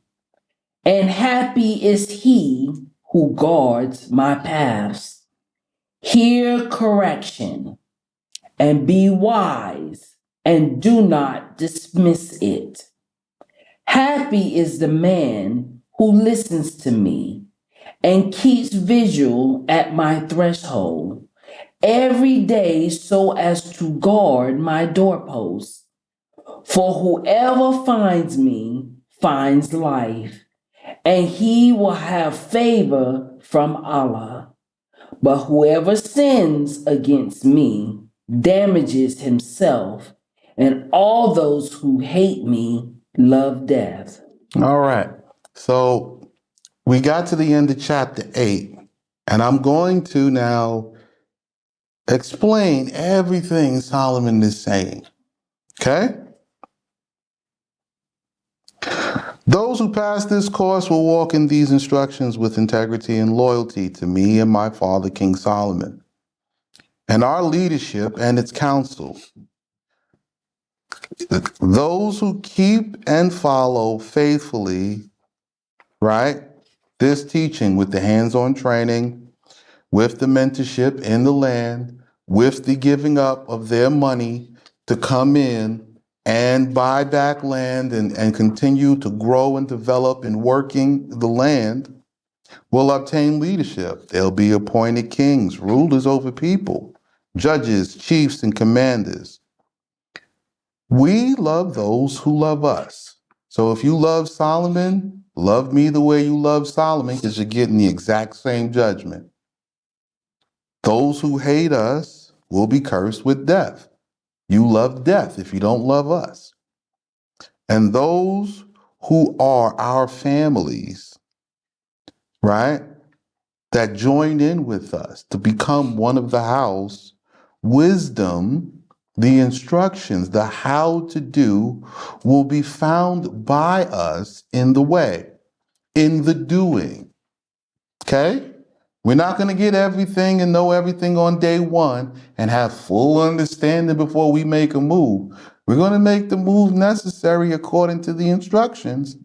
And happy is he who guards my paths. Hear correction and be wise and do not dismiss it. Happy is the man who listens to me and keeps vigil at my threshold every day so as to guard my doorposts. For whoever finds me finds life, and he will have favor from Allah. But whoever sins against me damages himself, and all those who hate me love death. All right. So we got to the end of chapter 8, and I'm going to now explain everything Solomon is saying. Okay? Those who pass this course will walk in these instructions with integrity and loyalty to me and my father, King Solomon, and our leadership and its counsel. Those who keep and follow faithfully, right, this teaching with the hands-on training, with the mentorship in the land, with the giving up of their money to come in and buy back land and continue to grow and develop in working the land, will obtain leadership. They'll be appointed kings, rulers over people, judges, chiefs, and commanders. We love those who love us. So if you love Solomon, love me the way you love Solomon, because you're getting the exact same judgment. Those who hate us will be cursed with death. You love death if you don't love us. And those who are our families, right, that join in with us to become one of the house, wisdom, the instructions, the how to do will be found by us in the way, in the doing. Okay? We're not going to get everything and know everything on day one and have full understanding before we make a move. We're going to make the move necessary according to the instructions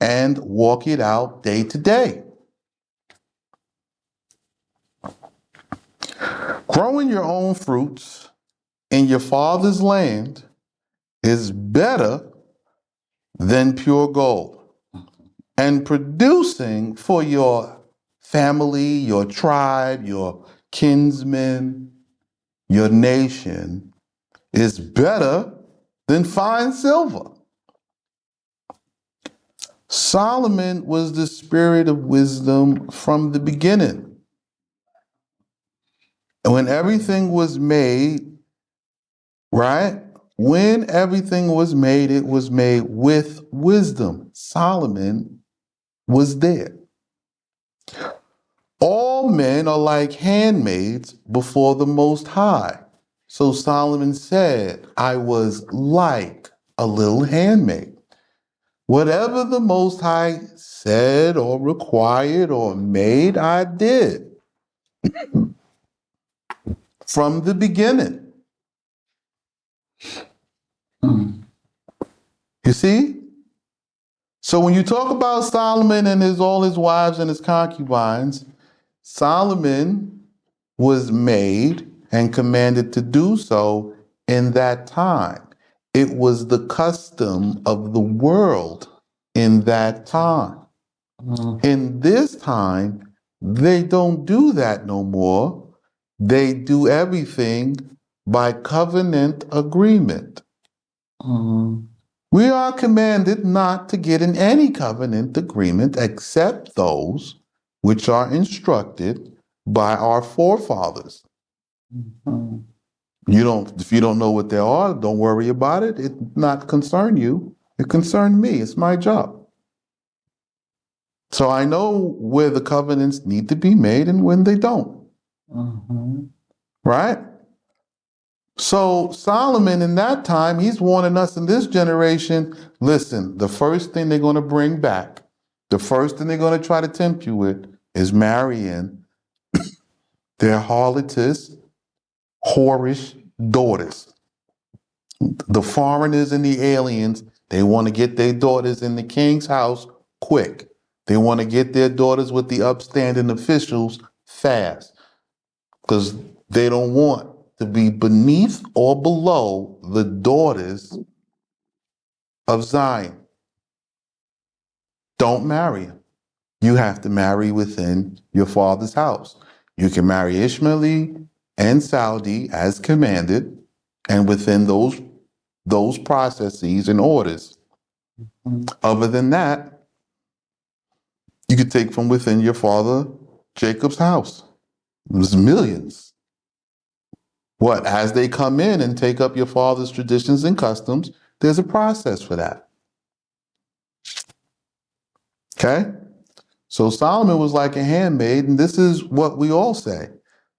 and walk it out day to day. Growing your own fruits in your father's land is better than pure gold. And producing for your family, your tribe, your kinsmen, your nation is better than fine silver. Solomon was the spirit of wisdom from the beginning. And when everything was made, right? When everything was made, it was made with wisdom. Solomon was there. All men are like handmaids before the Most High. So Solomon said, I was like a little handmaid. Whatever the Most High said or required or made, I did from the beginning. You see? So when you talk about Solomon and all his wives and his concubines, Solomon was made and commanded to do so in that time. It was the custom of the world in that time. In this time, they don't do that no more. They do everything by covenant agreement. We are commanded not to get in any covenant agreement except those which are instructed by our forefathers. If you don't know what they are, don't worry about it. It not concern you. It concerned me. It's my job. So I know where the covenants need to be made and when they don't. Right? So Solomon in that time, he's warning us in this generation, listen, the first thing they're going to bring back, the first thing they're going to try to tempt you with is marrying their harlotess, whorish daughters. The foreigners and the aliens, they want to get their daughters in the king's house quick. They want to get their daughters with the upstanding officials fast because they don't want to be beneath or below the daughters of Zion. Don't marry them. You have to marry within your father's house. You can marry Ishmaeli and Saudi as commanded, and within those processes and orders. Other than that, you could take from within your father Jacob's house. There's millions. What? As they come in and take up your father's traditions and customs, there's a process for that. Okay? So Solomon was like a handmaid, and this is what we all say.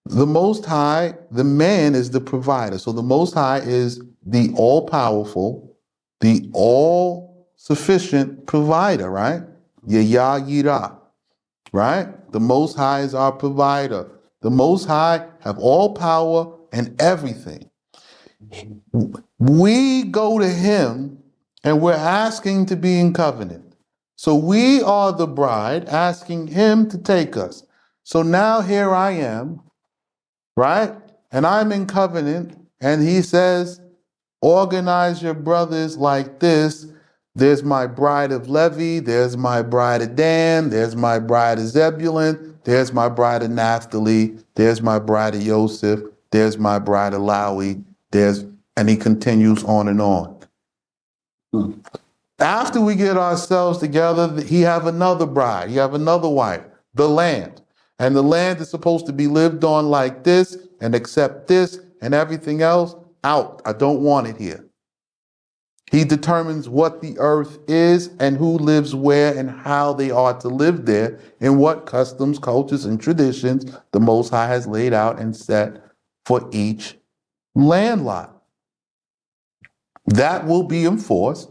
The Most High, the man is the provider. So the Most High is the all-powerful, the all-sufficient provider, right? Yah Yirah, right? The Most High is our provider. The Most High have all power and everything. We go to him and we're asking to be in covenant. So we are the bride asking him to take us. So now here I am, right? And I'm in covenant, and he says, organize your brothers like this. There's my bride of Levi, there's my bride of Dan, there's my bride of Zebulun, there's my bride of Naphtali, there's my bride of Joseph, there's my bride of Lawi, and he continues on and on. After we get ourselves together, he have another bride, he have another wife, the land. And the land is supposed to be lived on like this, and accept this and everything else out. I don't want it here. He determines what the earth is and who lives where and how they are to live there, and what customs, cultures, and traditions the Most High has laid out and set for each land lot. That will be enforced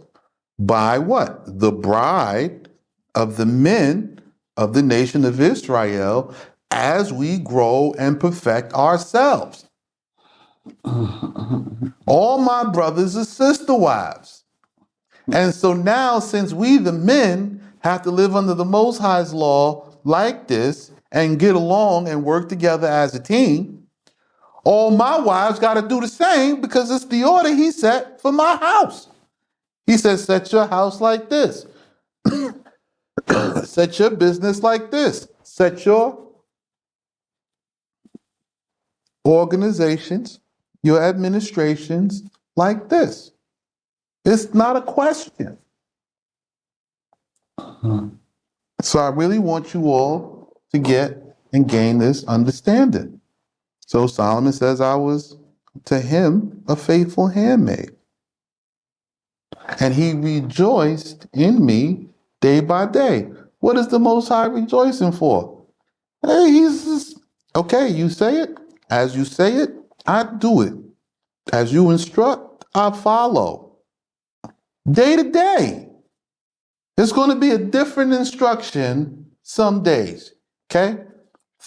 by what? The bride of the men of the nation of Israel as we grow and perfect ourselves. All my brothers are sister wives. And so now, since we the men have to live under the Most High's law like this and get along and work together as a team, all my wives got to do the same because it's the order he set for my house. He says, set your house like this. Set your business like this. Set your organizations, your administrations like this. It's not a question. So I really want you all to get and gain this understanding. So Solomon says, I was to him a faithful handmaid, and he rejoiced in me day by day. What is the Most High rejoicing for? Hey, he's just, okay, you say it. As you say it, I do it. As you instruct, I follow. Day to day. There's going to be a different instruction some days, okay?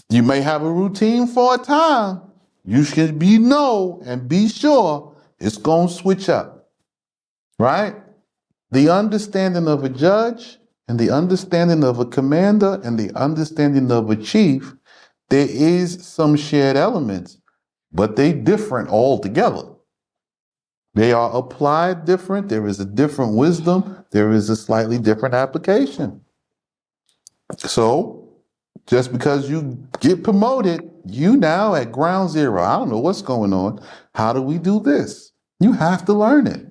You may have a routine for a time. You should know and be sure it's going to switch up, right? the understanding of a judge and the understanding of a commander and the understanding of a chief, there is some shared elements, but they different altogether. They are applied different. There is a different wisdom. There is a slightly different application. So just because you get promoted, you now at ground zero. I don't know what's going on. How do we do this? You have to learn it.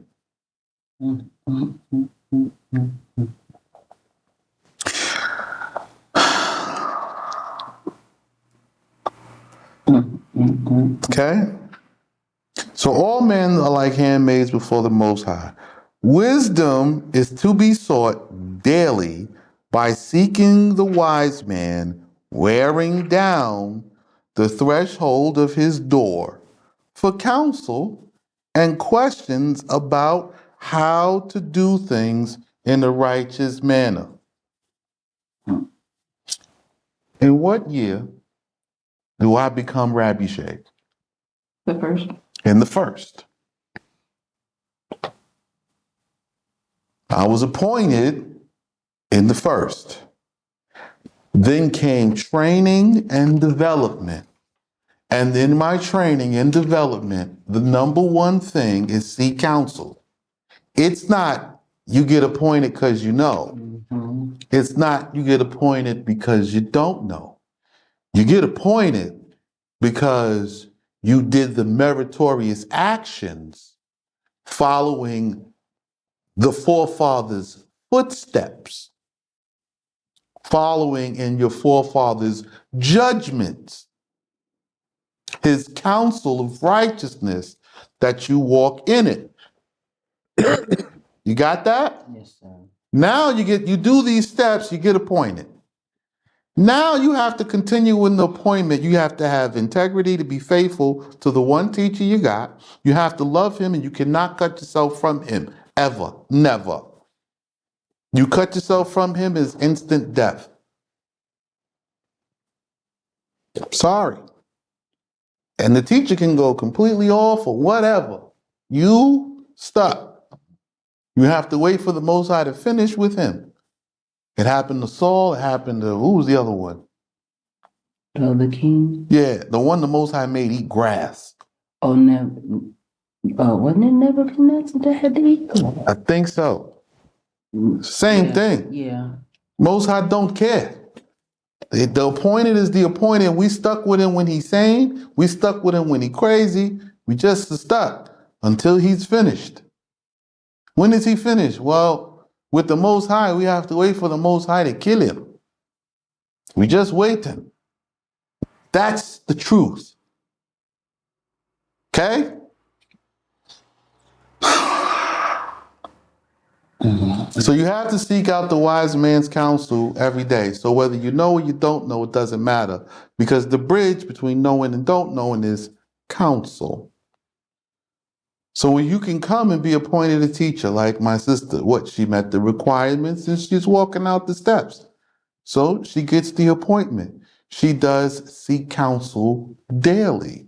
Okay? So all men are like handmaids before the Most High. Wisdom is to be sought daily by seeking the wise man, wearing down the threshold of his door for counsel and questions about how to do things in a righteous manner. In what year do I become Rabbi Sheikh? The first. In the first. I was appointed in the first. Then came training and development. And in my training and development, the number one thing is seek counsel. It's not you get appointed because you know. It's not you get appointed because you don't know. You get appointed because you did the meritorious actions following the forefathers' footsteps, following in your forefathers' judgments, his counsel of righteousness, that you walk in it. You got that? Yes, sir. Now you do these steps, you get appointed. Now you have to continue in the appointment. You have to have integrity to be faithful to the one teacher you got. You have to love him, and you cannot cut yourself from him, ever, never. You cut yourself from him is instant death. Sorry. And the teacher can go completely off or whatever. You stuck. You have to wait for the Most High to finish with him. It happened to Saul. It happened to, who was the other one? The king? Yeah, the one the Most High made eat grass. Oh, never. Wasn't it Nebuchadnezzar that had to eat? I think so. Same thing. Yeah. Most High don't care. The appointed is the appointed. We stuck with him when he's sane. We stuck with him when he's crazy. We just stuck until he's finished. When is he finished? Well, with the Most High, we have to wait for the Most High to kill him. We just waiting. That's the truth. Okay? So you have to seek out the wise man's counsel every day. So whether you know or you don't know, it doesn't matter. Because the bridge between knowing and don't knowing is counsel. So when you can come and be appointed a teacher, like my sister, she met the requirements and she's walking out the steps. So she gets the appointment. She does seek counsel daily.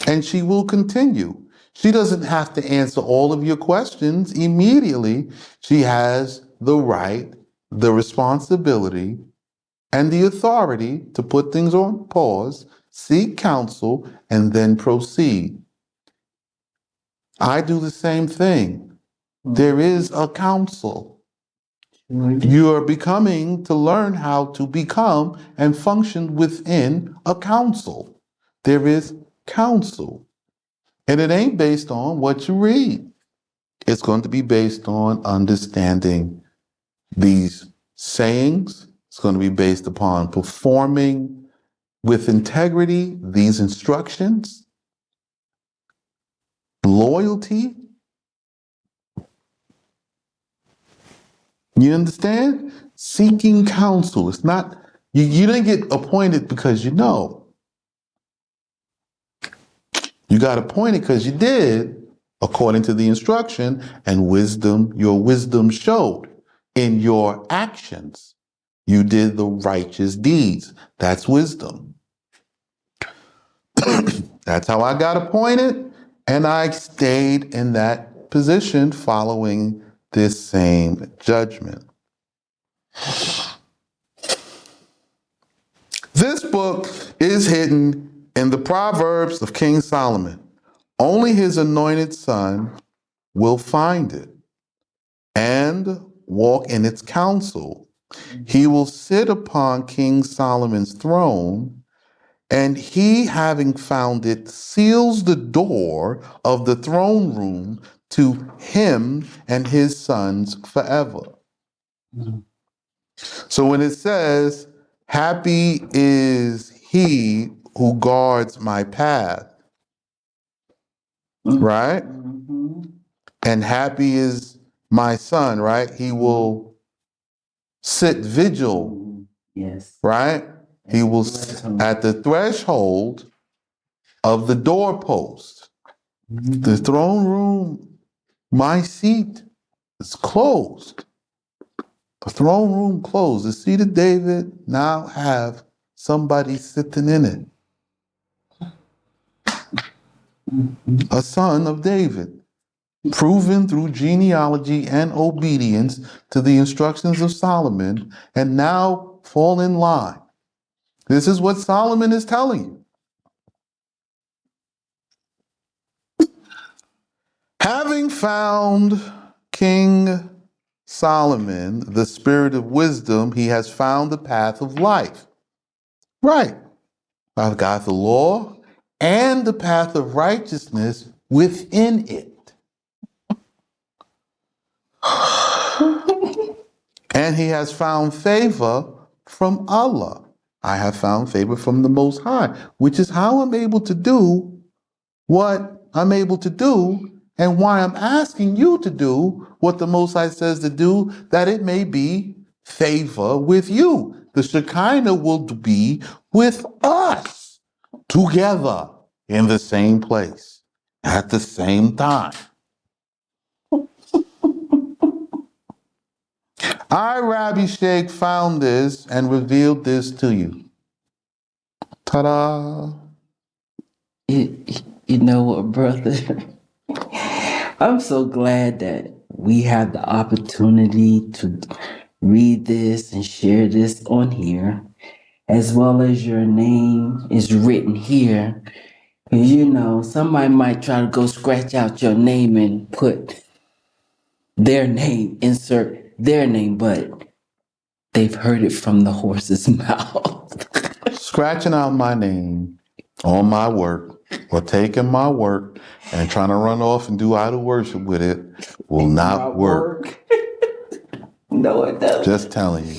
And she will continue. She doesn't have to answer all of your questions immediately. She has the right, the responsibility, and the authority to put things on pause, seek counsel, and then proceed. I do the same thing. There is a counsel. You are becoming to learn how to become and function within a counsel. There is counsel. And it ain't based on what you read. It's going to be based on understanding these sayings. It's going to be based upon performing with integrity these instructions, loyalty. You understand? Seeking counsel. It's not, you didn't get appointed because you know. You got appointed because you did, according to the instruction, and wisdom, your wisdom showed in your actions. You did the righteous deeds. That's wisdom. That's how I got appointed, and I stayed in that positioned following this same judgment. This book is hidden in the Proverbs of King Solomon. Only his anointed son will find it and walk in its counsel. He will sit upon King Solomon's throne, and he, having found it, seals the door of the throne room to him and his sons forever. So when it says, happy is he who guards my path, right? And happy is my son, right? He will sit vigil, Yes. right? He will at the threshold of the doorpost. The throne room, my seat is closed. The throne room closed. The seat of David now have somebody sitting in it. A son of David, proven through genealogy and obedience to the instructions of Solomon, and now fall in line. This is what Solomon is telling you. Having found King Solomon the spirit of wisdom, he has found the path of life. Right. I've got the law and the path of righteousness within it. And he has found favor from Allah. I have found favor from the Most High, which is how I'm able to do what I'm able to do, and why I'm asking you to do what the Most High says to do, that it may be favor with you. The Shekinah will be with us together in the same place at the same time. I, Rabbi Sheikh, found this and revealed this to you. Ta-da! You know what, brother? I'm so glad that we have the opportunity to read this and share this on here, as well as your name is written here. You know, somebody might try to go scratch out your name and put their name, insert their name, but they've heard it from the horse's mouth. Scratching out my name on my work or taking my work and trying to run off and do idol worship with it will not work. No, it doesn't. Just telling you.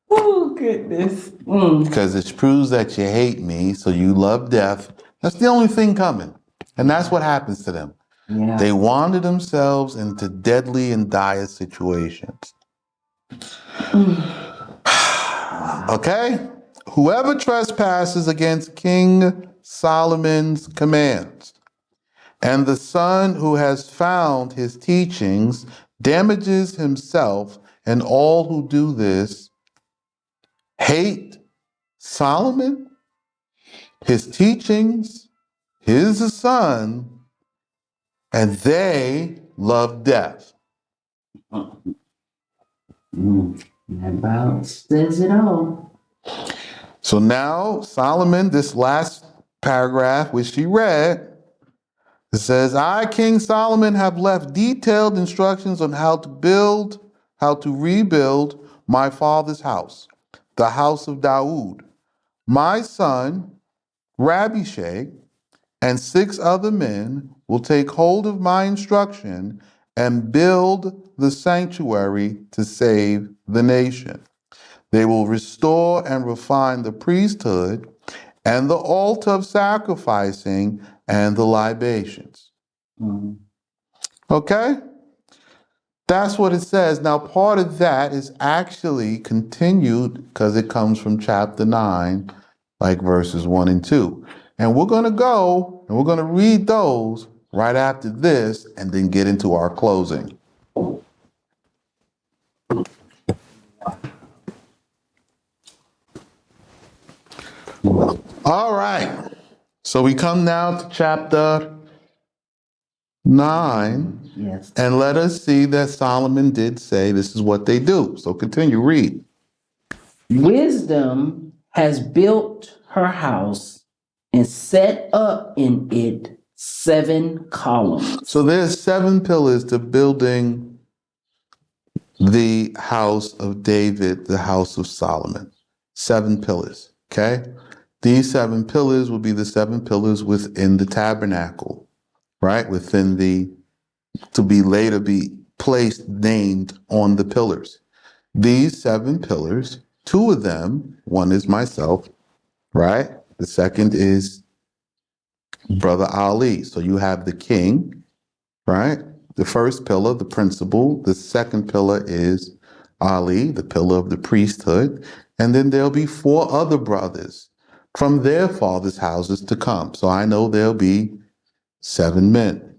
Oh, goodness. Because it proves that you hate me, so you love death. That's the only thing coming. And that's what happens to them. Yeah. They wander themselves into deadly and dire situations. Okay? Whoever trespasses against King Solomon's commands, and the son who has found his teachings damages himself, and all who do this hate Solomon, his teachings, his son, and they love death. That about says it all. So now Solomon, this last paragraph which she read, it says, I, King Solomon, have left detailed instructions on how to rebuild my father's house, the house of Dawood. My son, Rabbi Sheikh, and 6 other men will take hold of my instruction and build the sanctuary to save the nation. They will restore and refine the priesthood and the altar of sacrificing and the libations. Okay? That's what it says. Now, part of that is actually continued because it comes from chapter 9, like verses 1 and 2. And we're going to go and we're going to read those right after this and then get into our closing. All right. So we come now to chapter 9. Yes. And let us see that Solomon did say this is what they do. So continue, read. Wisdom has built her house and set up in it 7 columns. So there's 7 pillars to building the house of David, the house of Solomon. 7 pillars, okay? These 7 pillars will be the 7 pillars within the tabernacle, right? Within the, to be later be placed, named on the pillars. These 7 pillars, 2 of them, one is myself, right? The second is Brother Ali. So you have the king, right? The first pillar, the principal. The second pillar is Ali, the pillar of the priesthood. And then there'll be 4 other brothers from their fathers' houses to come. So I know there'll be 7 men,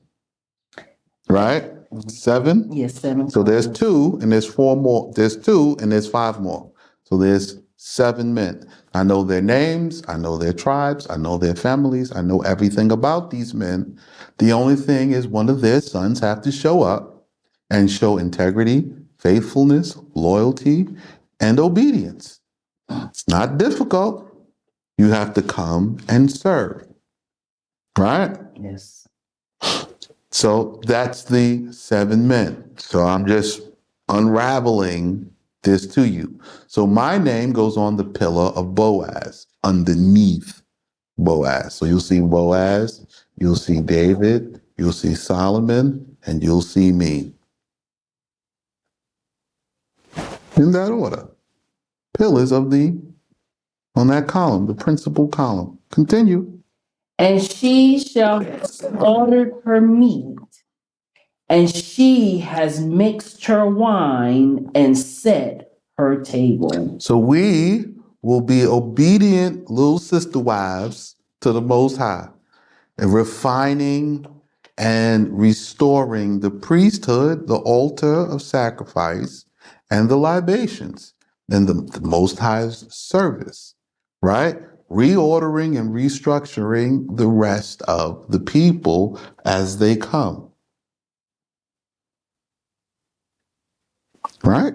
right? 7? Yes, 7 So there's columns. 2 and there's 4 more. There's 2 and there's 5 more. So there's 7 men. I know their names. I know their tribes. I know their families. I know everything about these men. The only thing is one of their sons have to show up and show integrity, faithfulness, loyalty, and obedience. It's not difficult. You have to come and serve, right? Yes. So that's the 7 men. So I'm just unraveling this to you. So my name goes on the pillar of Boaz, underneath Boaz. So you'll see Boaz, you'll see David, you'll see Solomon, and you'll see me. In that order. Pillars of on that column, the principal column. Continue. And she shall have slaughtered her meat, and she has mixed her wine and set her table. So we will be obedient little sister wives to the Most High, and refining and restoring the priesthood, the altar of sacrifice, and the libations, and the Most High's service, right? Reordering and restructuring the rest of the people as they come, right?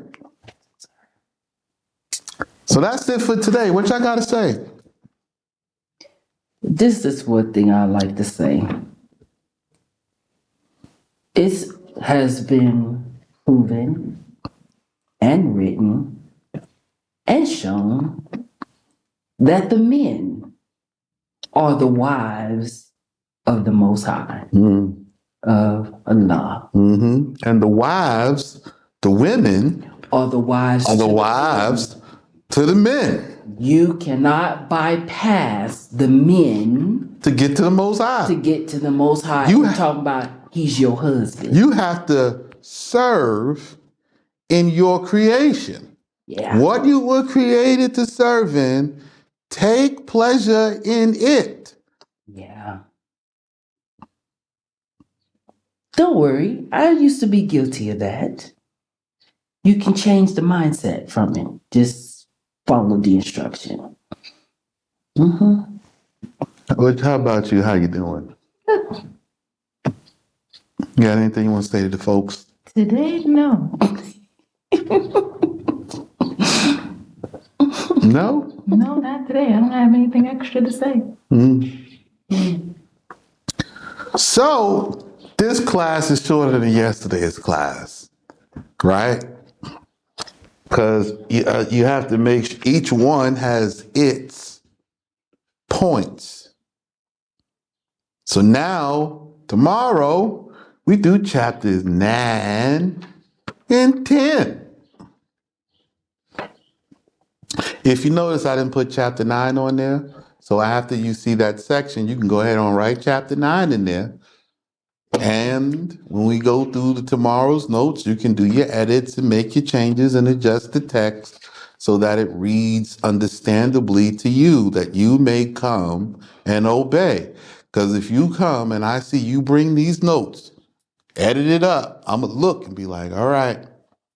So that's it for today. What y'all got to say? This is one thing I like to say. It has been proven and written and shown that the men are the wives of the Most High, of Allah. Mm-hmm. And the wives, the women, Are the wives to the men. You cannot bypass the men To get to the Most High. to get to the Most High. You're talking about he's your husband. You have to serve in your creation. Yeah. What you were created to serve in, take pleasure in it. Yeah. Don't worry. I used to be guilty of that. You can change the mindset from it. Just follow the instruction. Mm-hmm. How about you? How you doing? You got anything you want to say to the folks? Today, no. No? No, not today. I don't have anything extra to say. So, this class is shorter than yesterday's class, right? Because you have to make sure each one has its points. So now, tomorrow, we do chapters 9 and 10. If you notice, I didn't put chapter 9 on there. So after you see that section, you can go ahead and write chapter 9 in there. And when we go through tomorrow's notes, you can do your edits and make your changes and adjust the text so that it reads understandably to you, that you may come and obey. Because if you come and I see you bring these notes, edit it up, I'm going to look and be like, all right,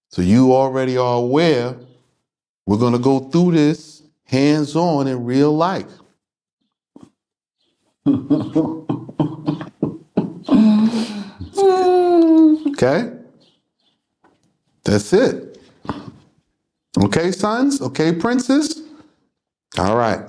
so you already are aware. We're going to go through this hands-on in real life. Okay? That's it. Okay, sons? Okay, princes? All right.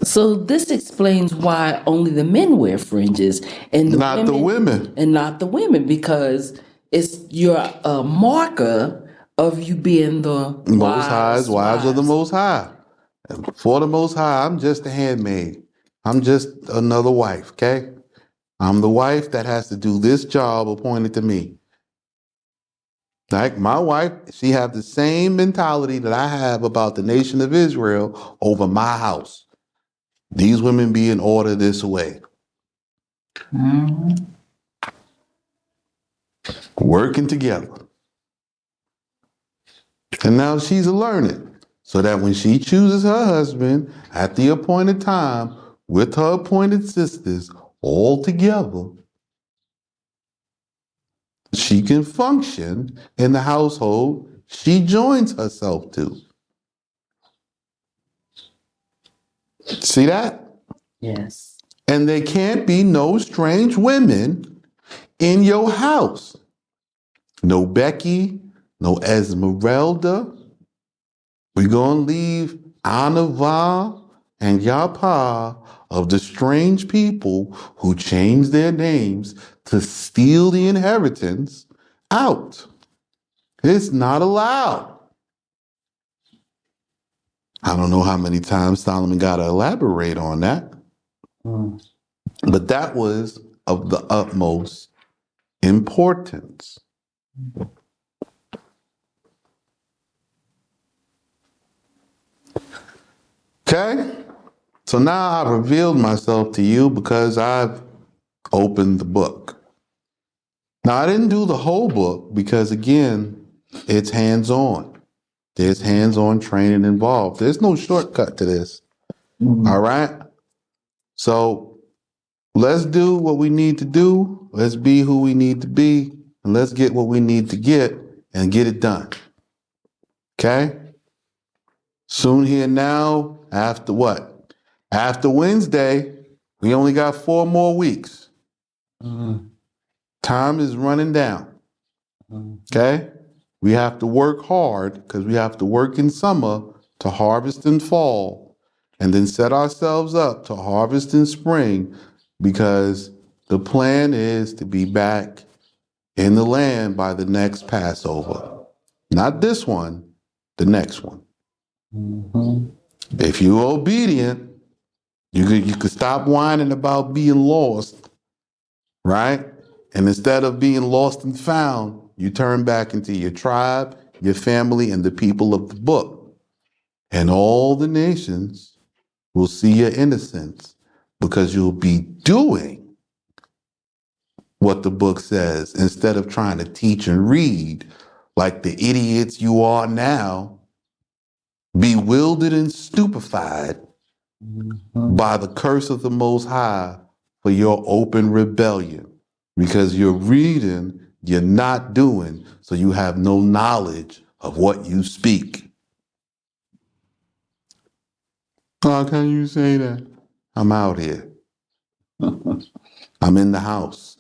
So this explains why only the men wear fringes and Not the women. and not the women, because it's your marker of you being the Most High's wives of the wives. Most High. And for the Most High, I'm just a handmaid. I'm just another wife, okay? I'm the wife that has to do this job appointed to me. Like my wife, she have the same mentality that I have about the nation of Israel over my house. These women be in order this way. Mhm. Working together. And now she's learning so that when she chooses her husband at the appointed time with her appointed sisters all together, she can function in the household she joins herself to. See that? Yes. And there can't be no strange women in your house. No Becky, no Esmeralda. We're going to leave Anava and Yapa of the strange people who changed their names to steal the inheritance out. It's not allowed. I don't know how many times Solomon got to elaborate on that, but that was of the utmost importance. Okay? So now I've revealed myself to you because I've opened the book. Now, I didn't do the whole book because, again, it's hands-on. There's hands-on training involved. There's no shortcut to this. All right? So let's do what we need to do. Let's be who we need to be. And let's get what we need to get and get it done. Okay? Soon here now, after what? After Wednesday, we only got 4 more weeks. Time is running down. Okay? We have to work hard because we have to work in summer to harvest in fall and then set ourselves up to harvest in spring because the plan is to be back in the land by the next Passover. Not this one, the next one. If you're obedient, you could stop whining about being lost, right? And instead of being lost and found, you turn back into your tribe, your family, and the people of the book. And all the nations will see your innocence because you'll be doing what the book says instead of trying to teach and read like the idiots you are now, bewildered and stupefied by the curse of the Most High for your open rebellion. Because you're reading, you're not doing, so you have no knowledge of what you speak. How can you say that? I'm out here. I'm in the house.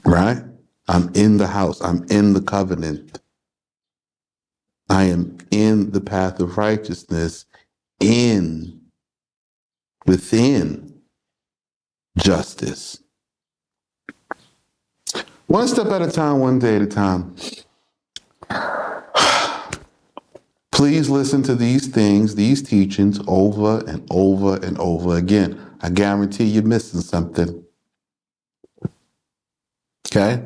Right? I'm in the house. I'm in the covenant. I am in the path of righteousness, within justice. One step at a time, one day at a time. Please listen to these things, these teachings over and over and over again. I guarantee you're missing something. Okay?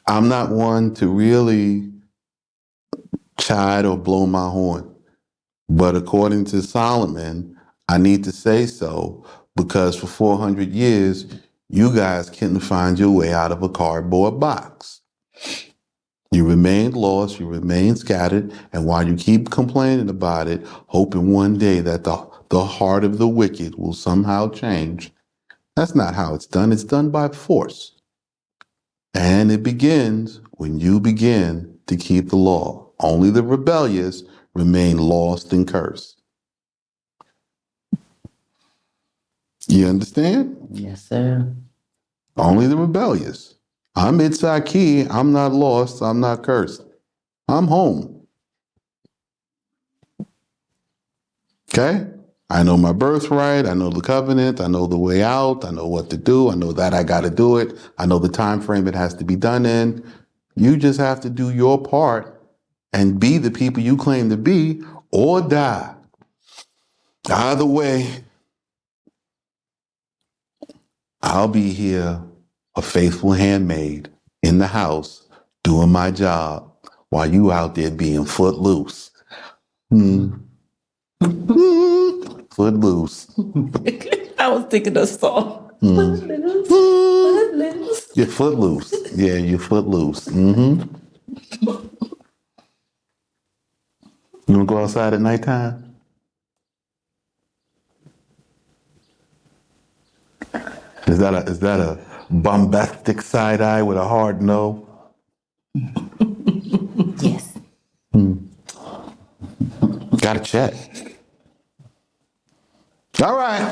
I'm not one to really chide or blow my horn. But according to Solomon, I need to say so because for 400 years, you guys couldn't find your way out of a cardboard box. You remained lost, you remained scattered, and while you keep complaining about it, hoping one day that the heart of the wicked will somehow change, that's not how it's done. It's done by force. And it begins when you begin to keep the law. Only the rebellious remain lost and cursed. You understand? Yes, sir. Only the rebellious. I'm Itzaki. I'm not lost. I'm not cursed. I'm home. Okay? I know my birthright. I know the covenant. I know the way out. I know what to do. I know that I got to do it. I know the time frame it has to be done in. You just have to do your part and be the people you claim to be or die. Either way, I'll be here, a faithful handmaid in the house, doing my job while you out there being footloose. Footloose. I was thinking of song. You're footloose. Yeah, you're footloose. You wanna go outside at nighttime? Is that a bombastic side eye with a hard no? Yes. Gotta check. All right.